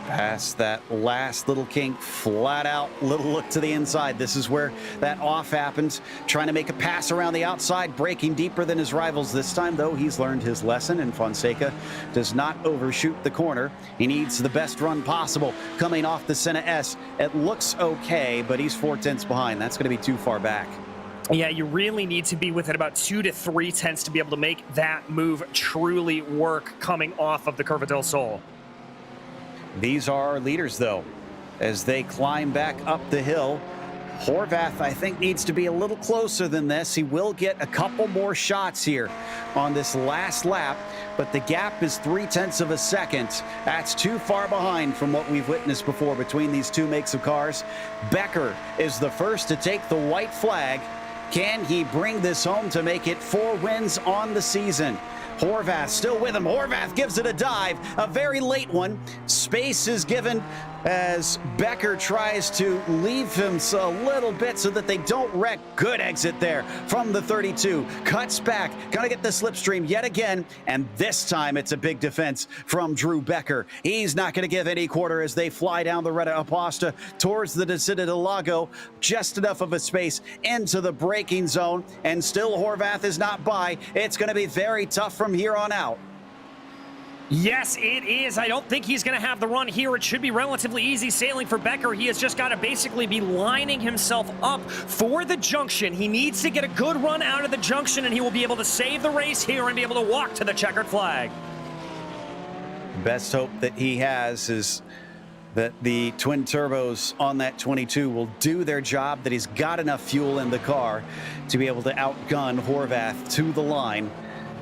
Past that last little kink, flat out little look to the inside. This is where that off happens. Trying to make a pass around the outside, breaking deeper than his rivals this time, though he's learned his lesson, and Fonseca does not overshoot the corner. He needs the best run possible coming off the Senna S. It looks okay, but he's 4 tenths behind. That's going to be too far back. Yeah, you really need to be within about 2 to 3 tenths to be able to make that move truly work coming off of the Curva del Sol. These are our leaders, though. as they climb back up the hill. Horvath, I think, needs to be a little closer than this. He will get a couple more shots here on this last lap, but the gap is 0.3 of a second. That's too far behind from what we've witnessed before between these two makes of cars. Becker is the first to take the white flag. Can he bring this home to make it 4 wins on the season? Horvath still with him. Horvath gives it a dive, a very late one. Space is given as Becker tries to leave him a little bit so that they don't wreck. Good exit there from the 32. Cuts back, gonna get the slipstream yet again, and this time it's a big defense from Drew Becker. He's not gonna give any quarter as they fly down the Retta Aposta towards the Interlagos. Just enough of a space into the braking zone, and still Horvath is not by. It's gonna be very tough from here on out. Yes, it is. I don't think he's going to have the run here. It should be relatively easy sailing for Becker. He has just got to basically be lining himself up for the junction. He needs to get a good run out of the junction, and he will be able to save the race here and be able to walk to the checkered flag. Best hope that he has is that the twin turbos on that 22 will do their job, that he's got enough fuel in the car to be able to outgun Horvath to the line.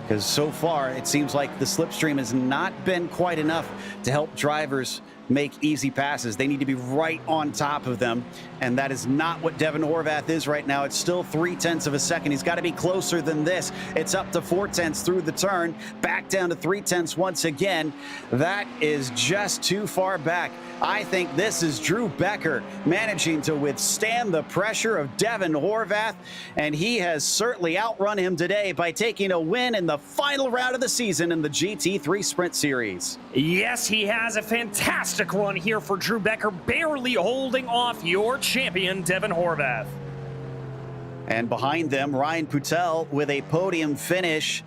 Because so far, it seems like the slipstream has not been quite enough to help drivers make easy passes. They need to be right on top of them, and that is not what Devin Horvath is right now. It's still 0.3 of a second. He's got to be closer than this. It's up to 0.4 through the turn, back down to 0.3 once again. That is just too far back. I think this is Drew Becker managing to withstand the pressure of Devin Horvath, and he has certainly outrun him today by taking a win in the final round of the season in the GT3 Sprint Series. Yes, he has a fantastic run here for Drew Becker, barely holding off your champion, Devin Horvath. And behind them, Ryan Poutel with a podium finish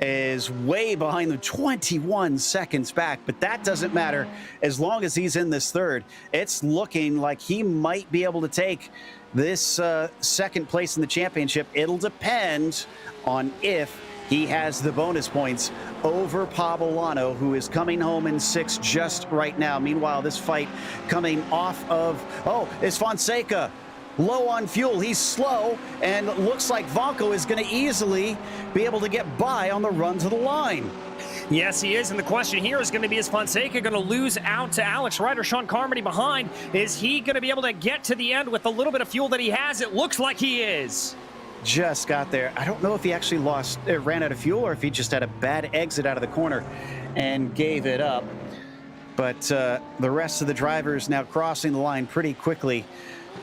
is way behind them, 21 seconds back, but that doesn't matter as long as he's in this third. It's looking like he might be able to take this second place in the championship. It'll depend on if he has the bonus points over Pabolano, who is coming home in 6th just right now. Meanwhile, this fight coming off of, it's Fonseca. Low on fuel, he's slow, and looks like Vanko is going to easily be able to get by on the run to the line. Yes, he is, and the question here is going to be, is Fonseca going to lose out to Alex Ryder, Sean Carmody behind? Is he going to be able to get to the end with the little bit of fuel that he has? It looks like he is. Just got there. I don't know if he actually ran out of fuel, or if he just had a bad exit out of the corner and gave it up. But the rest of the drivers now crossing the line pretty quickly.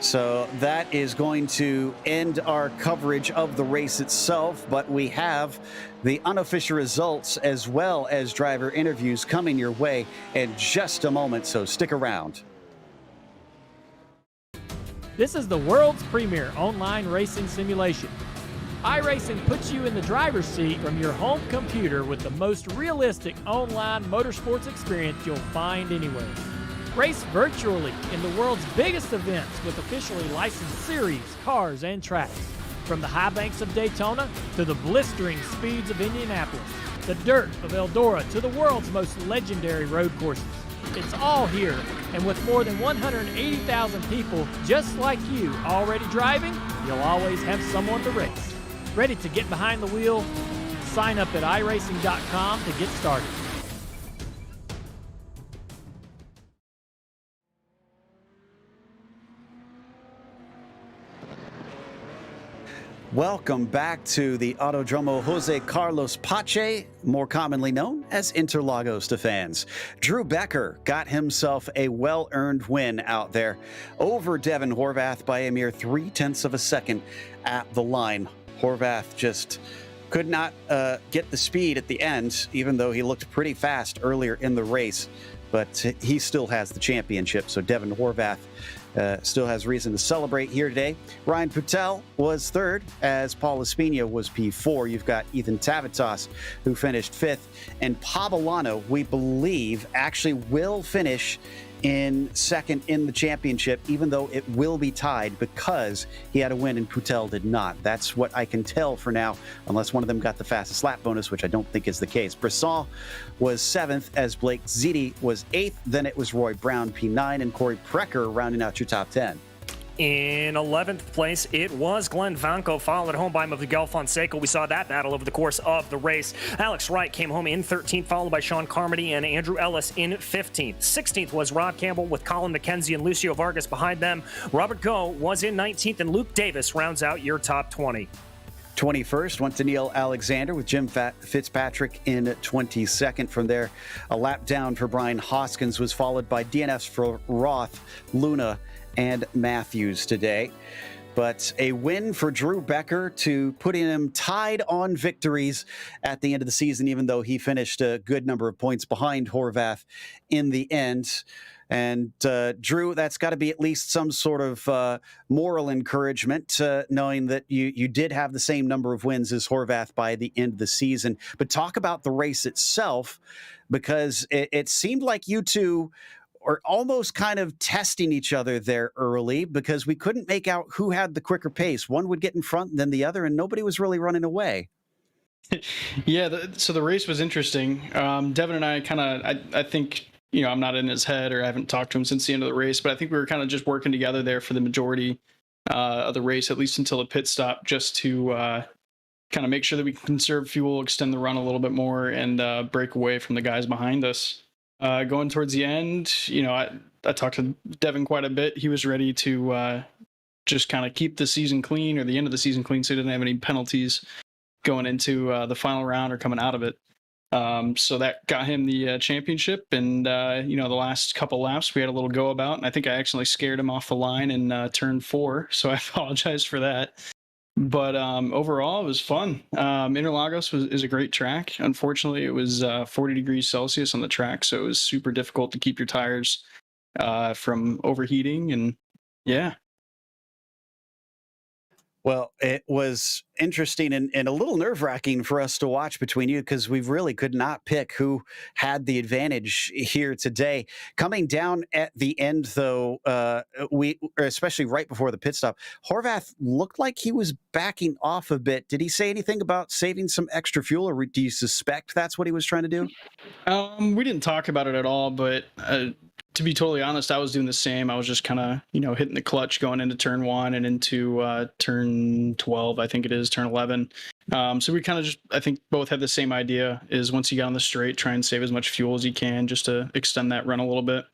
So that is going to end our coverage of the race itself, but we have the unofficial results as well as driver interviews coming your way in just a moment, so stick around. This is the world's premier online racing simulation. iRacing puts you in the driver's seat from your home computer with the most realistic online motorsports experience you'll find anywhere. Race virtually in the world's biggest events with officially licensed series, cars, and tracks. From the high banks of Daytona to the blistering speeds of Indianapolis, the dirt of Eldora to the world's most legendary road courses. It's all here, and with more than 180,000 people just like you already driving, you'll always have someone to race. Ready to get behind the wheel? Sign up at iRacing.com to get started. Welcome back to the Autodromo Jose Carlos Pache, more commonly known as Interlagos to fans. Drew Becker got himself a well-earned win out there over Devin Horvath by a mere 0.3 of a second at the line. Horvath just could not get the speed at the end, even though he looked pretty fast earlier in the race. But he still has the championship, so Devin Horvath still has reason to celebrate here today. Ryan Poutel was third, as Paul Espina was P4. You've got Ethan Tavitas, who finished 5th, and Pabolano, we believe, actually will finish in second in the championship, even though it will be tied because he had a win and Poutel did not. That's what I can tell for now, unless one of them got the fastest lap bonus, which I don't think is the case. Brisson was 7th as Blake Ziti was 8th. Then it was Roy Brown, P9, and Corey Precker rounding out your top 10. In 11th place, it was Glen Vanko, followed home by Miguel Fonseca. We saw that battle over the course of the race. Alex Wright came home in 13th, followed by Sean Carmody and Andrew Ellis in 15th. 16th was Rob Campbell with Colin McKenzie and Lucio Vargas behind them. Robert Go was in 19th, and Luke Davis rounds out your top 20. 21st went to Neil Alexander with Jim Fitzpatrick in 22nd. From there, a lap down for Brian Hoskins was followed by DNFs for Roth, Luna, and Matthews today. But a win for Drew Becker to put him tied on victories at the end of the season, even though he finished a good number of points behind Horvath in the end. And Drew, that's got to be at least some sort of moral encouragement, knowing that you did have the same number of wins as Horvath by the end of the season. But talk about the race itself, because it seemed like you two are almost kind of testing each other there early, because we couldn't make out who had the quicker pace. One would get in front than the other, and nobody was really running away. Yeah, so the race was interesting. Devin and I I think, I'm not in his head, or I haven't talked to him since the end of the race, but I think we were kind of just working together there for the majority of the race, at least until the pit stop, just to kind of make sure that we can conserve fuel, extend the run a little bit more, and break away from the guys behind us. Going towards the end, I talked to Devin quite a bit. He was ready to just kind of keep the season clean, or the end of the season clean, so he didn't have any penalties going into the final round or coming out of it. So that got him the championship. And, the last couple laps we had a little go about, and I think I actually scared him off the line in turn 4. So I apologize for that. But overall, it was fun. Interlagos is a great track. Unfortunately, it was 40 degrees Celsius on the track, so it was super difficult to keep your tires from overheating. And yeah. Well, it was interesting and a little nerve-wracking for us to watch between you, because we really could not pick who had the advantage here today. Coming down at the end, though, especially right before the pit stop, Horvath looked like he was backing off a bit. Did he say anything about saving some extra fuel, or do you suspect that's what he was trying to do? We didn't talk about it at all, but to be totally honest, I was doing the same. I was just kind of, hitting the clutch going into turn 1 and into turn 12, I think it is, turn 11. So we kind of just, I think, both had the same idea, is once you get on the straight, try and save as much fuel as you can just to extend that run a little bit.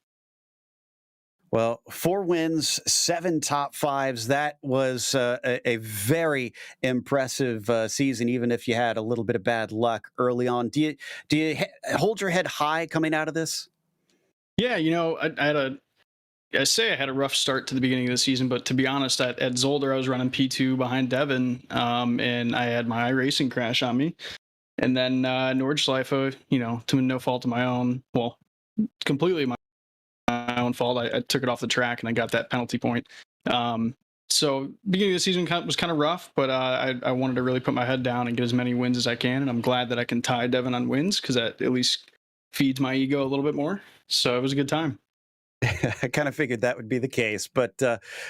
Well, 4 wins, 7 top 5s. That was a very impressive season, even if you had a little bit of bad luck early on. Do you hold your head high coming out of this? Yeah, I say I had a rough start to the beginning of the season, but to be honest, at Zolder, I was running P2 behind Devin, and I had my iRacing crash on me. And then Nordschleife, to no fault of my own, well, completely my own fault, I took it off the track and I got that penalty point. So beginning of the season was kind of rough, but I wanted to really put my head down and get as many wins as I can, and I'm glad that I can tie Devin on wins, because that at least feeds my ego a little bit more. So it was a good time. I kind of figured that would be the case. But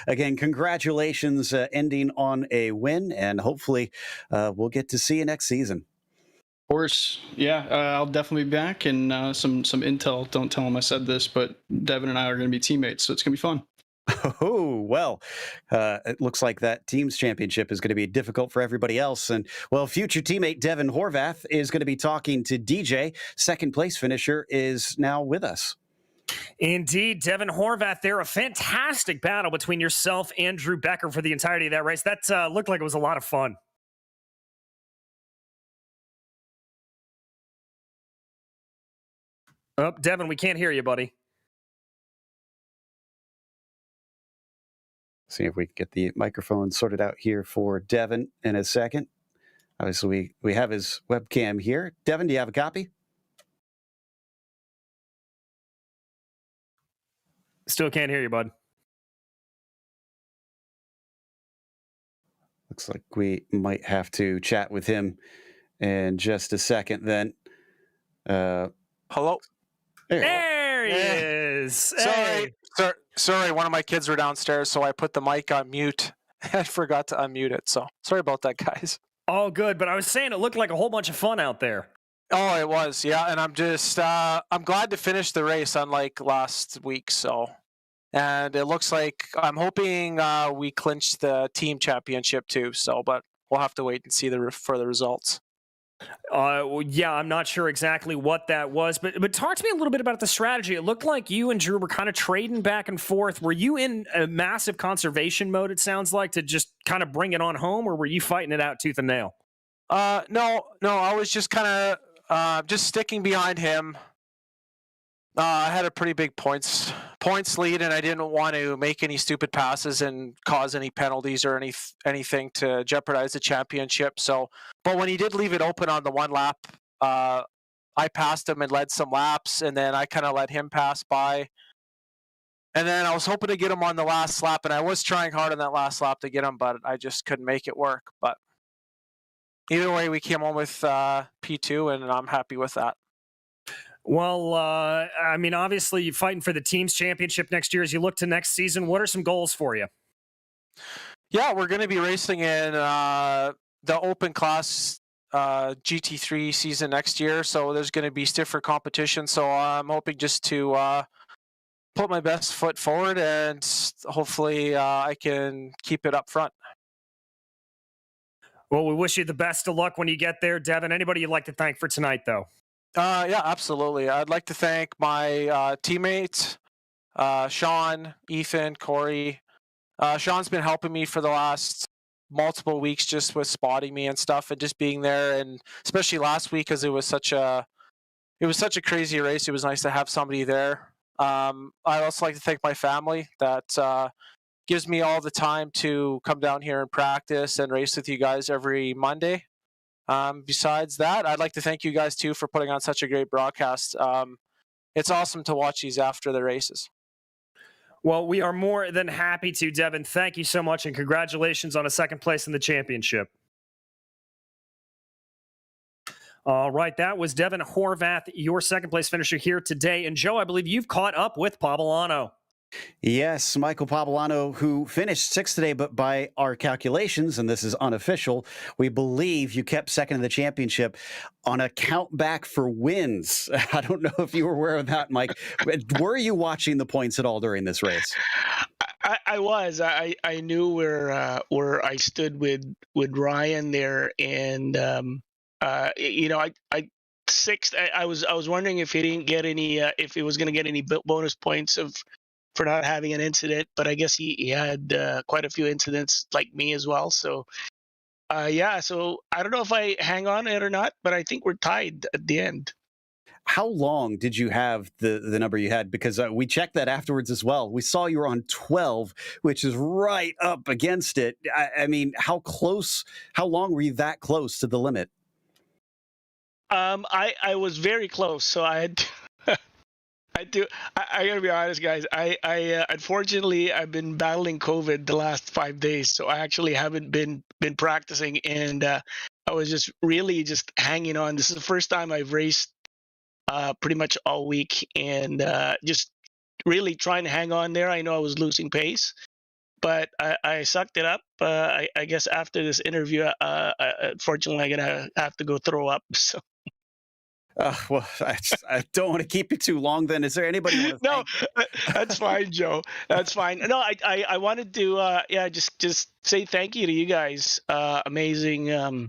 again, congratulations ending on a win, and hopefully we'll get to see you next season. Of course. Yeah, I'll definitely be back, and some intel. Don't tell him I said this, but Devin and I are going to be teammates, so it's going to be fun. Oh, well, it looks like that team's championship is going to be difficult for everybody else. And, well, future teammate Devin Horvath is going to be talking to DJ. Second place finisher is now with us. Indeed, Devin Horvath there. A fantastic battle between yourself and Drew Becker for the entirety of that race. That looked like it was a lot of fun. Oh, Devin, we can't hear you, buddy. See if we can get the microphone sorted out here for Devin in a second. Obviously, we have his webcam here. Devin, do you have a copy? Still can't hear you, bud. Looks like we might have to chat with him in just a second then. Hello? There There he is. Sorry, sorry. One of my kids were downstairs, so I put the mic on mute and forgot to unmute it. So sorry about that, guys. All good, but I was saying it looked like a whole bunch of fun out there. Oh, it was, yeah. And I'm just, I'm glad to finish the race, unlike last week. So, and it looks like I'm hoping we clinch the team championship too. So, but we'll have to wait and see the further results. Well, yeah, I'm not sure exactly what that was, but talk to me a little bit about the strategy. It looked like you and Drew were kind of trading back and forth. Were you in a massive conservation mode, it sounds like, to just kind of bring it on home, or were you fighting it out tooth and nail? No, I was just kind of just sticking behind him. I had a pretty big points lead, and I didn't want to make any stupid passes and cause any penalties or anything to jeopardize the championship. So, but when he did leave it open on the one lap, I passed him and led some laps, and then I kind of let him pass by. And then I was hoping to get him on the last lap, and I was trying hard on that last lap to get him, but I just couldn't make it work. But either way, we came home with P2, and I'm happy with that. Well, I mean, obviously, you're fighting for the team's championship next year. As you look to next season, what are some goals for you? Yeah, we're going to be racing in the open class GT3 season next year. So there's going to be stiffer competition. So I'm hoping just to put my best foot forward, and hopefully I can keep it up front. Well, we wish you the best of luck when you get there, Devin. Anybody you'd like to thank for tonight, though? Yeah, absolutely. I'd like to thank my teammates, Sean, Ethan, Corey. Sean's been helping me for the last multiple weeks just with spotting me and stuff, and just being there, and especially last week because it was such a crazy race. It was nice to have somebody there. I'd also like to thank my family that gives me all the time to come down here and practice and race with you guys every Monday. Besides that, I'd like to thank you guys too for putting on such a great broadcast. It's awesome to watch these after the races. Well, we are more than happy to, Devin. Thank you so much, and congratulations on a second place in the championship. All right, that was Devin Horvath, your second place finisher here today. And Joe, I believe you've caught up with Pablano. Yes, Michael Pablano, who finished sixth today, but by our calculations, and this is unofficial, we believe you kept second in the championship on a count back for wins. I don't know if you were aware of that, Mike. Were you watching the points at all during this race? I was. I knew where I stood with Ryan there, and I sixth. I was wondering if he didn't get any, if he was going to get any bonus points for not having an incident, but I guess he had quite a few incidents like me as well. So, so I don't know if I hang on it or not, but I think we're tied at the end. How long did you have the number you had? Because we checked that afterwards as well. We saw you were on 12, which is right up against it. I mean, how long were you that close to the limit? I was very close, so I had I gotta be honest, guys. I unfortunately I've been battling COVID the last 5 days, so I actually haven't been practicing, and I was just really just hanging on. This is the first time I've raced pretty much all week, and just really trying to hang on there. I know I was losing pace, but I sucked it up. I guess after this interview, unfortunately, I'm gonna have to go throw up. So. Well, I don't want to keep you too long. Then, is there anybody? No, that's fine, Joe. That's fine. No, I wanted to, just say thank you to you guys. Amazing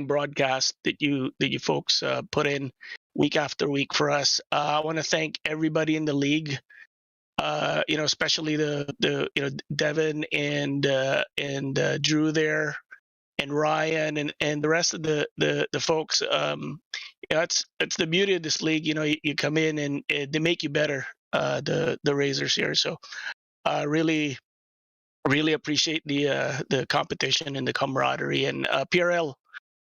broadcast that you folks put in week after week for us. I want to thank everybody in the league. Especially the Devin and Drew there, and Ryan and the rest of the folks. It's the beauty of this league. You come in and they make you better. The Razors here. So really appreciate the competition and the camaraderie, and PRL,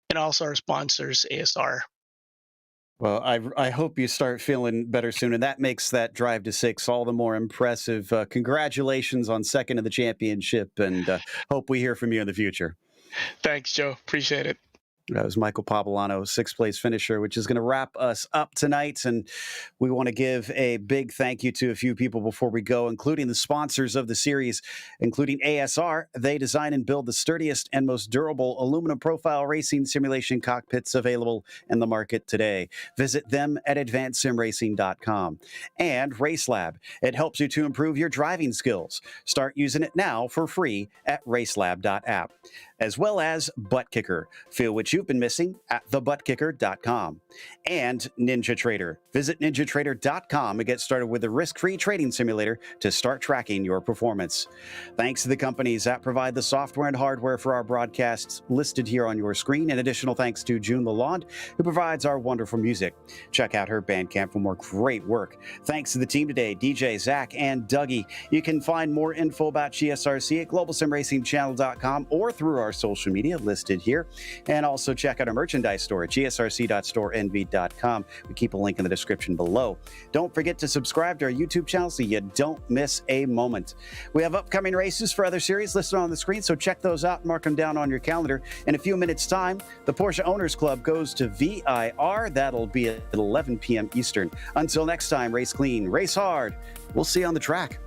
and also our sponsors, ASR. Well, I hope you start feeling better soon, and that makes that drive to 6 all the more impressive. Congratulations on second in the championship, and hope we hear from you in the future. Thanks, Joe. Appreciate it. That was Michael Pavolano, sixth-place finisher, which is going to wrap us up tonight. And we want to give a big thank you to a few people before we go, including the sponsors of the series, including ASR. They design and build the sturdiest and most durable aluminum profile racing simulation cockpits available in the market today. Visit them at advancedsimracing.com. And RaceLab. It helps you to improve your driving skills. Start using it now for free at racelab.app. As well as ButtKicker. Feel what you've been missing at thebuttkicker.com. And NinjaTrader. Visit NinjaTrader.com and get started with a risk-free trading simulator to start tracking your performance. Thanks to the companies that provide the software and hardware for our broadcasts listed here on your screen. And additional thanks to June Lalonde, who provides our wonderful music. Check out her Bandcamp for more great work. Thanks to the team today, DJ, Zach, and Dougie. You can find more info about GSRC at globalsimracingchannel.com or through our social media listed here. And also check out our merchandise store at gsrc.storenv.com. We keep a link in the description below. Don't forget to subscribe to our YouTube channel so you don't miss a moment. We have upcoming races for other series listed on the screen, so check those out and mark them down on your calendar. In a few minutes' time, the Porsche Owners Club goes to VIR. That'll be at 11 p.m. Eastern. Until next time, race clean, race hard. We'll see you on the track.